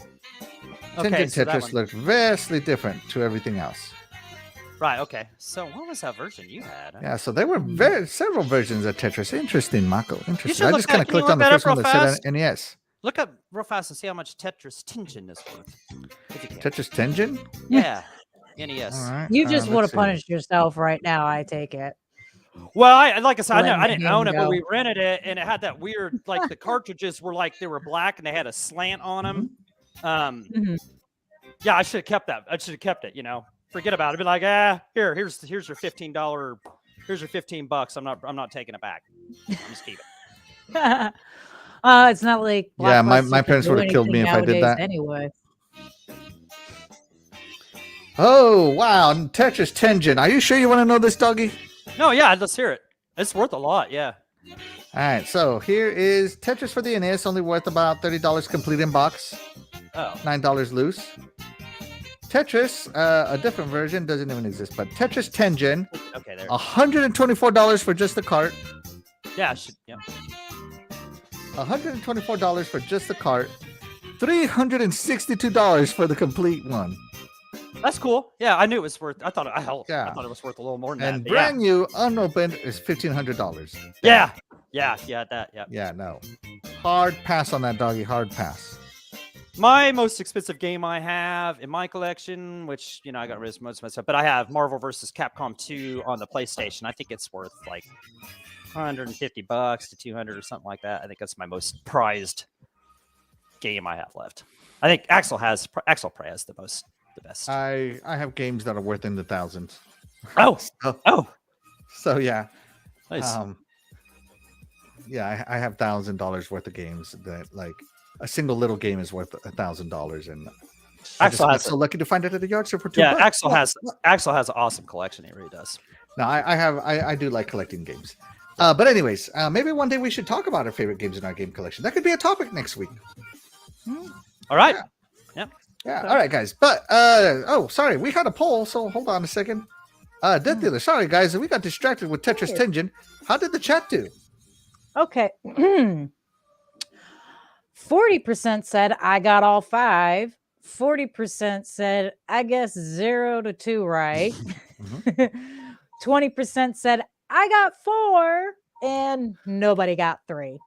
Speaker 3: Okay,
Speaker 1: Tengen
Speaker 3: so
Speaker 1: Tetris looks vastly different to everything else.
Speaker 3: Right, okay. So what was that version you had?
Speaker 1: Yeah, so there were several versions of Tetris. Interesting, Mako. Interesting. I just kind of clicked on the first one that said NES.
Speaker 3: Look up real fast and see how much Tetris Tengen is worth.
Speaker 1: Tetris Tengen?
Speaker 3: Yeah. NES.
Speaker 1: All right.
Speaker 2: You just want to punish yourself right now, I take it.
Speaker 3: Well, like I said, I didn't own it, but we rented it, and it had that weird, like the cartridges were like they were black and they had a slant on them. Yeah, I should have kept that. I should have kept it. Forget about it. Be like, here's your $15. Here's your $15. I'm not taking it back. I'm just keep it.
Speaker 2: It's not like
Speaker 1: my parents would have killed me if I did that
Speaker 2: anyway.
Speaker 1: Oh wow, Tetris Tengen. Are you sure you want to know this, doggy?
Speaker 3: No, yeah, let's hear it. It's worth a lot, yeah.
Speaker 1: All right, so here is Tetris for the NES, only worth about $30 complete in box.
Speaker 3: Oh.
Speaker 1: $9 loose. Tetris, a different version, doesn't even exist, but Tetris Tengen.
Speaker 3: Okay, there.
Speaker 1: $124 for just the cart.
Speaker 3: Yeah,
Speaker 1: $124 for just the cart. $362 for the complete one.
Speaker 3: That's cool. Yeah, I knew it was worth. I thought it was worth a little more than
Speaker 1: and
Speaker 3: that.
Speaker 1: Brand new, unopened is $1,500.
Speaker 3: Yeah,
Speaker 1: no. Hard pass on that, doggy. Hard pass.
Speaker 3: My most expensive game I have in my collection, which I got rid of most of my stuff, but I have Marvel vs. Capcom 2 on the PlayStation. I think it's worth like $150 to $200 or something like that. I think that's my most prized game I have left. I think Axel probably has the best.
Speaker 1: I have games that are worth in the thousands.
Speaker 3: Oh,
Speaker 1: so yeah.
Speaker 3: Nice.
Speaker 1: Yeah, I have $1,000 worth of games that like a single little game is worth $1,000, and
Speaker 3: Axel
Speaker 1: I'm so lucky to find it at a yard sale for $2.
Speaker 3: Yeah, Axel has an awesome collection. He really does.
Speaker 1: No, I do like collecting games. But anyways, maybe one day we should talk about our favorite games in our game collection. That could be a topic next week.
Speaker 3: All right.
Speaker 1: Yeah. All right, guys. But sorry, we had a poll, so hold on a second. Death Dealer, sorry guys, we got distracted with Tetris Tengen. How did the chat do?
Speaker 2: Okay. 40% said I got all 5. 40% said I guess 0 to 2 right. 20% said I got 4, and nobody got 3.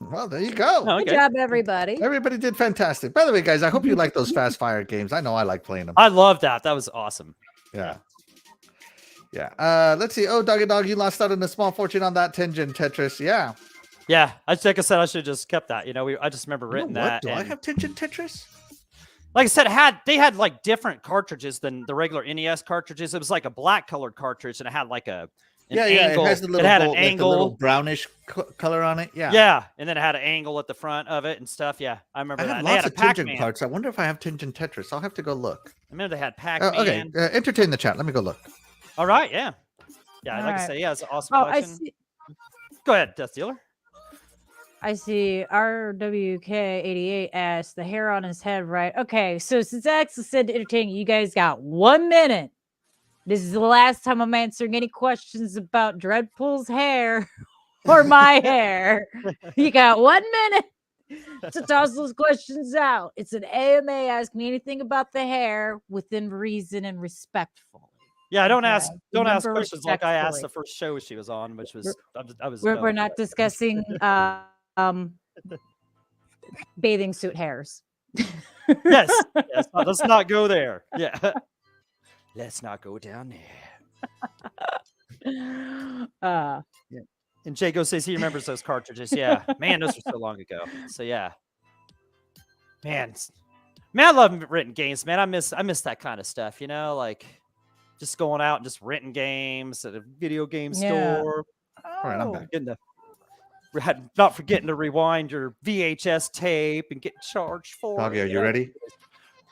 Speaker 1: Well, there you go.
Speaker 3: Oh,
Speaker 2: Good
Speaker 3: okay.
Speaker 2: job, everybody.
Speaker 1: Everybody did fantastic. By the way, guys, I hope you like those fast fire games. I know I like playing them.
Speaker 3: I love that. That was awesome.
Speaker 1: Yeah. Let's see. Oh, Doggy Dog, you lost out on a small fortune on that Tintin Tetris. Yeah.
Speaker 3: Yeah, like I said, I should have just kept that. You know, I just remember written that.
Speaker 1: Do I
Speaker 3: and-
Speaker 1: have Tintin Tetris?
Speaker 3: like I said, they had like different cartridges than the regular NES cartridges. It was like a black colored cartridge, and it had like an angle.
Speaker 1: It has the little,
Speaker 3: it had an
Speaker 1: like the
Speaker 3: angle,
Speaker 1: little brownish color on it. Yeah.
Speaker 3: yeah, and then it had an angle at the front of it and stuff. Yeah, I remember
Speaker 1: I
Speaker 3: that.
Speaker 1: have
Speaker 3: And they
Speaker 1: lots
Speaker 3: had
Speaker 1: of
Speaker 3: a
Speaker 1: Tintin
Speaker 3: Pac-Man.
Speaker 1: parts. I wonder if I have Tintin Tetris. I'll have to go look.
Speaker 3: I remember they had Pac-Man.
Speaker 1: Okay, entertain the chat. Let me go look.
Speaker 3: All right, yeah, like I
Speaker 2: right.
Speaker 3: say, yeah, it's an awesome
Speaker 2: Oh, I
Speaker 3: collection.
Speaker 2: see.
Speaker 3: Go ahead, Death Dealer.
Speaker 2: I see RWK88 asks the hair on his head, right? Okay, so since Axel said to entertain, you guys got 1 minute. This is the last time I'm answering any questions about Dreadpool's hair or my hair. You got 1 minute to toss those questions out. It's an AMA. Ask me anything about the hair within reason and respectfully.
Speaker 3: Yeah, don't
Speaker 2: Okay.
Speaker 3: ask
Speaker 2: Remember
Speaker 3: questions like I asked the
Speaker 2: respectfully.
Speaker 3: first show she was on, which was I was.
Speaker 2: We're not discussing bathing suit hairs.
Speaker 3: yes. Let's not go there. Yeah, let's not go down there. And Jago says he remembers those cartridges. Yeah, man, those were so long ago. So yeah, man, I love renting games, man. I miss that kind of stuff. You know, like just going out and just renting games at a video game store.
Speaker 1: All right, I'm back.
Speaker 3: Not forgetting to rewind your VHS tape and get charged for
Speaker 1: Doggy,
Speaker 3: it.
Speaker 1: are you ready?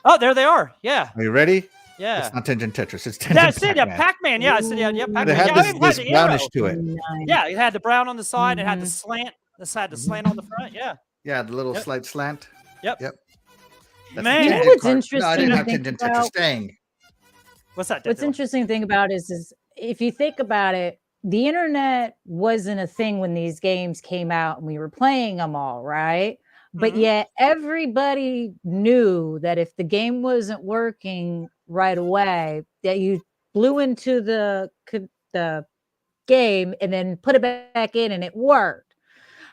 Speaker 3: Oh, there they are. Yeah,
Speaker 1: Are you ready?
Speaker 3: yeah.
Speaker 1: It's not Tintin Tetris. It's Tintin
Speaker 3: Yeah, I said
Speaker 1: Pac-Man.
Speaker 3: yeah, Pac-Man. Yeah, I said yeah, Pac-Man.
Speaker 1: It had
Speaker 3: Yeah, I even had
Speaker 1: this
Speaker 3: the
Speaker 1: brownish
Speaker 3: arrow.
Speaker 1: to it.
Speaker 3: Yeah, it had the brown on the side. It had the slant. This had the slant on the front. Yeah.
Speaker 1: Yeah, the little
Speaker 3: Yep.
Speaker 1: slight slant.
Speaker 3: Yep.
Speaker 1: That's
Speaker 3: Man.
Speaker 1: the
Speaker 3: You know
Speaker 1: Tintin
Speaker 2: what's
Speaker 1: card. No, I
Speaker 2: interesting
Speaker 1: didn't
Speaker 2: to
Speaker 1: have
Speaker 2: think
Speaker 1: Tintin Tetris.
Speaker 2: about?
Speaker 1: Dang.
Speaker 3: What's that?
Speaker 2: What's
Speaker 3: Dylan?
Speaker 2: interesting thing about it is if you think about it, the internet wasn't a thing when these games came out and we were playing them all, right? But
Speaker 3: Mhm.
Speaker 2: yet everybody knew that if the game wasn't working right away, that you blew into the game and then put it back in and it worked.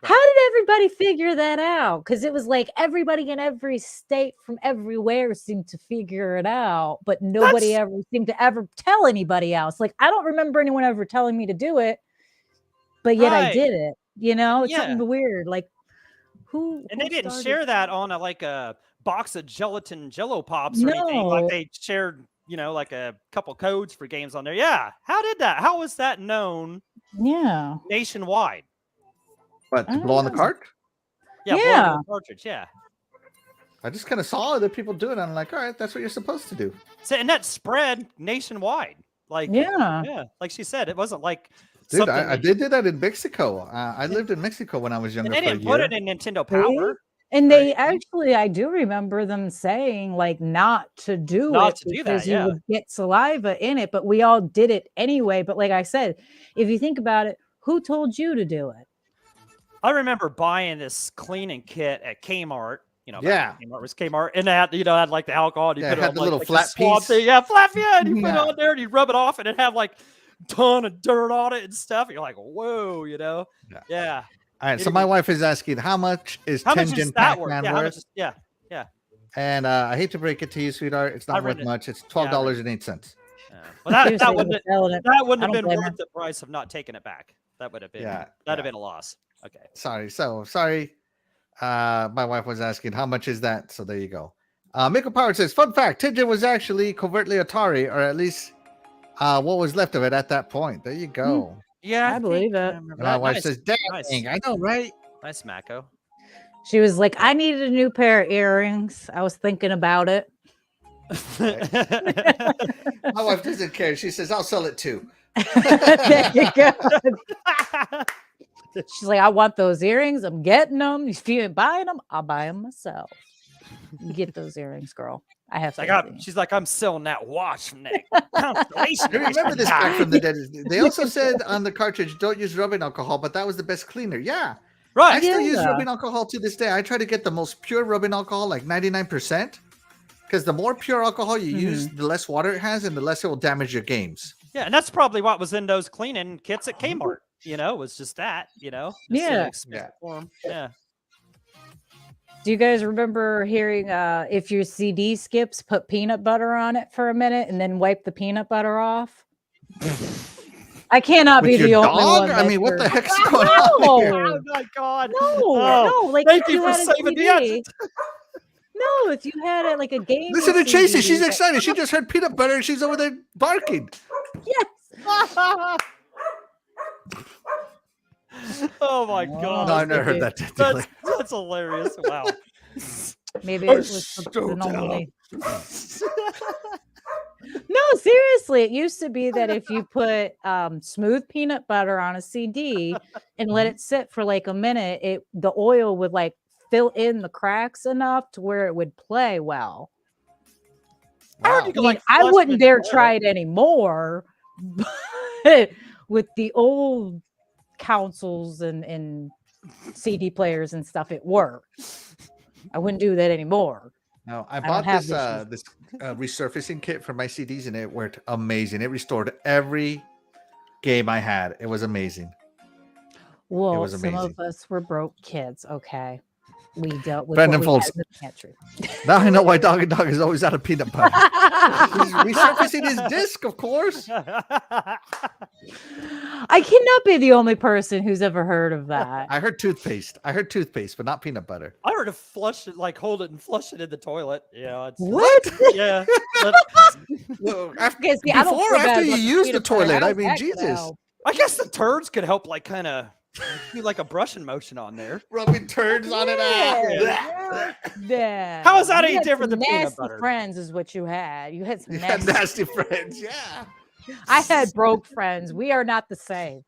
Speaker 2: How did everybody figure that out? Because it was like everybody in every state from everywhere seemed to figure it out, but nobody ever seemed to ever tell anybody else. Like, I don't remember anyone ever telling me to do it, but yet I
Speaker 3: Right.
Speaker 2: did it. You know, it's
Speaker 3: Yeah.
Speaker 2: something weird. Like,
Speaker 3: And they
Speaker 2: who
Speaker 3: didn't
Speaker 2: started
Speaker 3: share that on a box of gelatin Jello pops or anything. Like
Speaker 2: No.
Speaker 3: they shared, like a couple codes for games on there. Yeah. How did that? How was that known
Speaker 2: Yeah.
Speaker 3: nationwide?
Speaker 1: What, to blow on the
Speaker 2: Ah.
Speaker 1: cart?
Speaker 3: Yeah. blowing
Speaker 2: Yeah.
Speaker 3: on the cartridge. Yeah.
Speaker 1: I just kind of saw other people do it. I'm like, all right, that's what you're supposed to do.
Speaker 3: So, and that spread nationwide. Like,
Speaker 2: Yeah.
Speaker 3: yeah. Like she said, it wasn't like
Speaker 1: Dude,
Speaker 3: something
Speaker 1: I did that in Mexico. I lived in Mexico when I was
Speaker 3: and
Speaker 1: younger
Speaker 3: they
Speaker 1: for a
Speaker 3: didn't put
Speaker 1: year.
Speaker 3: it in Nintendo
Speaker 2: See?
Speaker 3: Power.
Speaker 2: And they
Speaker 3: Right.
Speaker 2: actually, I do remember them saying like not to do
Speaker 3: Not
Speaker 2: it
Speaker 3: to do that,
Speaker 2: because
Speaker 3: yeah.
Speaker 2: you would get saliva in it, but we all did it anyway. But like I said, if you think about it, who told you to do it?
Speaker 3: I remember buying this cleaning kit at Kmart. Back
Speaker 1: Yeah.
Speaker 3: when Kmart was Kmart, and it had, had like the alcohol. And you
Speaker 1: Yeah,
Speaker 3: put
Speaker 1: it
Speaker 3: it
Speaker 1: had
Speaker 3: on,
Speaker 1: the
Speaker 3: like,
Speaker 1: little
Speaker 3: like
Speaker 1: flat
Speaker 3: swab
Speaker 1: piece.
Speaker 3: thing. Yeah, flat. Yeah, and you put it
Speaker 1: Yeah.
Speaker 3: on there, and you rub it off, and it had like ton of dirt on it and stuff. And you're like, whoa,
Speaker 1: Yeah.
Speaker 3: yeah.
Speaker 1: All right, so
Speaker 3: Anyway.
Speaker 1: my wife is asking, how much is
Speaker 3: How much
Speaker 1: Tintin
Speaker 3: is that worth?
Speaker 1: Pac-Man
Speaker 3: Yeah, how much
Speaker 1: worth?
Speaker 3: is, yeah.
Speaker 1: And I hate to break it to you, sweetheart. It's
Speaker 3: I
Speaker 1: not worth
Speaker 3: read it.
Speaker 1: much. It's
Speaker 3: Yeah, I
Speaker 1: $12.08.
Speaker 3: yeah. Well, that
Speaker 2: Seriously,
Speaker 3: wouldn't
Speaker 2: they're selling it.
Speaker 3: that wouldn't
Speaker 2: I
Speaker 3: have
Speaker 2: don't
Speaker 3: been
Speaker 2: blame
Speaker 3: worth
Speaker 2: her.
Speaker 3: the price of not taking it back. That would have been
Speaker 1: Yeah,
Speaker 3: that'd have
Speaker 1: yeah.
Speaker 3: been a loss. Okay.
Speaker 1: Sorry. My wife was asking, how much is that? So there you go. Michael Power says, fun fact, Tintin was actually covertly Atari, or at least what was left of it at that point. There you go.
Speaker 3: Yeah,
Speaker 2: I believe it.
Speaker 3: remember
Speaker 1: And my
Speaker 3: that.
Speaker 1: wife
Speaker 3: Nice,
Speaker 1: says, dang,
Speaker 3: nice.
Speaker 1: I know, right?
Speaker 3: Nice, Mako.
Speaker 2: She was like, I needed a new pair of earrings. I was thinking about it.
Speaker 1: My wife doesn't care. She says, I'll sell it too.
Speaker 2: There you go. She's like, I want those earrings. I'm getting them. If you ain't buying them, I'll buy them myself. You get those earrings, girl. I have
Speaker 3: Like
Speaker 2: faith in you.
Speaker 3: she's like, I'm selling that watch from that Constellation.
Speaker 1: I remember this back from the dead. They also said on the cartridge, don't use rubbing alcohol, but that was the best cleaner. Yeah. I
Speaker 3: Right.
Speaker 1: still use
Speaker 2: Yeah.
Speaker 1: rubbing alcohol to this day. I try to get the most pure rubbing alcohol, like 99%, because the more pure alcohol you use, the less water it has, and the less it will damage your games.
Speaker 3: Yeah, and that's probably what was in those cleaning kits at Kmart. Was just that. Just
Speaker 2: Yeah.
Speaker 3: expensive form. Yeah.
Speaker 2: Do you guys remember hearing if your CD skips, put peanut butter on it for a minute and then wipe the peanut butter off? I cannot
Speaker 1: With
Speaker 2: be the
Speaker 1: your
Speaker 2: only
Speaker 1: dog?
Speaker 2: one.
Speaker 1: I mean, what the
Speaker 2: heard-
Speaker 1: heck's going on here?
Speaker 3: Oh my God.
Speaker 2: No, like
Speaker 3: Thank
Speaker 2: if
Speaker 3: you for
Speaker 2: had a
Speaker 3: saving the
Speaker 2: CD. No, if you had it like a game.
Speaker 1: Listen to Chasey.
Speaker 2: CD
Speaker 1: She's
Speaker 2: that-
Speaker 1: excited. She just heard peanut butter and she's over there barking.
Speaker 2: Yes.
Speaker 3: Oh my God.
Speaker 1: No, I've never heard that.
Speaker 3: That's hilarious. Wow.
Speaker 2: Maybe it was the anomaly. No, seriously, it used to be that if you put smooth peanut butter on a CD and let it sit for like a minute, the oil would like fill in the cracks enough to where it would play well.
Speaker 1: Wow.
Speaker 3: You could,
Speaker 2: I mean,
Speaker 3: like,
Speaker 2: I
Speaker 3: flush
Speaker 2: wouldn't
Speaker 3: it in
Speaker 2: dare
Speaker 3: the
Speaker 2: try
Speaker 3: toilet.
Speaker 2: it anymore, but with the old consoles and CD players and stuff, it worked. I wouldn't do that anymore.
Speaker 1: No, I
Speaker 2: don't
Speaker 1: bought
Speaker 2: have
Speaker 1: this resurfacing kit for my CDs and it worked amazing. It restored every game I had. It was amazing.
Speaker 2: Well,
Speaker 1: was
Speaker 2: some
Speaker 1: amazing.
Speaker 2: of us were broke kids. Okay. We dealt with
Speaker 1: Brendan
Speaker 2: what we
Speaker 1: Foltz.
Speaker 2: had in the pantry.
Speaker 1: Now I know why Dog is always out of peanut butter. He's resurfacing his disc, of course.
Speaker 2: I cannot be the only person who's ever heard of that.
Speaker 1: I heard toothpaste, but not peanut butter.
Speaker 3: I heard to flush it, like hold it and flush it in the toilet. It's
Speaker 2: What?
Speaker 3: Yeah.
Speaker 1: Well,
Speaker 2: Okay, see, I don't
Speaker 1: before or
Speaker 2: feel bad
Speaker 1: after you
Speaker 2: about the
Speaker 1: use the
Speaker 2: peanut butter.
Speaker 1: toilet, I
Speaker 2: How's
Speaker 1: mean,
Speaker 2: that gonna
Speaker 1: Jesus.
Speaker 2: help?
Speaker 3: I guess the turds could help, like, kind of do like a brushing motion on there.
Speaker 1: Rubbing turds on it.
Speaker 2: Yeah.
Speaker 3: How is that
Speaker 2: You
Speaker 3: any
Speaker 2: had
Speaker 3: different
Speaker 2: some
Speaker 3: than peanut
Speaker 2: nasty
Speaker 3: butter?
Speaker 2: friends is what you had. You had some
Speaker 1: You had
Speaker 2: nasty.
Speaker 1: nasty friends, yeah.
Speaker 2: I had broke friends. We are not the same.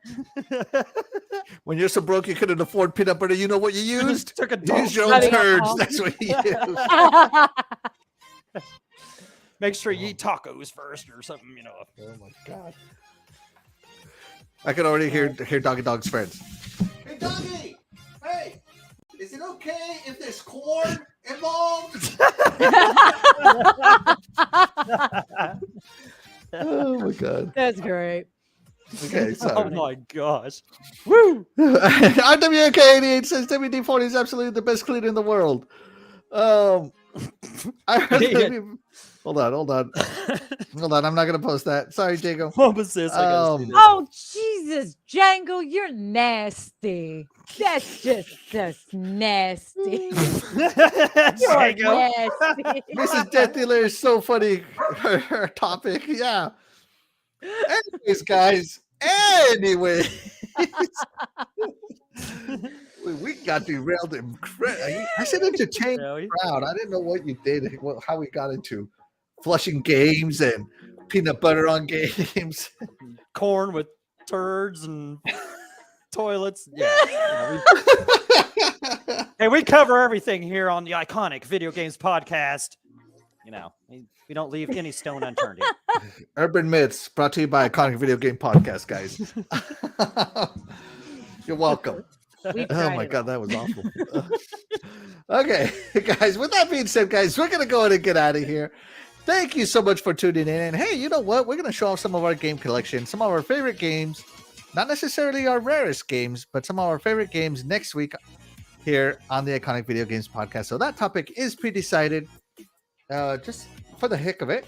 Speaker 1: When you're so broke you couldn't afford peanut butter, you know what you used?
Speaker 3: Took a
Speaker 1: You used your own
Speaker 2: Rubbing
Speaker 1: turds.
Speaker 2: alcohol.
Speaker 1: That's what you used.
Speaker 3: Make sure you eat tacos first or something,
Speaker 1: Oh my god. I can already hear Dog's friends. Hey Doggy! Hey! Is it okay if there's corn involved? Oh my god.
Speaker 2: That's great.
Speaker 1: Okay,
Speaker 3: Oh
Speaker 1: sorry.
Speaker 3: my gosh.
Speaker 1: Woo! RWK88 says WD-40 is absolutely the best cleaner in the world. Hold on. I'm not gonna post that. Sorry, Jago.
Speaker 3: What was this? I gotta see this.
Speaker 2: Oh, Jesus, Django, you're nasty. That's just nasty.
Speaker 3: There you go.
Speaker 2: Nasty.
Speaker 1: Mrs. Death Dealer is so funny. Her topic, yeah. Anyways, guys. Anyways. We got derailed. I said entertain the crowd. I didn't know what you did, how we got into flushing games and peanut butter on games.
Speaker 3: Corn with turds and toilets. Yeah. Hey, we cover everything here on the Iconic Video Games Podcast. We don't leave any stone unturned here.
Speaker 1: Urban Myths brought to you by Iconic Video Game Podcast, guys. You're welcome. Oh my god, that was awful. Okay, guys, with that being said, guys, we're gonna go ahead and get out of here. Thank you so much for tuning in. And hey, you know what? We're gonna show off some of our game collection, some of our favorite games, not necessarily our rarest games, but some of our favorite games next week here on the Iconic Video Games Podcast. So that topic is pre-decided, just for the heck of it.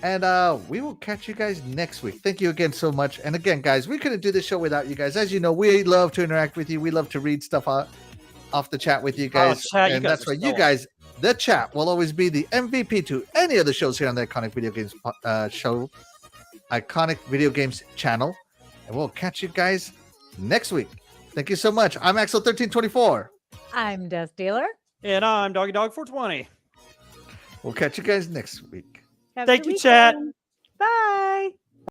Speaker 1: And we will catch you guys next week. Thank you again so much. And again, guys, we couldn't do this show without you guys. As you know, we love to interact with you. We love to read stuff off the chat with you guys.
Speaker 3: Chat,
Speaker 1: and that's why you guys, the chat, will always be the MVP to any of the shows here on the Iconic Video Games show, Iconic Video Games channel. And we'll catch you guys next week. Thank you so much. I'm Axel1324.
Speaker 2: I'm Death Dealer.
Speaker 3: And I'm Doggy Dog 420.
Speaker 1: We'll catch you guys next week.
Speaker 2: Have a
Speaker 3: Thank
Speaker 2: good
Speaker 3: you, chat.
Speaker 2: weekend. Bye.